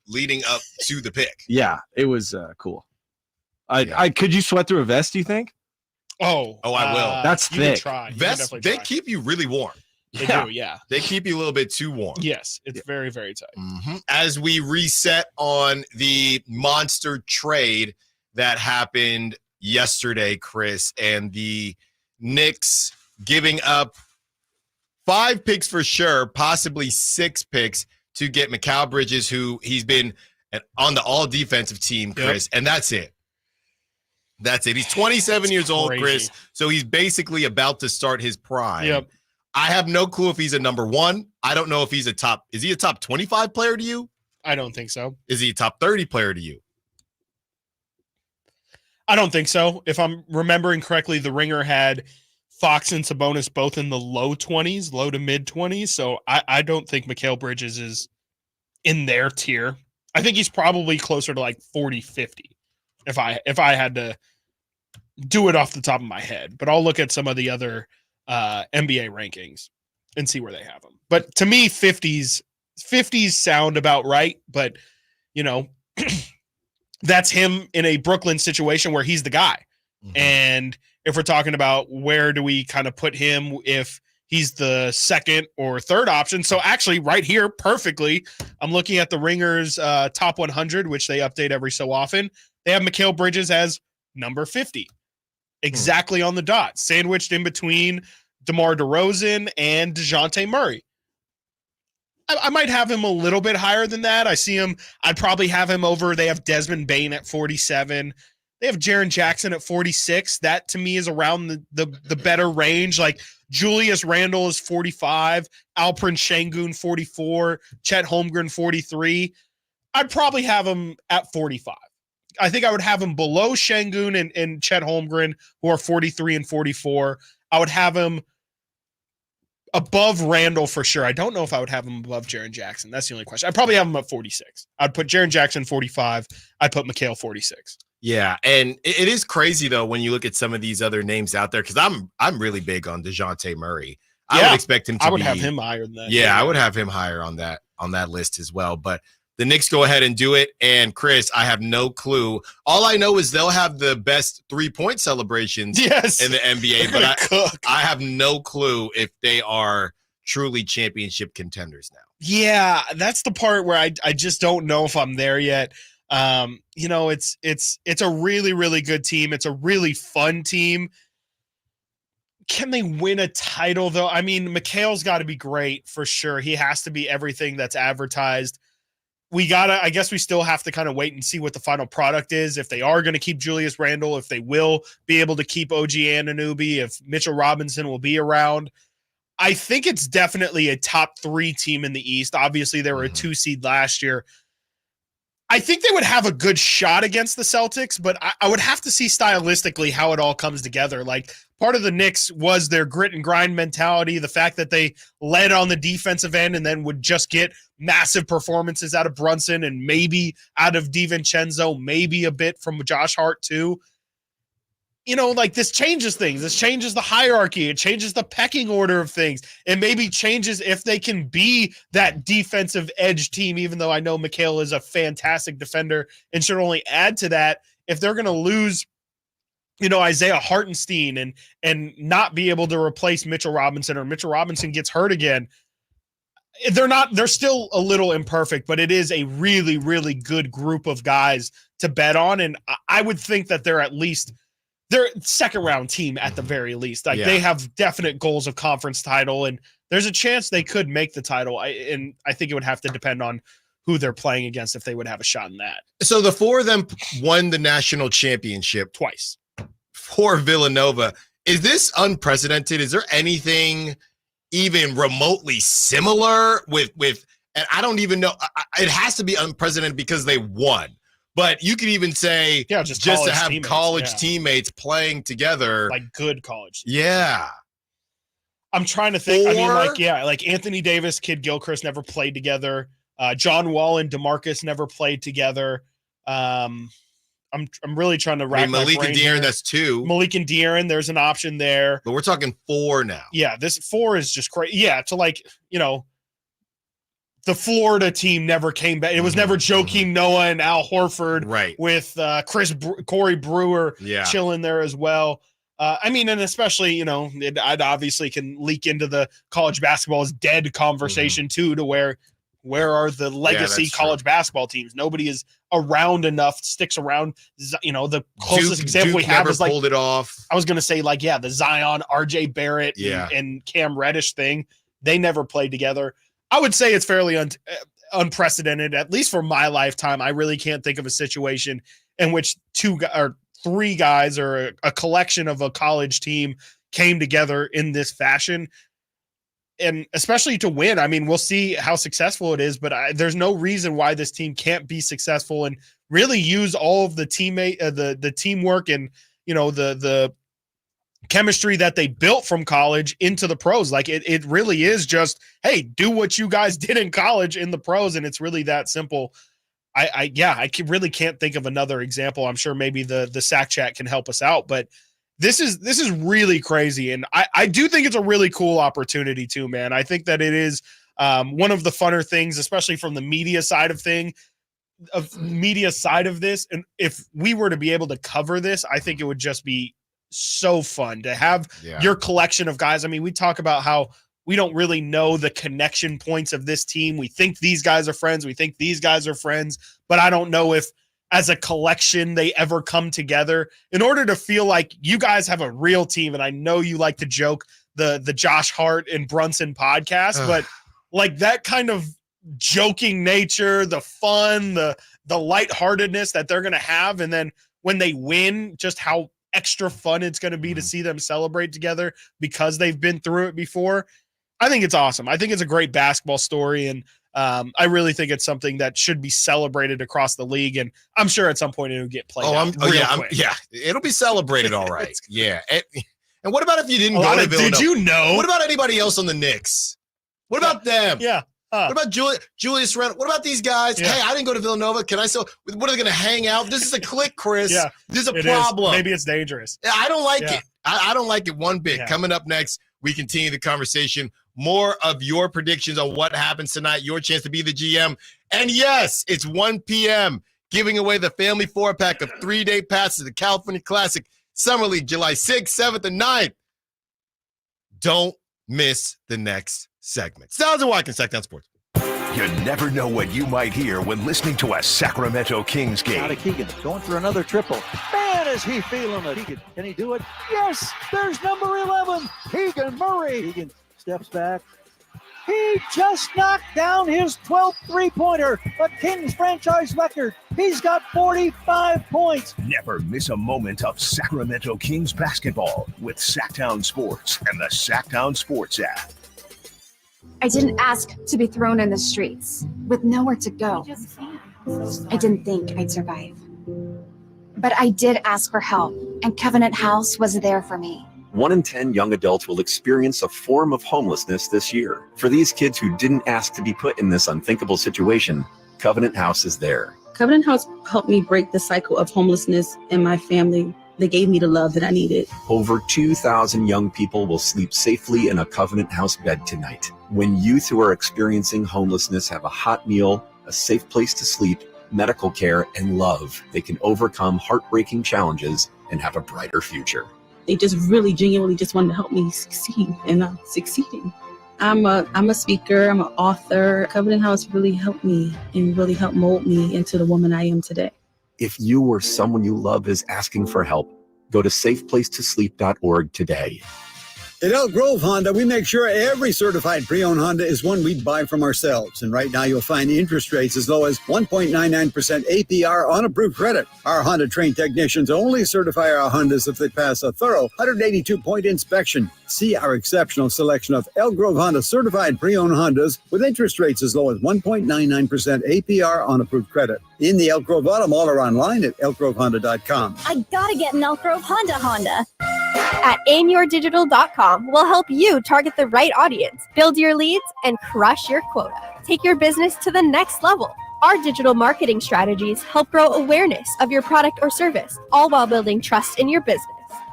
leading up to the pick. Yeah, it was cool. I could you sweat through a vest, do you think? Oh, I will. That's You can thick. try. You can Vests, definitely they try. keep you really warm. They do, yeah. They keep you a little bit too warm. Yes, it's very, very tight. As we reset on the monster trade that happened yesterday, Chris, and the Knicks giving up 5 picks for sure, possibly 6 picks to get Mikal Bridges, who he's been on the all defensive team, Chris, and that's it. That's it. He's 27 years old, Chris, so he's basically about to start his prime. Yep. I have no clue if he's a number 1. I don't know if he's is he a top 25 player to you? I don't think so. Is he a top 30 player to you? I don't think so. If I'm remembering correctly, the Ringer had Fox and Sabonis both in the low 20s, low to mid 20s. So I don't think Mikal Bridges is in their tier. I think he's probably closer to like 40, 50 if I had to do it off the top of my head. But I'll look at some of the other NBA rankings and see where they have them. But to me, 50s sound about right. But, you know, that's him in a Brooklyn situation where he's the guy. And if we're talking about where do we kind of put him if he's the second or third option. So actually right here, perfectly, I'm looking at the Ringer's top 100, which they update every so often. They have Mikal Bridges as number 50. Exactly on the dot, sandwiched in between DeMar DeRozan and DeJounte Murray. I might have him a little bit higher than that. I'd probably have him over. They have Desmond Bane at 47. They have Jaren Jackson at 46. That to me is around the better range. Like Julius Randle is 45, Alperen Şengün 44, Chet Holmgren 43. I'd probably have him at 45. I think I would have him below Şengün and Chet Holmgren, who are 43 and 44. I would have him above Randall for sure. I don't know if I would have him above Jaren Jackson. That's the only question. I'd probably have him at 46. I'd put Jaren Jackson 45. I'd put Mikal 46. Yeah, and it is crazy though when you look at some of these other names out there, because I'm really big on DeJounte Murray. I would expect him to I would have him higher than that. Yeah, I would have him higher on that list as well. But the Knicks go ahead and do it. And Chris, I have no clue. All I know is they'll have the best 3-point celebrations in the NBA, but I have no clue if they are truly championship contenders now. Yeah, that's the part where I just don't know if I'm there yet. You know, it's a really, really good team. It's a really fun team. Can they win a title though? I mean, Mikal's got to be great for sure. He has to be everything that's advertised. I guess we still have to kind of wait and see what the final product is. If they are going to keep Julius Randle, if they will be able to keep OG Anunoby, if Mitchell Robinson will be around. I think it's definitely a top 3 team in the East. Obviously, they were a 2 seed last year. I think they would have a good shot against the Celtics, but I would have to see stylistically how it all comes together. Like, part of the Knicks was their grit and grind mentality, the fact that they led on the defensive end and then would just get massive performances out of Brunson and maybe out of DiVincenzo, maybe a bit from Josh Hart too. You know, like, this changes things. This changes the hierarchy. It changes the pecking order of things. It maybe changes if they can be that defensive edge team, even though I know Mikal is a fantastic defender and should only add to that. If they're going to lose, you know, Isaiah Hartenstein and not be able to replace Mitchell Robinson, or Mitchell Robinson gets hurt again, they're still a little imperfect, but it is a really, really good group of guys to bet on. And I would think that they're second round team at the very least. Like, they have definite goals of conference title, and there's a chance they could make the title. And I think it would have to depend on who they're playing against if they would have a shot in that. So the 4 of them won the national championship twice for Villanova. Is this unprecedented? Is there anything even remotely similar with and I don't even know. It has to be unprecedented because they won. But you could even say just to have college teammates playing together. Like good college teammates. Yeah. I'm trying to think. I mean, like Anthony Davis, Kid Gilchrist never played together. John Wall and DeMarcus never played together. I'm really trying to rack my brain. Malik and De'Aaron, that's 2. Malik and De'Aaron, there's an option there. But we're talking 4 now. Yeah, this 4 is just crazy. Yeah, to like, the Florida team never came back. It was never Joakim Noah and Al Horford, right? With Corey Brewer chilling there as well. And especially, I'd obviously can leak into the college basketball is dead conversation too, to where are the legacy college basketball teams? Nobody is around enough, sticks around. The closest example we have is like pulled it off. I was going to say the Zion, RJ Barrett and Cam Reddish thing. They never played together. I would say it's fairly unprecedented, at least for my lifetime. I really can't think of a situation in which 2 or 3 guys or a collection of a college team came together in this fashion. And especially to win. I mean, we'll see how successful it is, but there's no reason why this team can't be successful and really use all of the the teamwork and, the chemistry that they built from college into the pros. Like it really is just, hey, do what you guys did in college in the pros. And it's really that simple. I really can't think of another example. I'm sure maybe the Sac Chat can help us out, but this is really crazy. And I do think it's a really cool opportunity too, man. I think that it is one of the funner things, especially from the media side of this. And if we were to be able to cover this, I think it would just be so fun to have your collection of guys. I mean, we talk about how we don't really know the connection points of this team. We think these guys are friends. We think these guys are friends, but I don't know if as a collection they ever come together in order to feel like you guys have a real team. And I know you like to joke the Josh Hart and Brunson podcast, but like that kind of joking nature, the fun, the lightheartedness that they're going to have. And then when they win, just how extra fun it's going to be to see them celebrate together because they've been through it before. I think it's awesome. I think it's a great basketball story. And I really think it's something that should be celebrated across the league. And I'm sure at some point it'll get played out. It'll be celebrated. All right. Yeah. And what about if you didn't go to Villanova? Did you know? What about anybody else on the Knicks? What about them? Yeah. What about Julius Randle? What about these guys? Yeah. Hey, I didn't go to Villanova. Can I still? What are they going to hang out? This is a clique, Chris. Yeah. This is a problem. Maybe it's dangerous. I don't like it. I don't like it one bit. Yeah. Coming up next, we continue the conversation. More of your predictions on what happens tonight. Your chance to be the GM. And yes, it's 1 p.m. Giving away the family 4-pack of 3-day passes to the California Classic Summer League, July 6th, 7th, and 9th. Don't miss the next segment. Stiles and Watkins, Sactown Sports. You never know what you might hear when listening to a Sacramento Kings game. Out of Keegan, going for another triple. Man, is he feeling it. Keegan, can he do it? Yes, there's number 11, Keegan Murray. Keegan steps back. He just knocked down his 12th three-pointer, a Kings franchise record. He's got 45 points. Never miss a moment of Sacramento Kings basketball with Sactown Sports and the Sactown Sports app. I didn't ask to be thrown in the streets with nowhere to go. I didn't think I'd survive. But I did ask for help, and Covenant House was there for me. 1 in 10 young adults will experience a form of homelessness this year. For these kids who didn't ask to be put in this unthinkable situation, Covenant House is there. Covenant House helped me break the cycle of homelessness in my family. They gave me the love that I needed. Over 2,000 young people will sleep safely in a Covenant House bed tonight. When youth who are experiencing homelessness have a hot meal, a safe place to sleep, medical care, and love, they can overcome heartbreaking challenges and have a brighter future. They just really genuinely just wanted to help me succeed, and I'm succeeding. I'm a speaker, I'm an author. Covenant House really helped me and really helped mold me into the woman I am today. If you or someone you love is asking for help, go to safeplacetosleep.org today. At Elk Grove Honda, we make sure every certified pre-owned Honda is one we buy from ourselves. And right now, you'll find interest rates as low as 1.99% APR on approved credit. Our Honda-trained technicians only certify our Hondas if they pass a thorough 182-point inspection. See our exceptional selection of Elk Grove Honda certified pre-owned Hondas with interest rates as low as 1.99% APR on approved credit. In the Elk Grove Auto Mall or online at elkgrovehonda.com. I gotta get an Elk Grove Honda. At aimyourdigital.com, we'll help you target the right audience, build your leads, and crush your quota. Take your business to the next level. Our digital marketing strategies help grow awareness of your product or service, all while building trust in your business.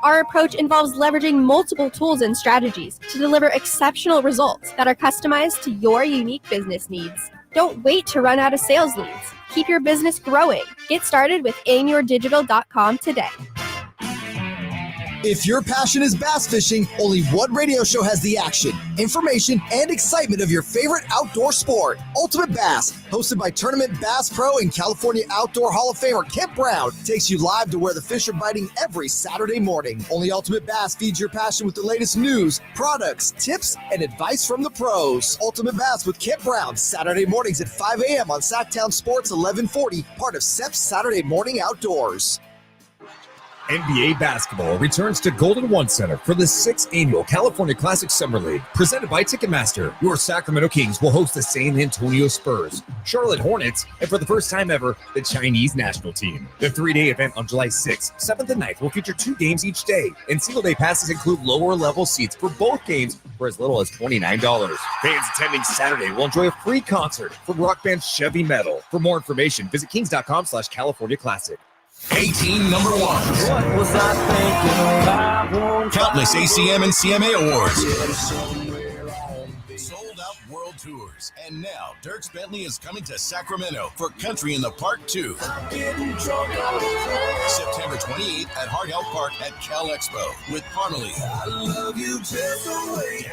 Our approach involves leveraging multiple tools and strategies to deliver exceptional results that are customized to your unique business needs. Don't wait to run out of sales leads. Keep your business growing. Get started with aimyourdigital.com today. If your passion is bass fishing, only one radio show has the action, information, and excitement of your favorite outdoor sport. Ultimate Bass, hosted by Tournament Bass Pro and California Outdoor Hall of Famer Kent Brown, takes you live to where the fish are biting every Saturday morning. Only Ultimate Bass feeds your passion with the latest news, products, tips, and advice from the pros. Ultimate Bass with Kent Brown, Saturday mornings at 5 a.m. on Sactown Sports 1140, part of SEP's Saturday Morning Outdoors. NBA basketball returns to Golden One Center for the 6th annual California Classic Summer League, presented by Ticketmaster. Your Sacramento Kings will host the San Antonio Spurs, Charlotte Hornets, and for the first time ever, the Chinese national team. The 3-day event on July 6th, 7th, and 9th will feature 2 games each day, and single-day passes include lower-level seats for both games for as little as $29. Fans attending Saturday will enjoy a free concert from rock band Chevy Metal. For more information, visit kings.com/California Classic. 18 number ones. What was I thinking about? Countless ACM and CMA awards. Sold out world tours. And now Dierks Bentley is coming to Sacramento for Country in the Park 2. September 28th at Hard Health Park at Cal Expo with Parmalee. I love you just the way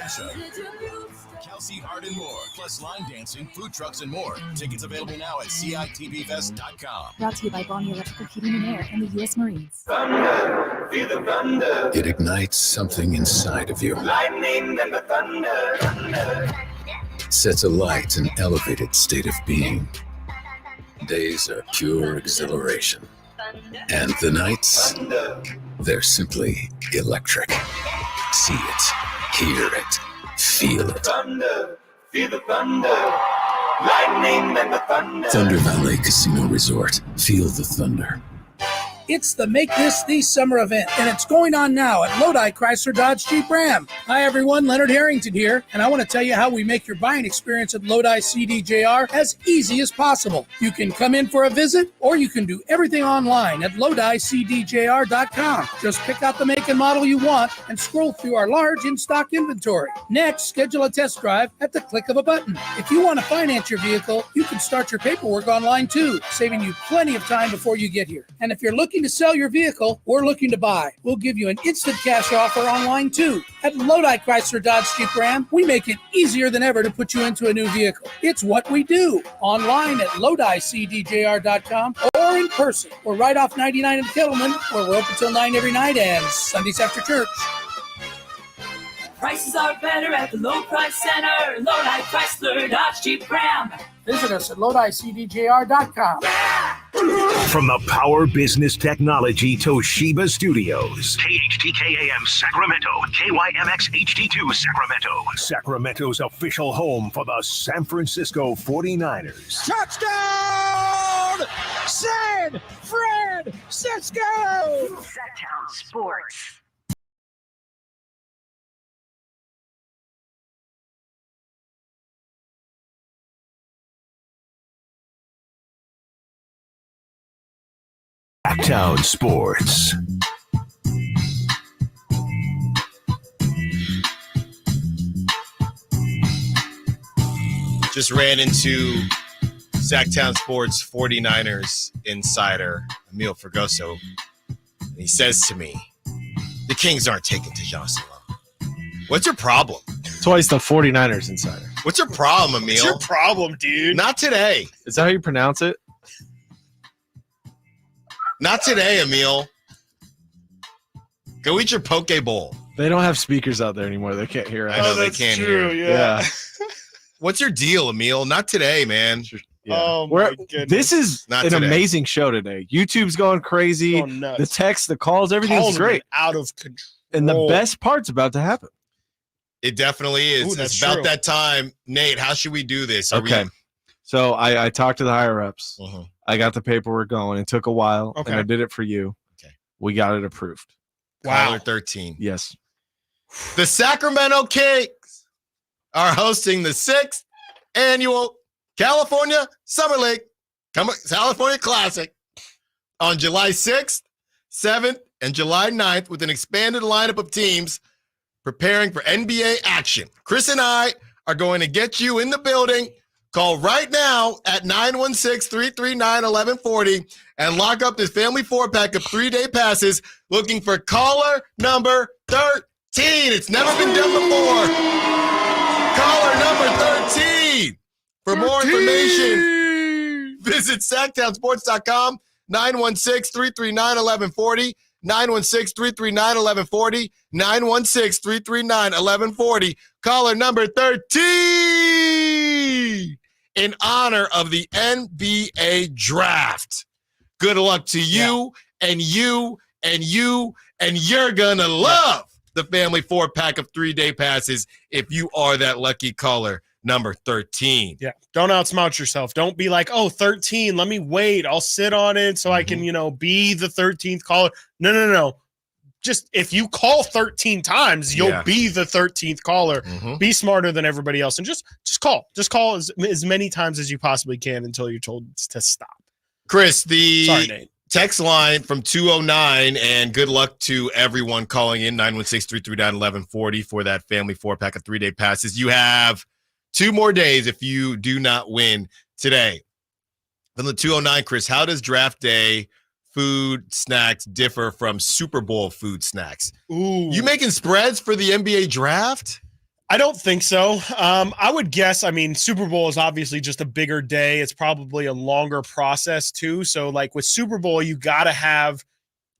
Kelsey Hart and more, plus line dancing, food trucks, and more. Tickets available now at CITBFest.com. Brought to you by Bonnie Electrical Heating and Air and the U.S. Marines. Thunder, feel the thunder. It ignites something inside of you. Lightning and the thunder. Sets alight an elevated state of being. Days are pure exhilaration. And the nights, they're simply electric. See it, hear it. Feel it. Thunder, feel the thunder. Lightning and the thunder. Thunder Valley Casino Resort. Feel the thunder. It's the Make This the Summer event, and it's going on now at Lodi Chrysler Dodge Jeep Ram. Hi, everyone. Leonard Harrington here, and I want to tell you how we make your buying experience at Lodi CDJR as easy as possible. You can come in for a visit, or you can do everything online at LodiCDJR.com. Just pick out the make and model you want and scroll through our large in-stock inventory. Next, schedule a test drive at the click of a button. If you want to finance your vehicle, you can start your paperwork online too, saving you plenty of time before you get here. And if you're looking to sell your vehicle or looking to buy, we'll give you an instant cash offer online too. At Lodi Chrysler Dodge Jeep Ram, we make it easier than ever to put you into a new vehicle. It's what we do. Online at LodiCDJR.com or in person. We're right off 99 in Kettleman, where we're open till 9 every night and Sundays after church. Prices are better at the Low Price Center. Lodi Chrysler Dodge Jeep Ram. Visit us at LodiCDJR.com. From the Power Business Technology Toshiba Studios. KHTKAM Sacramento, KYMX HD2 Sacramento. Sacramento's official home for the San Francisco 49ers. Touchdown! San Francisco! Sactown Sports. Sactown Sports. Just ran into Sactown Sports 49ers insider Emil Fergoso, and he says to me, the Kings aren't taking Tejan Salama. What's your problem? Twice the 49ers insider. What's your problem, Emil? What's your problem, dude? Not today. Is that how you pronounce it? Not today, Emil. Go eat your poke bowl. They don't have speakers out there anymore. They can't hear us. I know they can't hear. Yeah. What's your deal, Emil? Not today, man. Yeah. Oh, my goodness. This is Not an today. amazing show today. YouTube's going crazy. Going nuts. The texts, the calls, everything's Calls great. out of control. And the best part's about to happen. It definitely is. Ooh, that's it's about true. that time. Nate, how should we do this? Okay. So I talked to the higher ups. Uh-huh. I got the paperwork going. It took a while, Okay. and I did it for you. Okay. We got it approved. Wow. Caller 13. Yes. The Sacramento Kings are hosting the 6th annual California Summer League. California Classic on July 6th, 7th, and July 9th with an expanded lineup of teams preparing for NBA action. Chris and I are going to get you in the building. Call right now at 916-339-1140 and lock up this family 4-pack of 3-day passes looking for caller number 13. It's never been done before. Caller number 13. For more information, visit SactownSports.com, 916-339-1140, 916-339-1140, 916-339-1140. Caller number 13 in honor of the NBA draft. Good luck to you and you and you, and you're going to love the family 4-pack of 3-day passes if you are that lucky caller number 13. Yeah. Don't outsmart yourself. Don't be like, oh, 13. Let me wait. I'll sit on it so I can, be the 13th caller. No. Just if you call 13 times, you'll be the 13th caller. Be smarter than everybody else and just call. Just call as many times as you possibly can until you're told to stop. Chris, Sorry, Nate. Text line from 209, and good luck to everyone calling in 916-339-1140 for that family 4-pack of 3-day passes. You have 2 more days if you do not win today. From the 209, Chris, how does draft day food snacks differ from Super Bowl food snacks? Ooh. You making spreads for the NBA draft? I don't think so. I would guess, Super Bowl is obviously just a bigger day. It's probably a longer process too. So like with Super Bowl, you got to have,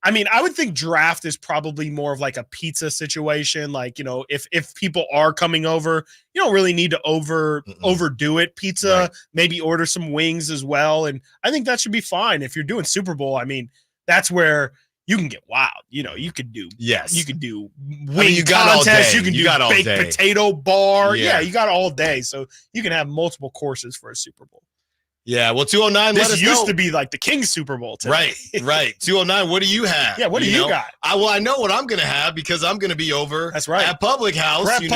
I would think draft is probably more of like a pizza situation. Like, if people are coming over, you don't really need to overdo it. Pizza, right. Maybe order some wings as well. And I think that should be fine. If you're doing Super Bowl, that's where you can get wild. You could do wing contest. You can do baked potato bar. Yeah, you got all day. So you can have multiple courses for a Super Bowl. Yeah, well, 209, this used to be like the King's Super Bowl today. Right. 209, what do you have? Yeah, what do you got? I know what I'm going to have because I'm going to be over at Public House. Pretzel.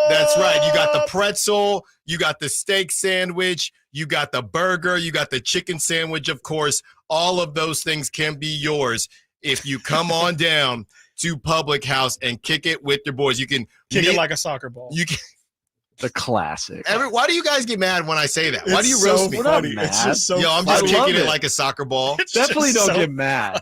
That's right. You got the pretzel. You got the steak sandwich. You got the burger. You got the chicken sandwich, of course. All of those things can be yours if you come on down to Public House and kick it with your boys. You can kick it like a soccer ball. You can. The classic. Why do you guys get mad when I say that? Why do you roast me? It's just so I'm just kicking it like a soccer ball. Definitely don't get mad.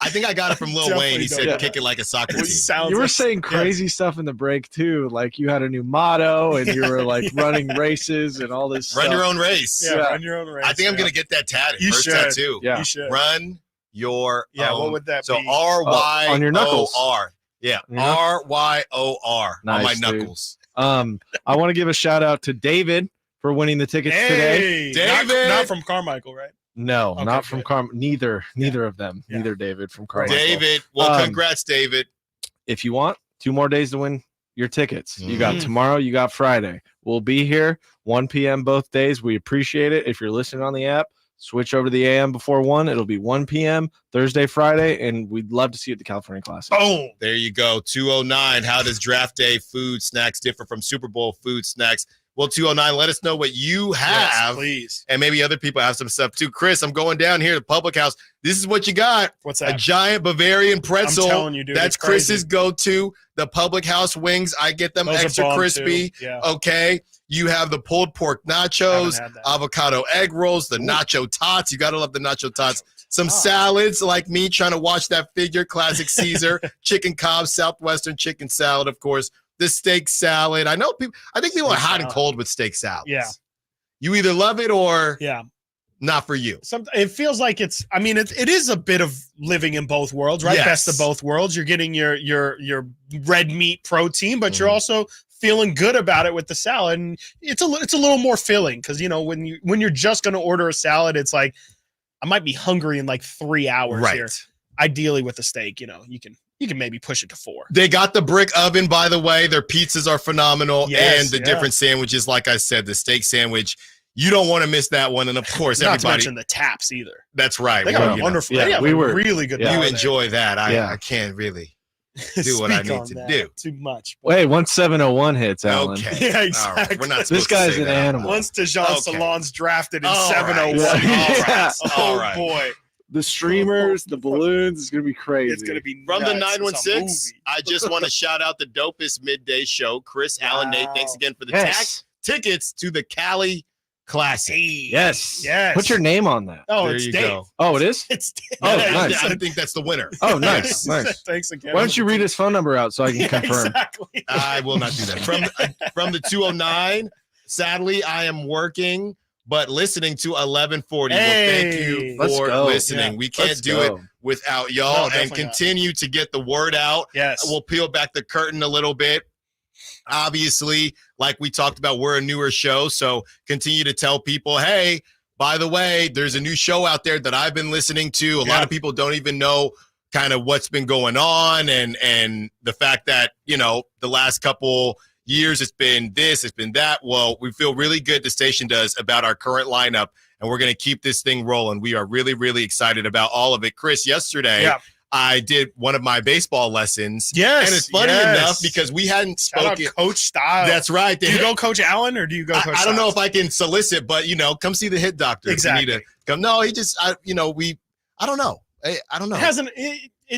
I think I got it from Lil Wayne. He said, kick it like a soccer team. You were saying crazy stuff in the break, too. Like you had a new motto and you were like running races and all this Run stuff. your own race. Yeah, run your own race. I think I'm going to get that tatted. You should. Tattoo. Yeah. You should. Run your own. What would that be? So R-Y-O-R. On your knuckles. Yeah, R-Y-O-R on my knuckles. I want to give a shout out to David for winning the tickets today. David, not from Carmichael, right? No, Okay, not from Neither of them. Yeah. Neither David from Carmichael. David, well, congrats, David. If you want 2 more days to win your tickets, you got tomorrow, you got Friday. We'll be here 1 p.m. both days. We appreciate it. If you're listening on the app, switch over to the AM before 1. It'll be 1 p.m. Thursday, Friday, and we'd love to see you at the California Classic. Oh, there you go. 209. How does draft day food snacks differ from Super Bowl food snacks? Well, 209, let us know what you have. Yes, please. And maybe other people have some stuff too. Chris, I'm going down here to Public House. This is what you got. What's that? A giant Bavarian pretzel. I'm telling you, dude. That's Chris's go-to. The Public House wings, I get them Those extra crispy. Yeah. Okay. You have the pulled pork nachos, avocado egg rolls, the nacho tots. You got to love the nacho tots. Some salads like me trying to watch that figure, classic Caesar, chicken Cobb, Southwestern chicken salad, of course, the steak salad. I think people are hot and cold with steak salads. Yeah. You either love it or not for you. It feels like it is a bit of living in both worlds, right? Yes. Best of both worlds. You're getting your red meat protein, but you're also feeling good about it with the salad. And it's a little more filling because, when you're just going to order a salad, it's like, I might be hungry in like 3 hours here. Ideally with a steak, you can maybe push it to 4. They got the brick oven, by the way. Their pizzas are phenomenal. Yes, and the different sandwiches, like I said, the steak sandwich, you don't want to miss that one. And of course, not everybody. to mention the taps either. That's right. They got a wonderful, really good. You enjoy that. I can't really. do what I Speak need on to that. do. Too much. Wait, once 701 hits, Alan. Okay. Yeah, All exactly. right. We're not This supposed to guy's say an that. animal. Once Tejan Salon's drafted in All right. 701. All Yeah. right. All right. Boy. The streamers, the balloons, it's gonna be crazy. It's going to be From the nuts. It's a 916, I just want to shout out the dopest midday show. Chris, Alan, Nate, thanks again for the tickets to the Cali Classic. Yes. Yes. Put your name on that. Oh, There it's you Dave. go. Oh, it is? It's Dave. Oh, Yeah, nice. I think that's the winner. Oh, nice. Nice. Thanks again. Why don't you read his phone number out so I can Yeah, confirm? exactly. I will not do that. From the 209, sadly, I am working, but listening to 1140. Well, thank you Let's for go. listening. Yeah. We can't Let's do go. it without No, y'all, and definitely not. continue to get the word out. Yes. We'll peel back the curtain a little bit. Obviously, like we talked about, we're a newer show, so continue to tell people, hey, by the way, there's a new show out there that I've been listening to. A lot of people don't even know kind of what's been going on, and the fact that, you know, the last couple years it's been this, it's been that. Well, we feel really good, the station does, about our current lineup, and we're going to keep this thing rolling. We are really, really excited about all of it. Chris, yesterday, I did one of my baseball lessons. Yes. And it's funny enough because we hadn't Shout out spoken. Coach Stiles. That's right. Do you go Coach Allen or do you go Coach I don't know Stiles? if I can solicit, but, you know, come see the hit doctor. Exactly. If you need to come. No, he just, I don't know. I don't know. It hasn't.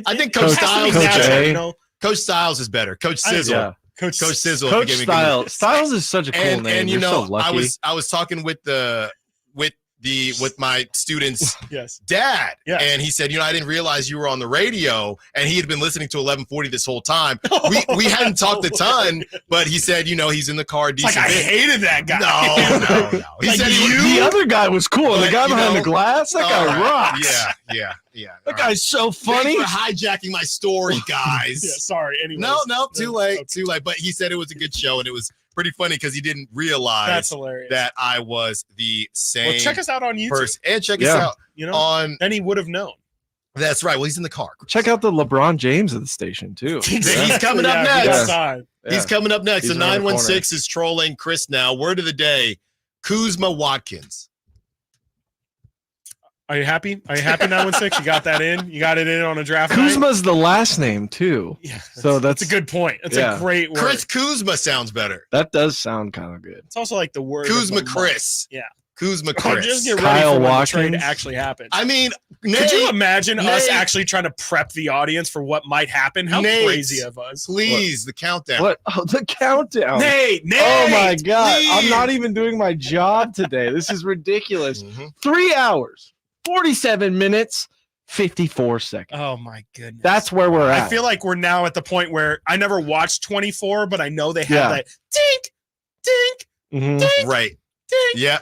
I think Coach Stiles, Coach Coach Stiles is better. Coach Sizzle. Yeah. Coach Sizzle. Coach Stiles. Stiles is such a cool name. And you You're know, so lucky. I was talking with my student's Yes. dad. Yes. And he said, you know, I didn't realize you were on the radio, and he had been listening to 1140 this whole time. We hadn't talked a ton, but he said, you know, he's in the car a It's like decent I bit. hated that guy. No. He Like said The other guy was cool. The But, guy you behind know, the glass, that guy all right. rocks. Yeah. That guy's so funny. Thanks for hijacking my story, guys. Yeah, sorry. Anyways. No, too late. But he said it was a good show, and it was pretty funny because he didn't realize That's hilarious. that I was the same Well, check us out on YouTube. person. And check us out You know, on. then he would have known. That's right. Well, he's in the car. Check out the LeBron James of the station too. He's coming up Yeah, next. yeah. He's coming up next. He's The around the 916 is trolling Chris now. Word of the day: Kuzma Watkins. Are you happy? 916? You got that in? You got it in on a draft night? Kuzma's the last name too. Yeah. So that's a good point. It's a great word. Chris Kuzma sounds better. That does sound kind of good. It's also like the word. Kuzma of the Chris. month. Yeah. Kuzma Oh, Chris. just get ready Kyle for when the Watkins. trade actually happens. I mean, Could you imagine us Nate- actually trying to prep the audience for what might happen? How Nate, crazy of us. Please, the countdown. What? Oh, the countdown. Nate, Oh my God. please. I'm not even doing my job today. This is ridiculous. 3 hours, 47 minutes, 54 seconds. Oh my goodness. That's where we're at. I feel like we're now at the point where I never watched 24, but I know they have Yeah. that dink, dink, Mhm. dink, Right. dink. Yeah.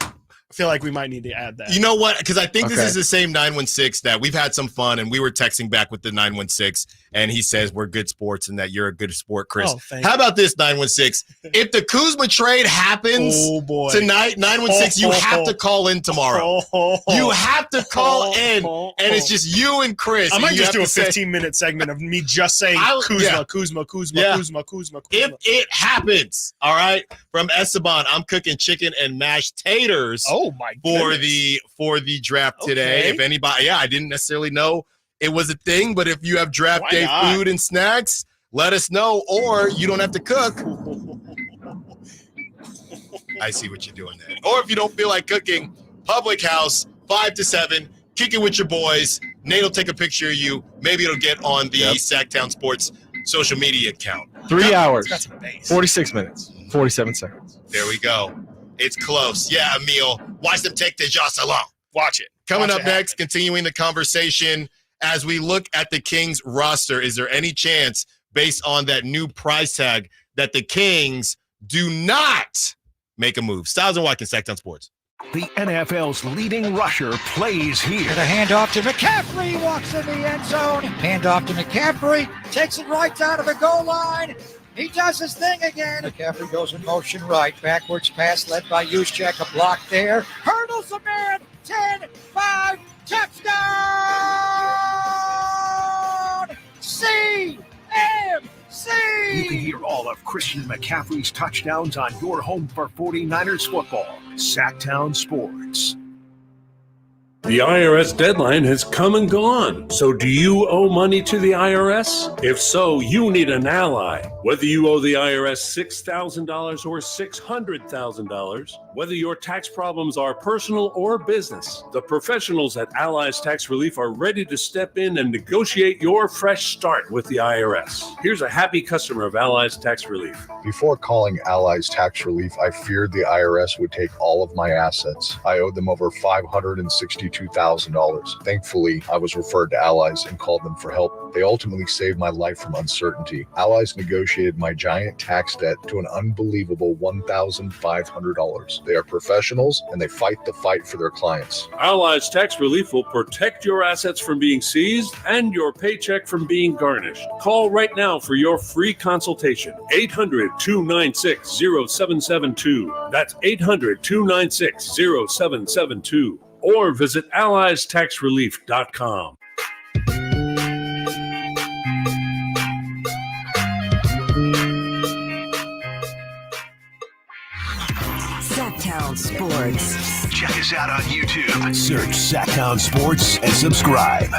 I feel like we might need to add that. You know what? Because I think this Okay. is the same 916 that we've had some fun, and we were texting back with the 916, and he says we're good sports and that you're a good sport, Chris. Oh, thank How about this, 916? If the Kuzma trade happens Oh, boy. tonight, 916, you have to call in tomorrow. You have to call in, and it's just you and Chris. I and might you just do have a to say- 15-minute segment of me just saying Kuzma, yeah. Kuzma, Kuzma, Yeah. Kuzma, Kuzma, If Kuzma. it happens, all right, from Esteban, I'm cooking chicken and mashed taters. Oh my for goodness. the draft today. Okay. If anybody, I didn't necessarily know it was a thing, but if you have draft Why day not? food and snacks, let us know, or you don't have to cook. I see what you're doing there. Or if you don't feel like cooking, Public House, 5 to 7, kick it with your boys. Nate will take a picture of you. Maybe it'll get on the Sactown Sports social media account. 3 hours, Got some bass. 46 minutes, 47 seconds. There we go. It's close. Yeah, Emil. Watch them take the Jocelyn. Watch it. Coming Watch up it next, continuing the conversation as we look at the Kings roster. Is there any chance, based on that new price tag, that the Kings do not make a move? Stiles and Watkins, Sactown Sports. The NFL's leading rusher plays here. The handoff to McCaffrey, walks in the end zone. Handoff to McCaffrey, takes it right down to the goal line. He does his thing again. McCaffrey goes in motion right. Backwards pass led by Juszczyk. A block there. Hurdles a man. 10-5. Touchdown! CMC! You can hear all of Christian McCaffrey's touchdowns on your home for 49ers football. Sactown Sports. The IRS deadline has come and gone. So do you owe money to the IRS? If so, you need an ally. Whether you owe the IRS $6,000 or $600,000, whether your tax problems are personal or business, the professionals at Allies Tax Relief are ready to step in and negotiate your fresh start with the IRS. Here's a happy customer of Allies Tax Relief. Before calling Allies Tax Relief, I feared the IRS would take all of my assets. I owed them over $562,000. Thankfully, I was referred to Allies and called them for help. They ultimately saved my life from uncertainty. Allies negotiated my giant tax debt to an unbelievable $1,500. They are professionals and they fight the fight for their clients. Allies Tax Relief will protect your assets from being seized and your paycheck from being garnished. Call right now for your free consultation. 800-296-0772. That's 800-296-0772. Or visit AlliesTaxRelief.com. Sactown Sports. Check us out on YouTube. Search Sactown Sports and subscribe.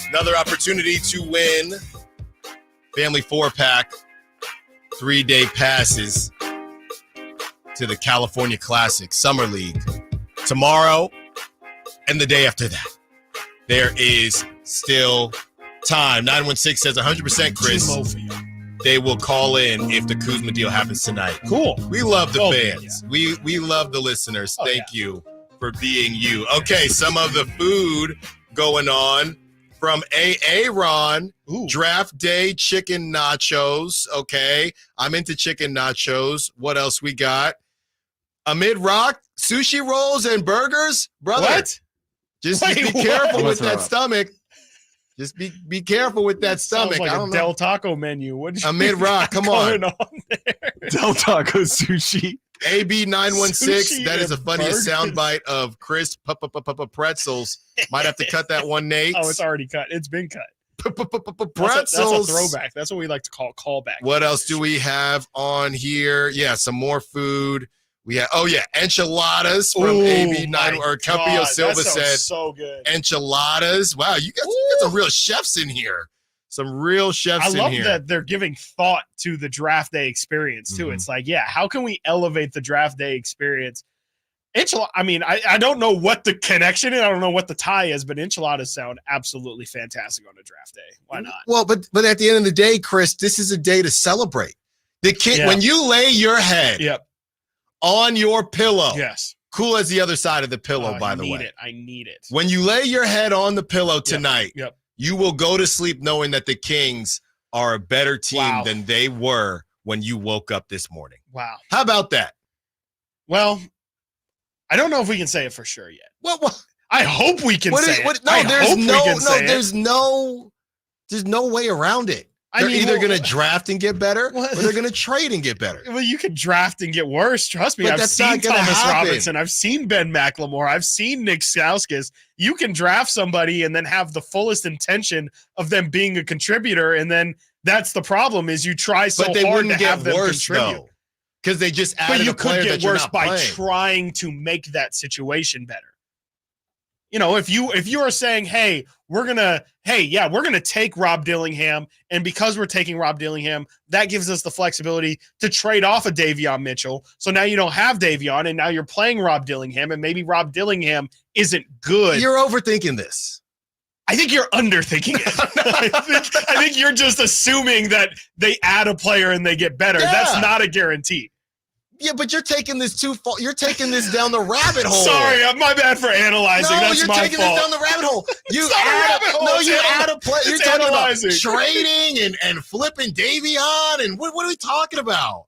Another opportunity to win family 4-pack 3-day passes to the California Classic Summer League tomorrow and the day after that. There is still time. 916 says 100% Chris. They will call in if the Kuzma deal happens tonight. Cool. We love the fans. Yeah. We love the listeners. Thank you for being you. Okay, some of the food going on from Ron. Draft day chicken nachos. Okay, I'm into chicken nachos. What else we got? Amid Rock, sushi rolls and burgers. Brother, what? Just be careful with that stomach. Just be careful with that stomach. Sounds like I don't a Del know. Taco menu. What Amid Rock, come on. Del Taco sushi. AB916. That is the funniest burgers. soundbite of Chris pretzels. Might have to cut that one, Nate. Oh, it's already cut. It's been cut. Pretzels. That's a throwback. That's what we like to call callback. What else do we have on here? Yeah, some more food. We have enchiladas from AB9 or Campillo Silva said so good. Enchiladas. Wow, you got some real chefs in here. Some real chefs in here. I love that they're giving thought to the draft day experience too. Mhm. It's like, how can we elevate the draft day experience? I don't know what the connection is. I don't know what the tie is, but enchiladas sound absolutely fantastic on a draft day. Why not? Well, but at the end of the day, Chris, this is a day to celebrate. The kid when you lay your head on your pillow. Yes. Cool as the other side of the pillow, by the way. I need it. When you lay your head on the pillow tonight, you will go to sleep knowing that the Kings are a better team than they were when you woke up this morning. Wow. How about that? Well, I don't know if we can say it for sure yet. Well, I hope we can say it. There's no way around it. They're either going to draft and get better, or they're going to trade and get better. Well, you can draft and get worse. Trust me. But I've that's seen not gonna Thomas happen. Robinson. I've seen Ben McLemore. I've seen Nick Stauskas. You can draft somebody and then have the fullest intention of them being a contributor, and then that's the problem. Is you try so But they hard wouldn't to have get them worse contribute. though, because they just But added you a player could that get you're worse not by playing. trying to make that situation better. You know, if you are saying, hey, we're gonna take Rob Dillingham, and because we're taking Rob Dillingham, that gives us the flexibility to trade off of Davion Mitchell. So now you don't have Davion, and now you're playing Rob Dillingham, and maybe Rob Dillingham isn't good. You're overthinking this. I think you're underthinking it. I think you're just assuming that they add a player and they get better. Yeah. That's not a guarantee. Yeah, but you're taking this too far. You're taking this down the rabbit hole. Sorry, my bad for analyzing. No, That's you're my taking fault. this down the rabbit hole. You It's not a rabbit hole. It's add a play. You're it's talking analyzing. about trading and flipping Davion, and what are we talking about?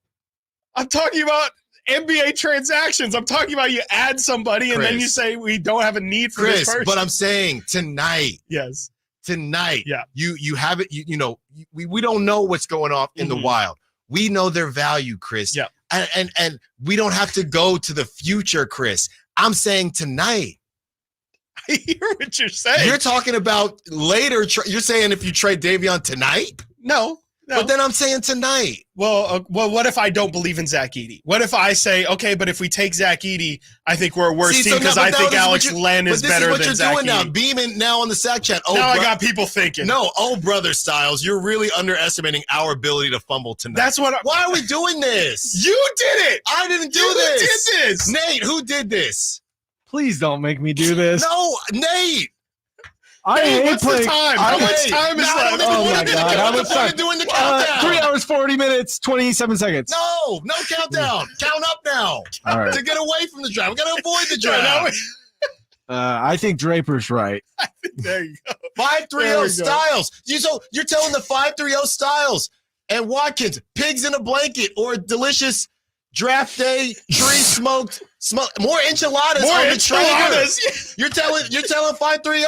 I'm talking about NBA transactions. I'm talking about you add somebody and then Chris. you say we don't have a need for this Chris, person. but I'm saying tonight. Yes. Tonight. Yeah. You have it. You know, we don't know what's going on in the wild. We know their value, Chris. Yeah. And we don't have to go to the future, Chris. I'm saying tonight. I hear what you're saying. You're talking about later. You're saying if you trade Davion tonight? No. But then I'm saying tonight. Well, what if I don't believe in Zach Edey? What if I say, okay, but if we take Zach Edey, I think we're a worse team because I think Alex Len is better than Zach Edey. This is what you're doing now. Beaming now on the Sack Chat. I got people thinking. No, brother Stiles, you're really underestimating our ability to fumble tonight. That's what. Why are we doing this? You did it. I didn't do this. You did this. Nate, who did this? Please don't make me do this. No, Nate. What's the time? How much time is left? Oh my God! How much time? Doing the countdown. 3 hours 40 minutes 27 seconds. No countdown. Count up now. All right. To get away from the draft, we got to avoid the draft. I think Draper's right. There you go. 530 Stiles. You're telling the 530 Stiles and Watkins, pigs in a blanket or delicious draft day tree smoked more enchiladas on the Traeger. You're telling 530.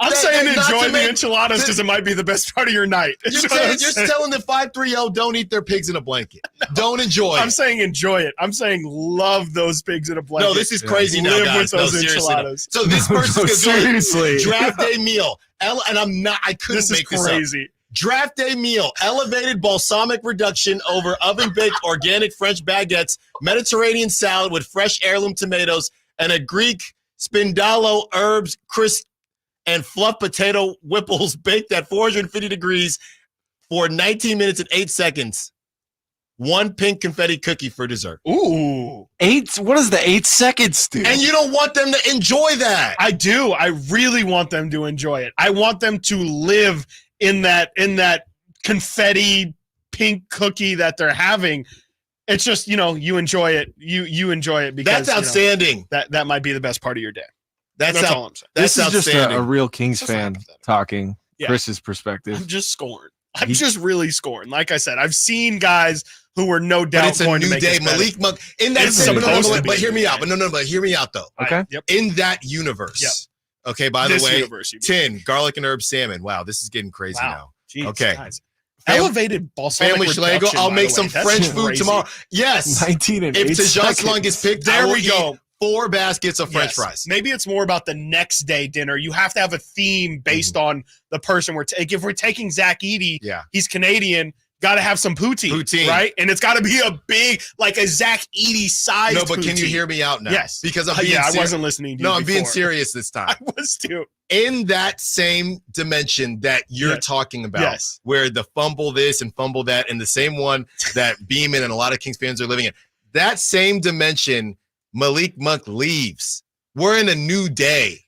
I'm saying enjoy the enchiladas because it might be the best part of your night. You're telling the 530 don't eat their pigs in a blanket. Don't enjoy it. I'm saying enjoy it. I'm saying love those pigs in a blanket. No, this is crazy now, Live guys. with those enchiladas. So this person's seriously draft day meal. And I couldn't make this crazy. Up. Draft day meal, elevated balsamic reduction over oven-baked organic French baguettes, Mediterranean salad with fresh heirloom tomatoes, and a Greek spindalo herbs crisp and fluff potato whipples baked at 450 degrees for 19 minutes and 8 seconds. 1 pink confetti cookie for dessert. Ooh. 8? What does the 8 seconds do? And you don't want them to enjoy that. I do. I really want them to enjoy it. I want them to live in that confetti pink cookie that they're having. It's just, you enjoy it. You enjoy it because that's outstanding. That might be the best part of your day. That's all I'm saying. This is just a real Kings fan talking. Yeah. Chris's perspective. I'm just scorned. I'm just really scorned. Like I said, I've seen guys who were no doubt going to make day. Malik Monk in that same but hear me out. But hear me out though. Okay. In that universe. Yep. Okay, by the way, universe, 10 garlic and herb salmon. Wow, this is getting crazy now. Jeez, okay. Guys. Elevated balsamic family reduction, Schlegel. I'll make some French food tomorrow. Yes. 19 and 8 if Tejan Slung gets picked, there we go. 4 baskets of French fries. Maybe it's more about the next day dinner. You have to have a theme based on the person we're taking. If we're taking Zach Edey, he's Canadian, got to have some poutine, right? And it's got to be a big, like a Zach Edey size. No, but poutine. can you hear me out now? Yes. Because I'm being serious. I wasn't listening to you. No, I'm being before. serious this time. I was too. In that same dimension that you're talking about, where the fumble this and fumble that, and the same one that Beeman and a lot of Kings fans are living in, that same dimension, Malik Monk leaves. We're in a new day.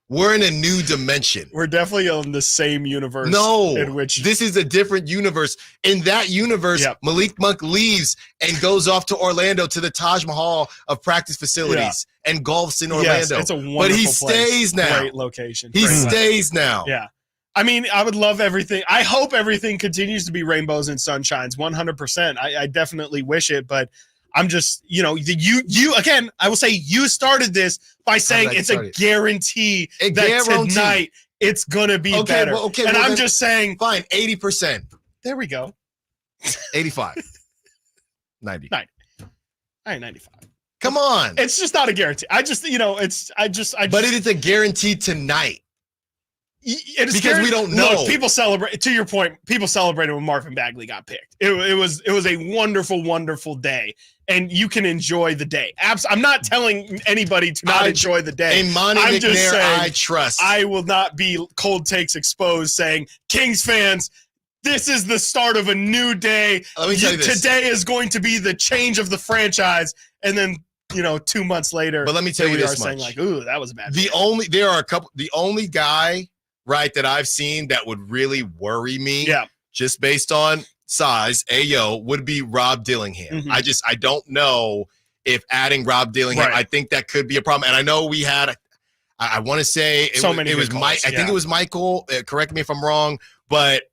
We're in a new dimension. We're definitely in the same universe. No, in which this is a different universe. In that universe, Malik Monk leaves and goes off to Orlando to the Taj Mahal of practice facilities and golfs in Orlando. Yes, it's a wonderful but he place. stays now. Great location. He stays now. Yeah. I mean, I would love everything. I hope everything continues to be rainbows and sunshines, 100%. I definitely wish it, but I'm just, you again, I will say you started this by saying it's a guarantee that tonight it's going to be better. And I'm just saying. Fine, 80%. There we go. 85. 90. 90. All right, 95. Come on. It's just not a guarantee. But it is a guarantee tonight. It is because we don't know. Look, people celebrate. To your point, people celebrated when Marvin Bagley got picked. It was a wonderful, wonderful day, and you can enjoy the day. I'm not telling anybody to not enjoy the day. I'm just saying, I trust. I will not be cold takes exposed saying, Kings fans, this is the start of a new day. Let me tell you this. Today is going to be the change of the franchise, and then 2 months later. But let me tell you this much. Saying like, ooh, that was a bad. The only guy. Right, that I've seen that would really worry me, just based on size, would be Rob Dillingham. Mm-hmm. I don't know if adding Rob Dillingham, I think that could be a problem. And I know we had, I want to say it was Mike. I think it was Michael. Correct me if I'm wrong, but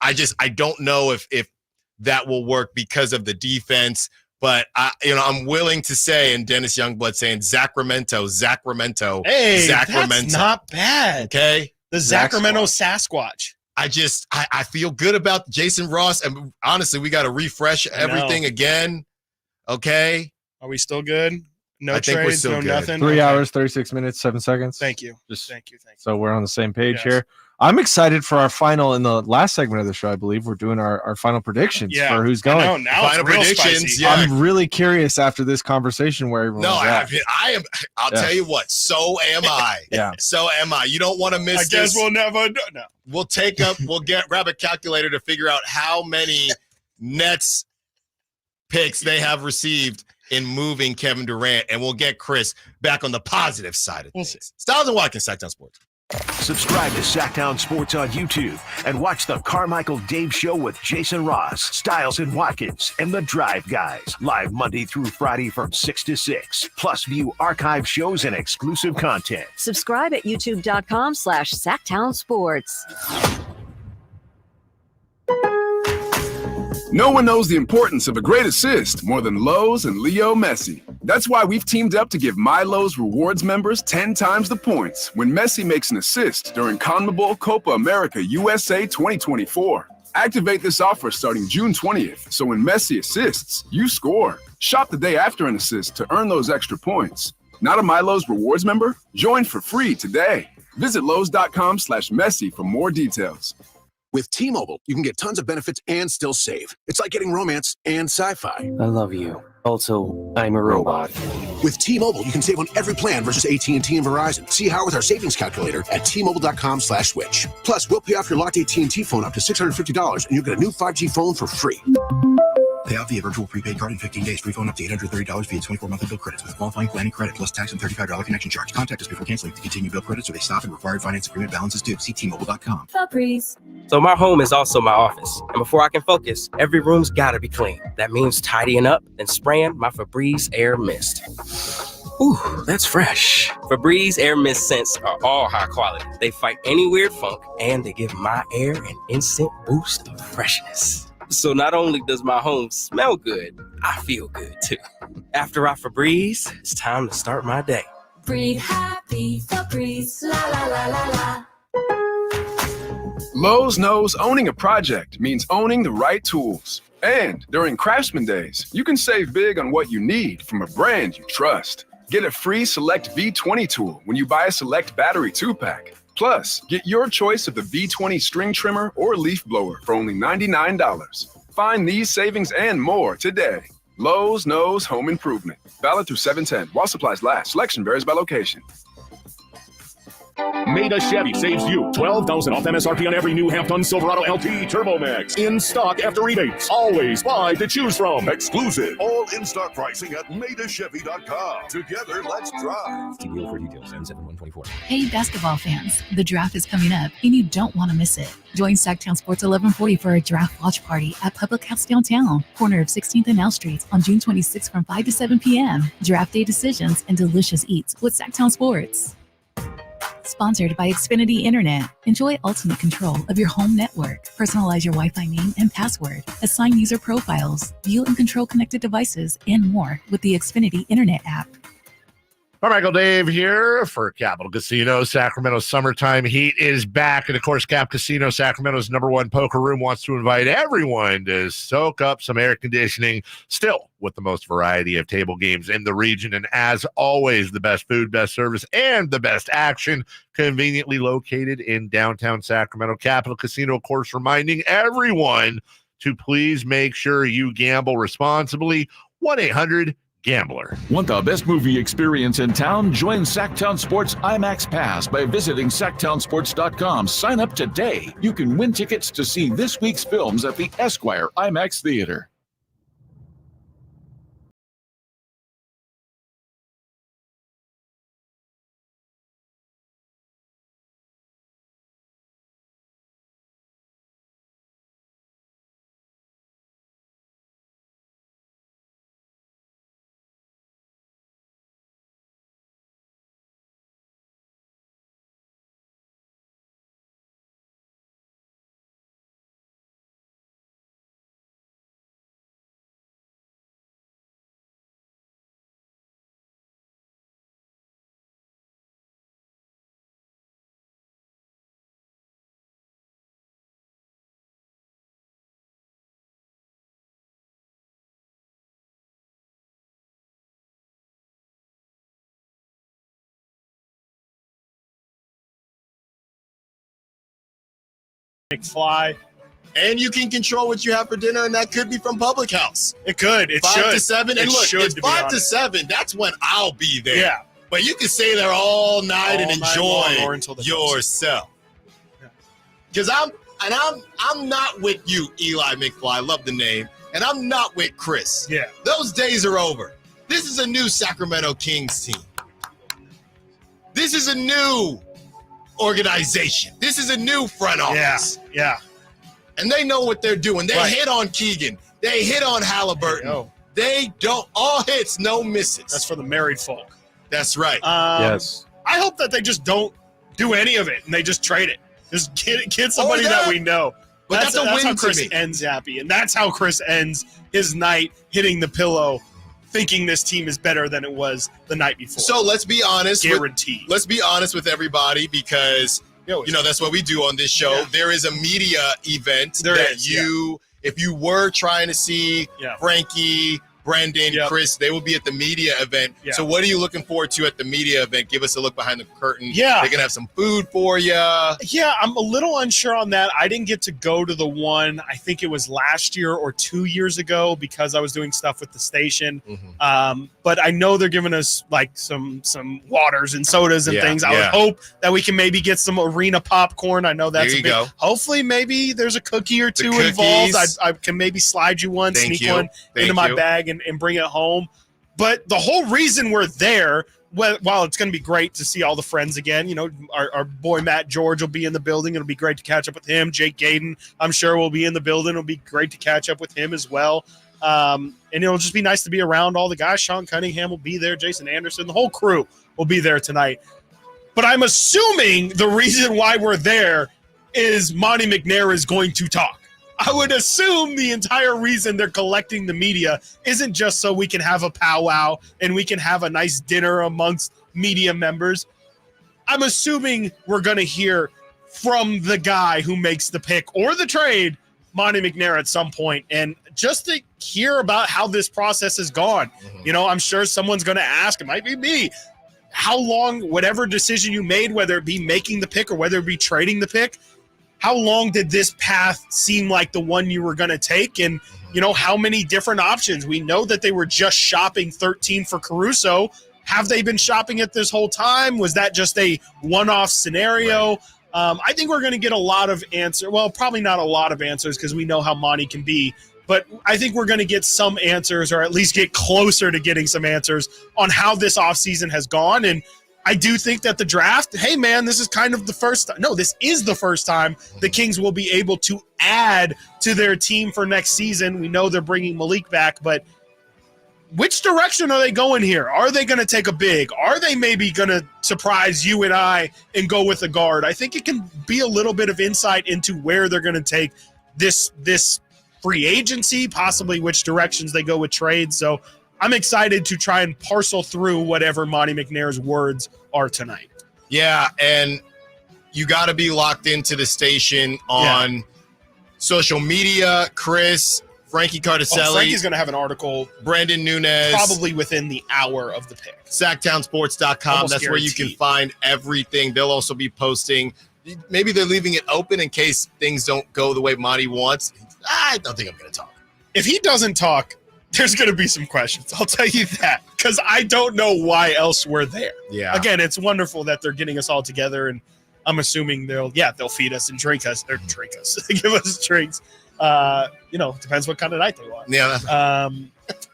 I don't know if that will work because of the defense. But I'm willing to say, and Dennis Youngblood saying Sacramento. Hey, Sacramento. That's not bad. Okay. The Sacramento Sasquatch. I feel good about Jason Ross. And honestly, we got to refresh everything again. Okay. Are we still good? No I think we're trades, still no good. nothing. 3 hours, 36 minutes, 7 seconds. Thank you. Just thank you. so we're on the same page Yes. here. I'm excited for our final in the last segment of the show. I believe we're doing our final predictions for who's going. I know, now Final it's real predictions. spicy. Yeah. I'm really curious after this conversation where everyone's at. I am. I'll tell you what. So am I. Yeah. So am I. You don't want to miss I guess this. we'll never do. No. We'll grab a calculator to figure out how many Nets picks they have received in moving Kevin Durant, and we'll get Chris back on the positive side of things. Stiles and Watkins, Sactown Sports. Subscribe to Sactown Sports on YouTube and watch the Carmichael Dave Show with Jason Ross, Stiles and Watkins, and the Drive Guys live Monday through Friday from 6 to 6. Plus view archive shows and exclusive content. Subscribe at youtube.com/Sactown Sports. No one knows the importance of a great assist more than Lowe's and Leo Messi. That's why we've teamed up to give My Lowe's Rewards members 10 times the points when Messi makes an assist during CONMEBOL Copa America USA 2024. Activate this offer starting June 20th, so when Messi assists, you score. Shop the day after an assist to earn those extra points. Not a My Lowe's Rewards member? Join for free today. Visit Lowe's.com/Messi for more details. With T-Mobile, you can get tons of benefits and still save. It's like getting romance and sci-fi. I love you. Also, I'm a robot. With T-Mobile, you can save on every plan versus AT&T and Verizon. See how with our savings calculator at T-Mobile.com/switch. Plus, we'll pay off your locked AT&T phone up to $650, and you'll get a new 5G phone for free. Pay out via virtual prepaid card in 15 days. Free phone up to $830 via 24 monthly bill credits with qualifying planning credit plus tax and $35 connection charge. Contact us before canceling to continue bill credits or they stop and required finance agreement balances due. See T-Mobile.com. Febreze. So my home is also my office. And before I can focus, every room's gotta be clean. That means tidying up and spraying my Febreze Air Mist. Ooh, that's fresh. Febreze Air Mist scents are all high quality. They fight any weird funk and they give my air an instant boost of freshness. So not only does my home smell good, I feel good too. After I Febreze, it's time to start my day. Breathe happy, Febreze, la la la la la. Lowe's knows owning a project means owning the right tools. And during Craftsman Days, you can save big on what you need from a brand you trust. Get a free Select V20 tool when you buy a Select Battery 2-pack. Plus, get your choice of the V20 string trimmer or leaf blower for only $99. Find these savings and more today. Lowe's knows home improvement. Valid through 7/10 while supplies last. Selection varies by location. Meda Chevy saves you $12,000 off MSRP on every new half-ton Silverado LT Turbo Max. In stock after rebates. Always 5 to choose from. Exclusive. All in-stock pricing at MedaChevy.com. Together, let's drive. See deal for details. 7/7/124. Hey, basketball fans, the draft is coming up, and you don't want to miss it. Join Sactown Sports 1140 for a draft watch party at Public House Downtown, corner of 16th and L Streets on June 26th from 5 to 7 p.m. Draft day decisions and delicious eats with Sactown Sports. Sponsored by Xfinity Internet. Enjoy ultimate control of your home network. Personalize your Wi-Fi name and password. Assign user profiles. View and control connected devices and more with the Xfinity Internet app. Carmichael Dave here for Capital Casino. Sacramento summertime heat is back. And of course, Cap Casino, Sacramento's #1 poker room, wants to invite everyone to soak up some air conditioning, still with the most variety of table games in the region. And as always, the best food, best service, and the best action, conveniently located in downtown Sacramento. Capital Casino, of course, reminding everyone to please make sure you gamble responsibly. 1-800-GAMBLER. Want the best movie experience in town? Join Sactown Sports IMAX Pass by visiting SactownSports.com. Sign up today. You can win tickets to see this week's films at the Esquire IMAX Theater. McFly. And you can control what you have for dinner, and that could be from Public House. It could. It 5 should. to 7. And It look, should, it's to be 5 to honest. 7. That's when I'll be there. Yeah. But you can stay there all night All and night long enjoy or until the yourself. Because I'm not with you, Eli McFly. I love the name. And I'm not with Chris. Yeah. Those days are over. This is a new Sacramento Kings team. This is a new organization. This is a new front office. Yeah. And they know what they're doing. They hit on Keegan. They hit on Halliburton. They don't. All hits, no misses. That's for the married folk. That's right. Yes. I hope that they just don't do any of it and they just trade it. Just get somebody that we know. But that's a win how to Chris me. ends happy. And that's how Chris ends his night hitting the pillow, thinking this team is better than it was the night before. So let's be honest. Guaranteed. Let's be honest with everybody because, that's what we do on this show. Yeah. There is a media event There if you were trying to see Frankie, Brendan, Chris, they will be at the media event. Yeah. So what are you looking forward to at the media event? Give us a look behind the curtain. Yeah. They're going to have some food for you. Yeah, I'm a little unsure on that. I didn't get to go to the one, I think it was last year or 2 years ago because I was doing stuff with the station. But I know they're giving us like some waters and sodas and things. I would hope that we can maybe get some arena popcorn. I know that's There you go. Hopefully maybe there's a cookie or two cookies. involved. I can maybe slide you one, Thank sneak you. one Thank into my you. bag and bring it home. But the whole reason we're there, while it's going to be great to see all the friends again, our boy Matt George will be in the building. It'll be great to catch up with him. Jake Gaden, I'm sure, will be in the building. It'll be great to catch up with him as well. And it'll just be nice to be around all the guys. Sean Cunningham will be there. Jason Anderson, the whole crew will be there tonight. But I'm assuming the reason why we're there is Monty McNair is going to talk. I would assume the entire reason they're collecting the media isn't just so we can have a powwow and we can have a nice dinner amongst media members. I'm assuming we're going to hear from the guy who makes the pick or the trade, Monty McNair, at some point, and just to hear about how this process has gone. I'm sure someone's going to ask, it might be me, how long, whatever decision you made, whether it be making the pick or whether it be trading the pick, how long did this path seem like the one you were going to take? And, how many different options? We know that they were just shopping 13 for Caruso. Have they been shopping it this whole time? Was that just a one-off scenario? I think we're going to get a lot of answers. Well, probably not a lot of answers because we know how Monty can be. But I think we're going to get some answers, or at least get closer to getting some answers on how this offseason has gone. And I do think that the draft, hey, man, this is kind of the first time. No, this is the first time the Kings will be able to add to their team for next season. We know they're bringing Malik back, but which direction are they going here? Are they going to take a big? Are they maybe going to surprise you and I and go with a guard? I think it can be a little bit of insight into where they're going to take this free agency, possibly which directions they go with trades. So I'm excited to try and parcel through whatever Monty McNair's words are tonight. Yeah, and you got to be locked into the station on social media. Chris, Frankie Cardicelli. Frankie's going to have an article. Brandon Nunez. Probably within the hour of the pick. Sactownsports.com. Almost That's where you can guaranteed. find everything. They'll also be posting. Maybe they're leaving it open in case things don't go the way Monty wants. I don't think I'm going to talk. If he doesn't talk, there's going to be some questions. I'll tell you that, because I don't know why else we're there. Yeah. Again, it's wonderful that they're getting us all together, and I'm assuming they'll feed us and drink us, or drink us, give us drinks. Depends what kind of night they want. Yeah.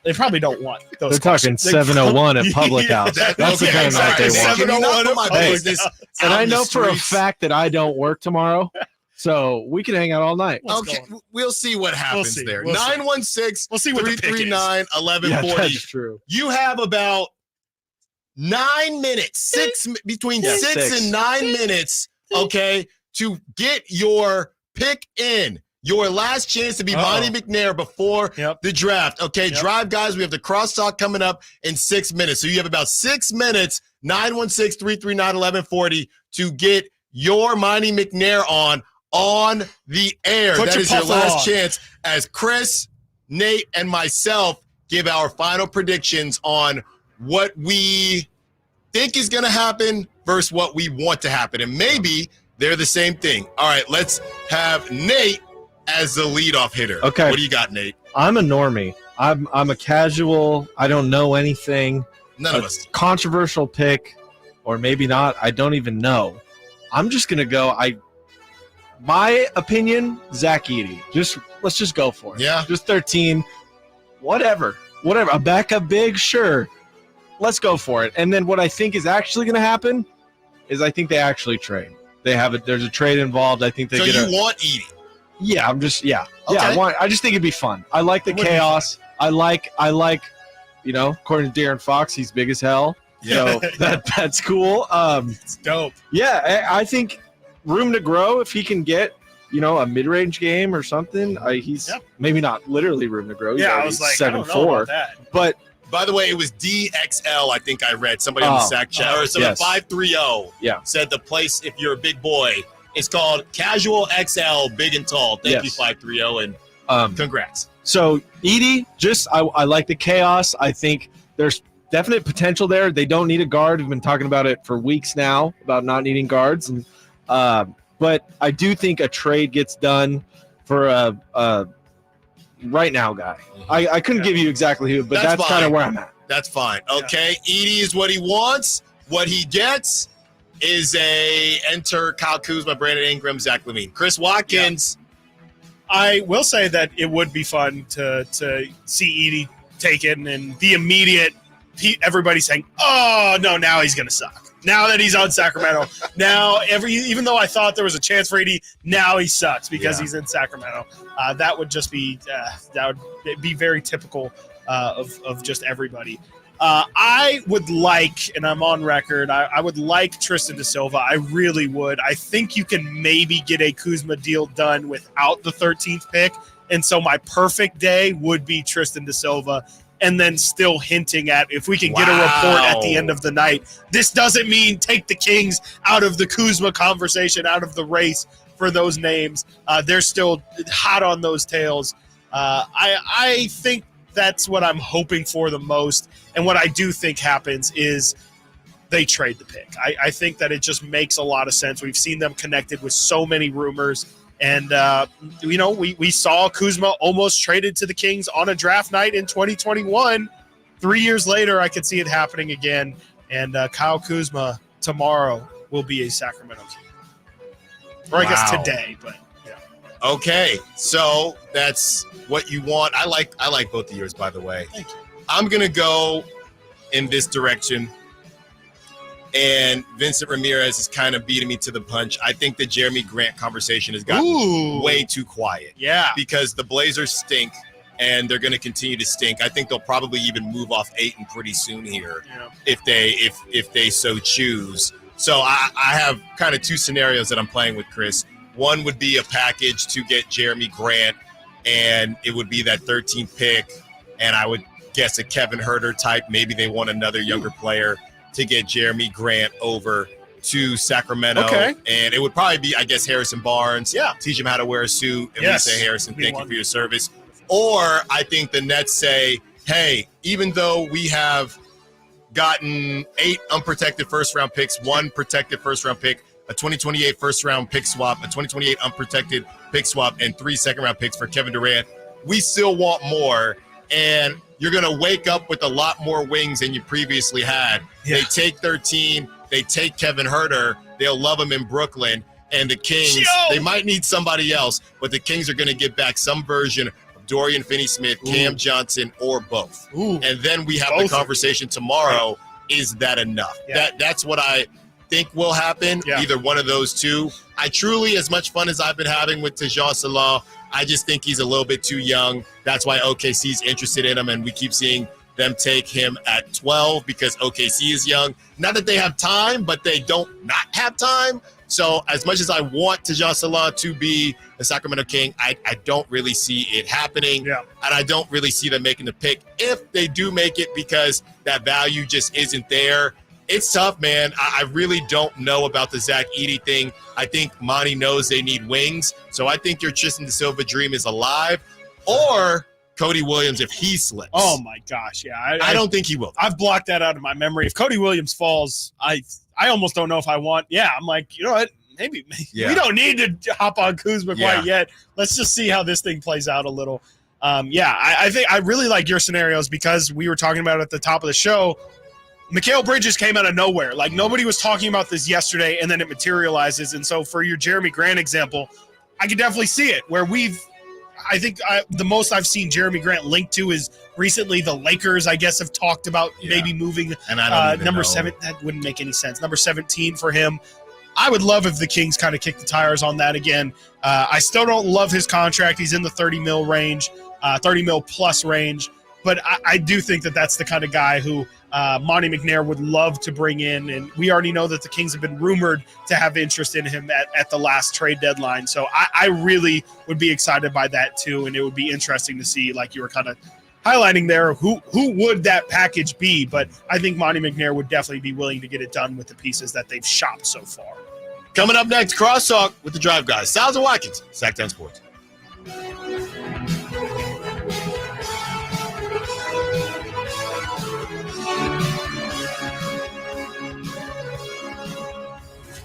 They probably don't want those. They're talking questions. They 701 at Public Yeah, House. That's the kind of night they want. 701 at Public House. And I know for a fact that I don't work tomorrow, so we can hang out all night. Okay, we'll see what happens see. there. We'll see. 916 We'll see what the pick is. 339 Yeah, 1140. that's true. You have about 9 minutes, between 6 and 9 minutes, okay, to get your pick in. Your last chance to be Monty McNair before the draft. Okay, Drive Guys, we have the crosstalk coming up in 6 minutes. So you have about 6 minutes, 916-339-1140, to get your Monty McNair on the air. Put That your is your puffer last on. chance as Chris, Nate, and myself give our final predictions on what we think is going to happen versus what we want to happen. And maybe They're the same thing. All right, let's have Nate as the leadoff hitter. Okay. What do you got, Nate? I'm a normie. I'm a casual. I don't know anything. None of us. Controversial pick, or maybe not. I don't even know. I'm just gonna go. My opinion, Zach Edey. Let's just go for it. Yeah. Just 13. Whatever. A backup big, sure. Let's go for it. And then what I think is actually gonna happen is I think they actually trade. There's a trade involved. I think they So get you want Edey? Yeah, I'm just Okay. I just think it'd be fun. I like the chaos. I like according to Darren Fox, he's big as hell. Yeah. So that's cool. It's dope. Yeah, I think room to grow if he can get a mid-range game or something. He's maybe not literally room to grow. He's I was like, 7'4", I don't know about that. but. By the way, it was DXL, I think I read. Somebody on the sack chat, or somebody 530 said the place, if you're a big boy, it's called Casual XL, big and tall. Thank you, 530, and congrats. So, Edey, I like the chaos. I think there's definite potential there. They don't need a guard. We've been talking about it for weeks now, about not needing guards. And but I do think a trade gets done for a right now guy. I couldn't give you exactly who, but that's kind of where I'm at. That's fine. Okay, Edey is what he wants. What he gets is enter Kyle Kuzma, Brandon Ingram, Zach LaVine. Chris Watkins. I will say that it would be fun to see Edey take it, and the immediate everybody's saying, "Oh no, now he's going to suck." Now that he's on Sacramento, even though I thought there was a chance for Edey, now he sucks because he's in Sacramento. That would just be very typical of just everybody. I would like, and I'm on record, I would like Tristan da Silva. I really would. I think you can maybe get a Kuzma deal done without the 13th pick. And so my perfect day would be Tristan da Silva, and then still hinting at if we can get a report at the end of the night. This doesn't mean take the Kings out of the Kuzma conversation, out of the race for those names. They're still hot on those tails. I think that's what I'm hoping for the most. And what I do think happens is they trade the pick. I think that it just makes a lot of sense. We've seen them connected with so many rumors. And, we saw Kuzma almost traded to the Kings on a draft night in 2021. 3 years later, I could see it happening again. And Kyle Kuzma tomorrow will be a Sacramento King. Or I guess today, but yeah. Okay, so that's what you want. I like both of yours, by the way. Thank you. I'm going to go in this direction. And Vincent Ramirez is kind of beating me to the punch. I think the Jeremy Grant conversation has gotten way too quiet. Yeah. Because the Blazers stink, and they're going to continue to stink. I think they'll probably even move off Ayton pretty soon here if they so choose. So I have kind of two scenarios that I'm playing with, Chris. One would be a package to get Jeremy Grant, and it would be that 13th pick, and I would guess a Kevin Huerter type. Maybe they want another younger player to get Jeremy Grant over to Sacramento. Okay. And it would probably be, I guess, Harrison Barnes. Yeah. Teach him how to wear a suit. And Yes. we say, Harrison, thank you for your service. Or I think the Nets say, hey, even though we have gotten 8 unprotected first-round picks, 1 protected first-round pick, a 2028 first-round pick swap, a 2028 unprotected pick swap, and 3 second-round picks for Kevin Durant, we still want more. And you're going to wake up with a lot more wings than you previously had. Yeah. They take 13. They take Kevin Huerter. They'll love him in Brooklyn. And the Kings, they might need somebody else, but the Kings are going to get back some version of Dorian Finney-Smith, Cam Johnson, or both. And then we have the conversation tomorrow. Is that enough? Yeah. That's what I think will happen, either one of those two. I truly, as much fun as I've been having with Tajon Salah, I just think he's a little bit too young. That's why OKC's interested in him, and we keep seeing them take him at 12 because OKC is young. Not that they have time, but they don't not have time. So as much as I want Tajon Salah to be the Sacramento King, I don't really see it happening. Yeah. And I don't really see them making the pick if they do make it because that value just isn't there. It's tough, man. I really don't know about the Zach Edey thing. I think Monty knows they need wings. So I think your Tristan da Silva dream is alive. Or Cody Williams if he slips. Oh, my gosh. Yeah. I don't think he will. I've blocked that out of my memory. If Cody Williams falls, I almost don't know if I want. Yeah, I'm like, you know what? maybe Yeah. we don't need to hop on Kuzma Yeah. quite yet. Let's just see how this thing plays out a little. I think I really like your scenarios because we were talking about it at the top of the show. Mikal Bridges came out of nowhere. Like, nobody was talking about this yesterday, and then it materializes. And so for your Jeremy Grant example, I can definitely see it where I think the most I've seen Jeremy Grant linked to is recently the Lakers, I guess, have talked about maybe moving And I don't even number know. 7. That wouldn't make any sense. Number 17 for him. I would love if the Kings kind of kick the tires on that again. I still don't love his contract. He's in the 30 mil range, 30 mil plus range. But I do think that that's the kind of guy who Monty McNair would love to bring in. And we already know that the Kings have been rumored to have interest in him at the last trade deadline. So I really would be excited by that too. And it would be interesting to see, like you were kind of highlighting there, who would that package be? But I think Monty McNair would definitely be willing to get it done with the pieces that they've shopped so far. Coming up next, Crosstalk with the Drive Guys. Stiles and Watkins, Sactown Sports.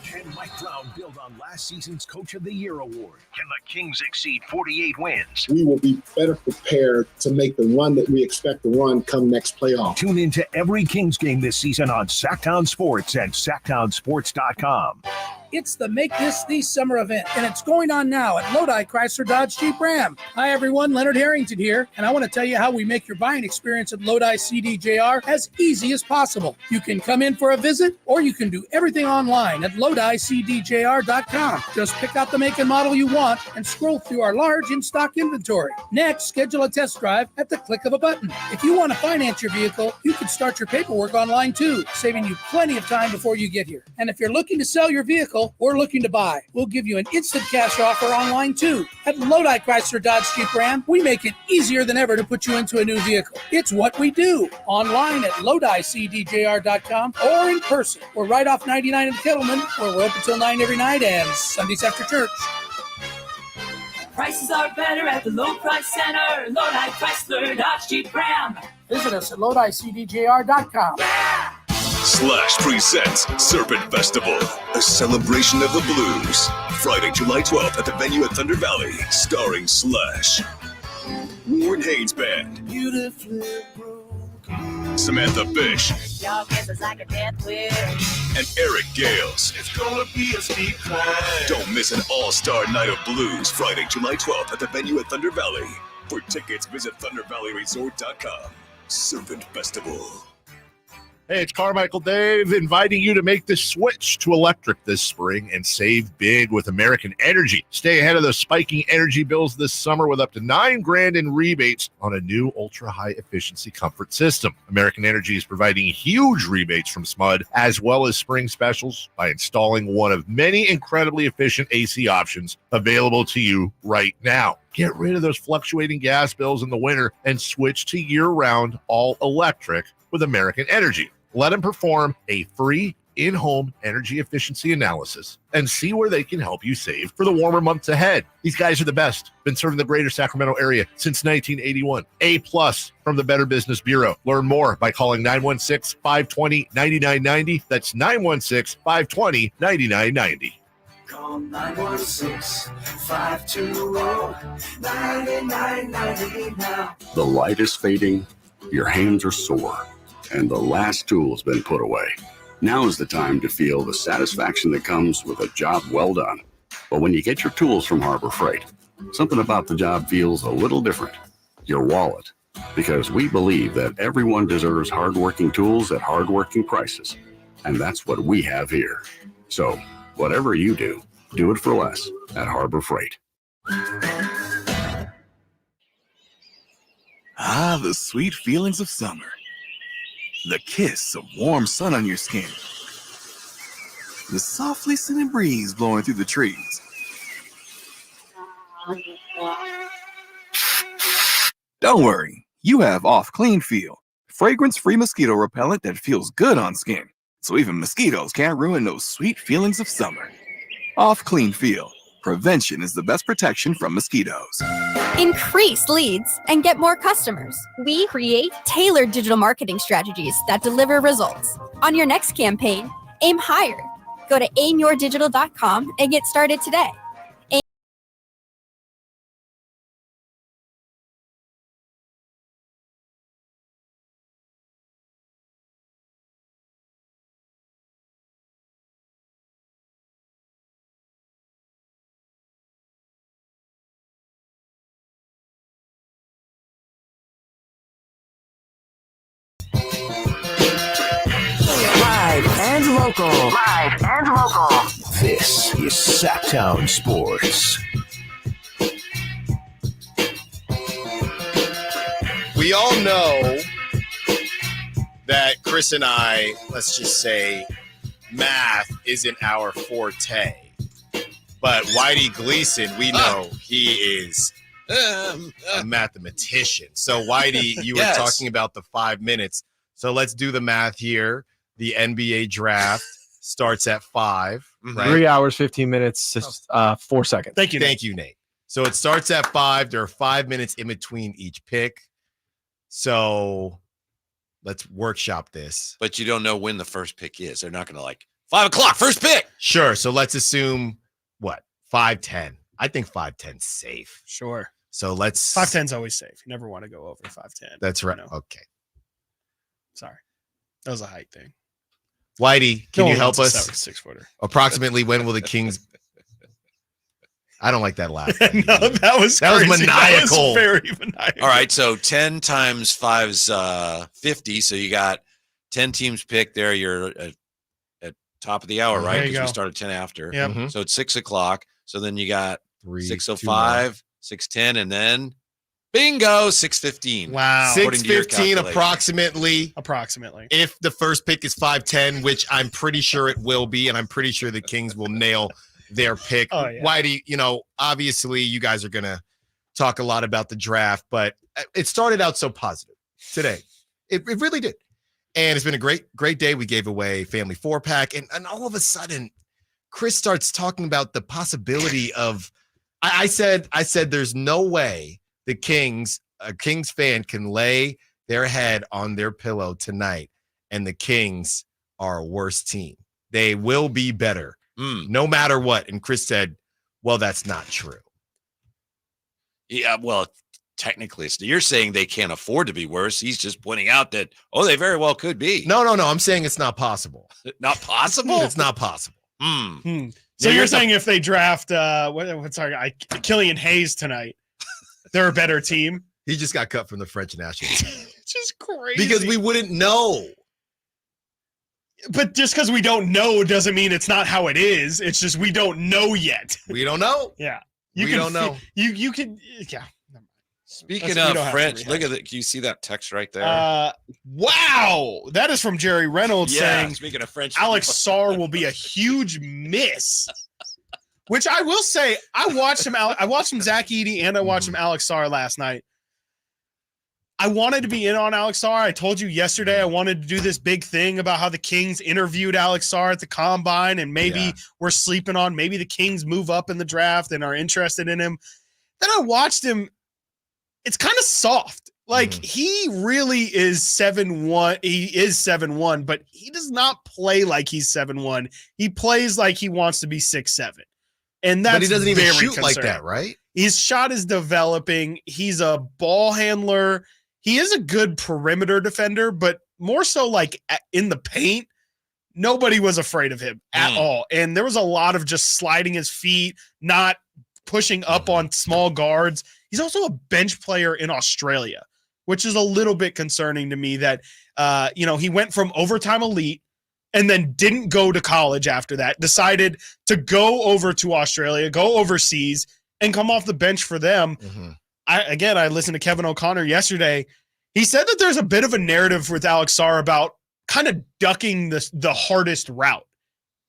Can Mike Brown build on last season's Coach of the Year award? Can the Kings exceed 48 wins? We will be better prepared to make the run that we expect to run come next playoff. Tune into every Kings game this season on Sactown Sports and SactownSports.com. It's the Make This the Summer event, and it's going on now at Lodi Chrysler Dodge Jeep Ram. Hi, everyone. Leonard Harrington here, and I want to tell you how we make your buying experience at Lodi CDJR as easy as possible. You can come in for a visit, or you can do everything online at LodiCDJR.com. Just pick out the make and model you want and scroll through our large in-stock inventory. Next, schedule a test drive at the click of a button. If you want to finance your vehicle, you can start your paperwork online too, saving you plenty of time before you get here. And if you're looking to sell your vehicle or looking to buy, we'll give you an instant cash offer online too. At Lodi Chrysler Dodge Jeep Ram, we make it easier than ever to put you into a new vehicle. It's what we do. Online at LodiCDJR.com or in person. We're right off 99 in Kettleman, where we're open till 9 every night and Sundays after church. Prices are better at the low price center. Lodi Chrysler Dodge Jeep Ram. Visit us at LodiCDJR.com. Slash presents Serpent Festival, a celebration of the blues. Friday, July 12th at the venue at Thunder Valley, starring Slash, Warren Haynes Band, Samantha Fish, and Eric Gales. It's gonna be a steep climb. Don't miss an all-star night of blues, Friday, July 12th at the venue at Thunder Valley. For tickets, visit ThunderValleyResort.com. Serpent Festival. Hey, it's Carmichael Dave inviting you to make the switch to electric this spring and save big with American Energy. Stay ahead of those spiking energy bills this summer with up to $9,000 in rebates on a new ultra-high efficiency comfort system. American Energy is providing huge rebates from SMUD as well as spring specials by installing one of many incredibly efficient AC options available to you right now. Get rid of those fluctuating gas bills in the winter and switch to year-round all-electric with American Energy. Let them perform a free in-home energy efficiency analysis and see where they can help you save for the warmer months ahead. These guys are the best. Been serving the greater Sacramento area since 1981. A+ from the Better Business Bureau. Learn more by calling 916-520-9990. That's 916-520-9990. Call 916-520-9990 now. The light is fading, your hands are sore, and the last tool has been put away. Now is the time to feel the satisfaction that comes with a job well done. But when you get your tools from Harbor Freight, something about the job feels a little different. Your wallet. Because we believe that everyone deserves hardworking tools at hardworking prices. And that's what we have here. So, whatever you do, do it for less at Harbor Freight. Ah, the sweet feelings of summer. The kiss of warm sun on your skin. The softly scented breeze blowing through the trees. Don't worry, you have Off Clean Feel, fragrance-free mosquito repellent that feels good on skin, so even mosquitoes can't ruin those sweet feelings of summer. Off Clean Feel. Prevention is the best protection from mosquitoes. Increase leads and get more customers. We create tailored digital marketing strategies that deliver results. On your next campaign, aim higher. Go to aimyourdigital.com and get started today. Live and local. Live and local. This is Sactown Sports. We all know that Chris and I, let's just say, math isn't our forte. But Whitey Gleason, we know he is a mathematician. So, Whitey, you were talking about the 5 minutes. So let's do the math here. The NBA draft starts at 5. Right? 3 hours, 15 minutes, 4 seconds. Thank you, Nate. So it starts at 5. There are 5 minutes in between each pick. So let's workshop this. But you don't know when the first pick is. They're not going to 5 o'clock, first pick. Sure. So let's assume what? 5-10. I think 5-10's safe. Sure. So let's 5-10's always safe. You never want to go over 5-10. That's right. Okay. Sorry. That was a height thing. Whitey, can you help us? 6-footer. Approximately when will the Kings? I don't like that laugh. No, that was maniacal. That was very maniacal. All right, so 10 times 5 is 50. So you got 10 teams picked there. You're at top of the hour, right? Because we started 10 after. Yep. Mm-hmm. So it's 6 o'clock. So then you got 3, 6:05, 6:10, and then bingo, 6:15. Wow. 6:15 approximately. Approximately. If the first pick is 5-10, which I'm pretty sure it will be, and I'm pretty sure the Kings will nail their pick. Oh, yeah. Whitey, obviously you guys are going to talk a lot about the draft, but it started out so positive today. It really did. And it's been a great day. We gave away family 4-pack, and all of a sudden, Chris starts talking about the possibility of, I said there's no way a Kings fan can lay their head on their pillow tonight and the Kings are a worse team. They will be better no matter what. And Chris said, well, that's not true. Yeah, well, technically, you're saying they can't afford to be worse. He's just pointing out that, they very well could be. No. I'm saying it's not possible. Not possible? It's not possible. So you're saying if they draft what's our guy, Killian Hayes tonight, they're a better team? He just got cut from the French national team. Just crazy. Because we wouldn't know. But just because we don't know doesn't mean it's not how it is. It's just we don't know yet. We don't know. Yeah. We don't know. You can, yeah. Speaking of French, look at it. Can you see that text right there? Wow. That is from Jerry Reynolds saying, speaking of French, Alex Sarr will be a huge miss. Which I will say, I watched him Zach Edey and I watched him Alex Sarr last night. I wanted to be in on Alex Sarr. I told you yesterday I wanted to do this big thing about how the Kings interviewed Alex Sarr at the Combine, and maybe we're sleeping on, maybe the Kings move up in the draft and are interested in him. Then I watched him. It's kind of soft. Like he really is 7'1". He is 7'1", but he does not play like he's 7'1". He plays like he wants to be 6'7". And that's but he doesn't even very shoot like concerning. that, right? His shot is developing. He's a ball handler. He is a good perimeter defender, but more so like in the paint, nobody was afraid of him at all. And there was a lot of just sliding his feet, not pushing up on small guards. He's also a bench player in Australia, which is a little bit concerning to me that, he went from overtime elite and then didn't go to college after that, decided to go over to Australia, go overseas, and come off the bench for them. I listened to Kevin O'Connor yesterday. He said that there's a bit of a narrative with Alex Sarr about kind of ducking the hardest route.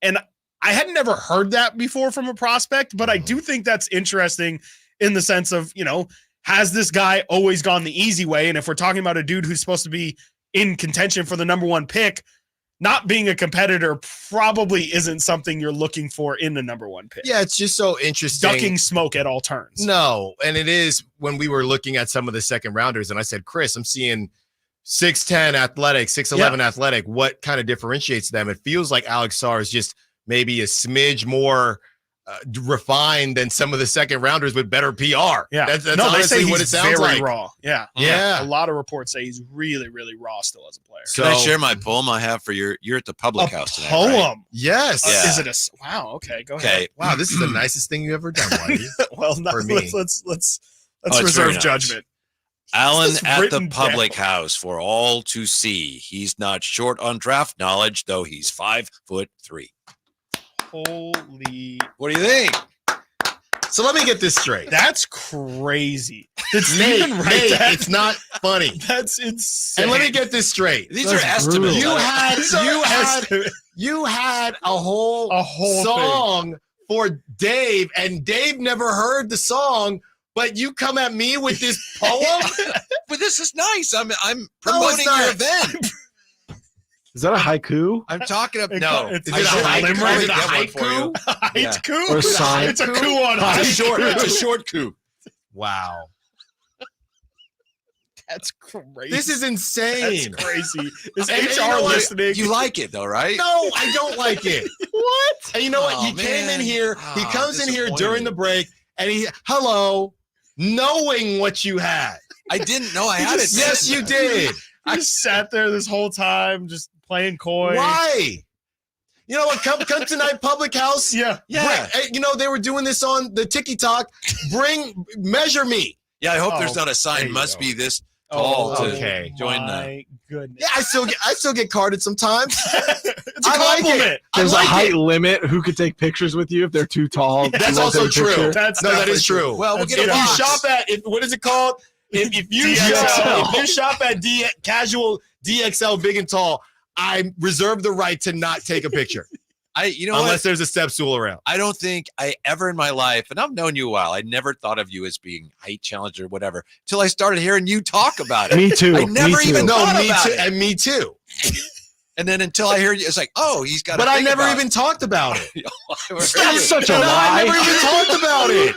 And I had never heard that before from a prospect, but I do think that's interesting in the sense of, has this guy always gone the easy way? And if we're talking about a dude who's supposed to be in contention for the number 1 pick, not being a competitor probably isn't something you're looking for in the number 1 pick. Yeah, it's just so interesting. Ducking smoke at all turns. No, and it is when we were looking at some of the second rounders, and I said, Chris, I'm seeing 6'10" athletic, 6'11" athletic. What kind of differentiates them? It feels like Alex Sarr is just maybe a smidge more refined than some of the second rounders with better PR. Yeah, that's no, honestly what it sounds very like. Raw. Yeah, yeah. A lot of reports say he's really, really raw still as a player. So, can I share my poem I have for you're at the public house tonight? Poem? Right? Yes. Yeah. Is it a wow? Okay, go ahead. Okay. Wow, this is the nicest thing you've ever done, Whitey. Well, no, for me. let's it's reserve very nice. judgment. Alan This is at the written public down. house for all to see. He's not short on draft knowledge, though he's 5'3". Holy! What do you think? So let me get this straight. That's crazy. It's Nate, even right. That, it's not funny. That's insane. And let me get this straight. These are estimates. You had a whole song for Dave, and Dave never heard the song, but you come at me with this poem. But this is nice. I'm promoting your event. Is that a haiku? I'm talking about It's Is it a haiku? Is it a haiku? Haiku? Or a song? It's a coup on haiku. It's a short coup. Wow. That's crazy. This is insane. That's crazy. Is And HR you know what? listening? You like it though, right? No, I don't like it. What? And you know what? Oh, He came in man. here. He Oh, comes in here disappointing. during the break, and hello, knowing what you had. I didn't know I had it. Yes, you did. I just sat there this whole time just playing coy. Why? You know what? Come tonight, public house. Yeah. They were doing this on the TikTok. Measure me. Yeah, I hope there's Oh, not a there sign. you Must go. be this tall to okay. join the. My goodness. Yeah, I still get carded sometimes. It's a I like compliment. it. I There's like a height it. limit. Who could take pictures with you if they're too tall? That's You won't also take a picture? true. That's that is definitely true. Well, we'll get a If you box. shop at what is it called? If you shop at casual DXL big and tall, I reserve the right to not take a picture unless there's a step stool around. I don't think I ever in my life, and I've known you a while, I never thought of you as being height challenged or whatever till I started hearing you talk about it. Me too. I never Me too. even thought me about too, it. and me too. And then until I hear you, it's like, oh, he's got. But I never even talked about it. That's such a No, lie. I never even talked about it.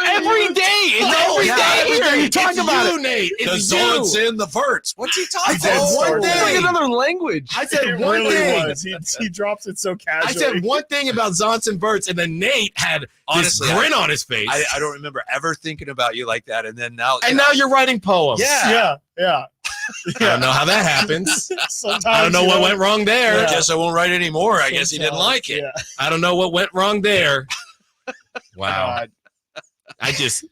Every day. Every day here. You talk It's about you, it. Nate. The It's you. Zords in the verts. What's he talking I said about? one It's like thing. another language. I said It one really thing. was. He drops it so casually. I said one thing about Zonson Burts, and then Nate had Honestly, this grin on his face. I don't remember ever thinking about you like that. And then now, and now you're writing poems. yeah. Yeah. I don't know how that happens. Sometimes I don't know what went wrong there. I guess I won't write anymore. I guess he didn't like it. Yeah. I don't know what went wrong there. Wow. God. I just,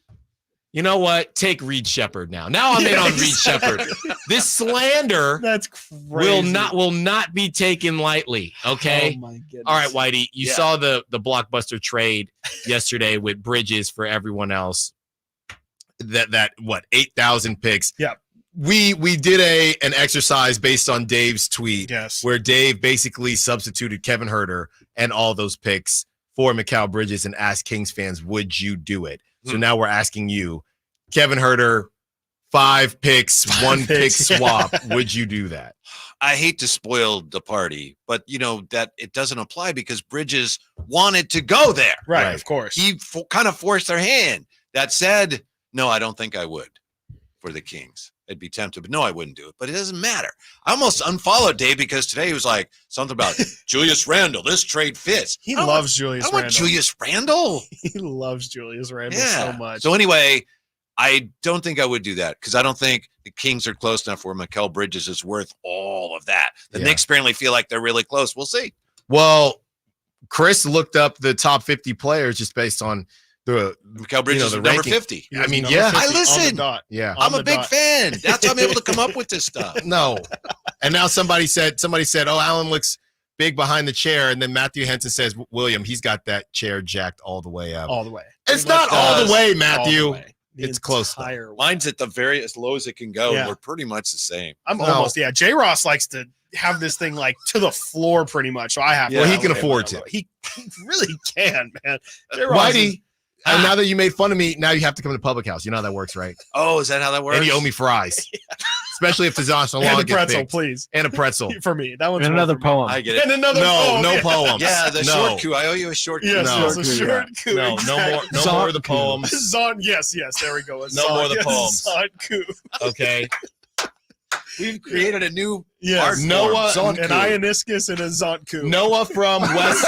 you know what? Take Reed Shepherd now. Now I'm in on Reed Shepherd. This slander That's crazy. will not be taken lightly. Okay. Oh my goodness. All right, Whitey. You Yeah. saw the blockbuster trade yesterday with Bridges for everyone else. That what 8,000 picks. Yeah. We did an exercise based on Dave's tweet. Yes. Where Dave basically substituted Kevin Huerter and all those picks for Mikal Bridges and asked Kings fans, would you do it? So now we're asking you, Kevin Huerter, 5 picks, 1 pick swap. Would you do that? I hate to spoil the party, but you know that it doesn't apply because Bridges wanted to go there. Right. Of course. He kind of forced their hand. That said, no, I don't think I would for the Kings. I'd be tempted, but no, I wouldn't do it. But it doesn't matter. I almost unfollowed Dave because today he was like something about Julius Randle. This trade fits. He loves Julius I want Randle. Julius Randle. He loves Julius Randle Yeah. so much. So anyway, I don't think I would do that because I don't think the Kings are close enough where Mikal Bridges is worth all of that. The Yeah. Knicks apparently feel like they're really close. We'll see. Well, Chris looked up the top 50 players just based on the Mikal Bridges the is number ranking. 50. I mean, Number yeah. 50 I on the listen. dot. Yeah. I'm On a the big dot. fan. That's how I'm able to come up with this stuff. No. And now somebody said, oh, Allen looks big behind the chair. And then Matthew Henson says, William, he's got that chair jacked all the way up. All the way. It's Pretty not much all the does. way, Matthew. All the way. The It's close, though. entire way. Mine's at the very as low as it can go. Yeah. We're pretty much the same. I'm No. almost, yeah. J. Ross likes to have this thing like to the floor pretty much. So I have to. Well, he have can it afford down to. low. He really can, man. J. Ross is- Whitey, and now that you made fun of me, now you have to come to Public House. You know how that works, right? Oh, is that how that works? And you owe me fries. Especially if the Josh and Long a gets pretzel, picked. please. And a pretzel. For me. That one's And one another for me. poem. I get it. And another No, poem, no yeah. poems. Yeah, the No. short coup. I owe you a short coup. Yes, No. yes, a short coup. No, exactly. no more of the poems. Zon, yes, there we go. No more of the poems. Zon coup. Okay. We've created a new Yes, art Noah, form. an Ioniscus and a Zontku. Noah from West.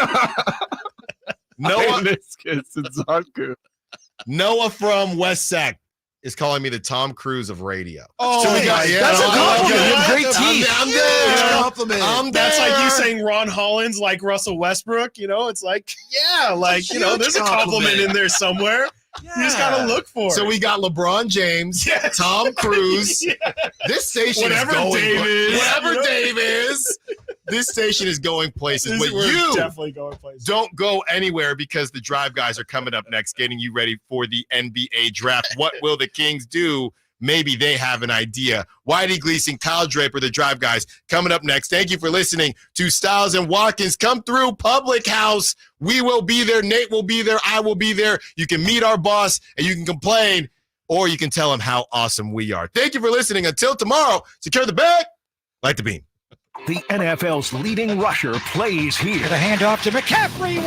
Noah from West Sac is calling me the Tom Cruise of radio. Oh, so we got, that's a compliment. You have great teeth. I'm there. Compliment. I'm That's like you there. saying Ron Hollins like Russell Westbrook. You know, it's like, yeah, like, you know, Huge there's a compliment compliment. in there somewhere. You just gotta look for So it. we got LeBron James, Yes. Tom Cruise. Yeah. This station Whatever is going Dave is, whatever you know? Dave is. This station is going places. But We're you definitely going places. don't go anywhere because the Drive guys are coming up next, getting you ready for the NBA draft. What will the Kings do? Maybe they have an idea. Whitey Gleason, Kyle Draper, the Drive guys, coming up next. Thank you for listening to Stiles and Watkins. Come through Public House. We will be there. Nate will be there. I will be there. You can meet our boss and you can complain, or you can tell him how awesome we are. Thank you for listening. Until tomorrow, secure the bag, light the beam. The NFL's leading rusher plays here. The handoff to McCaffrey.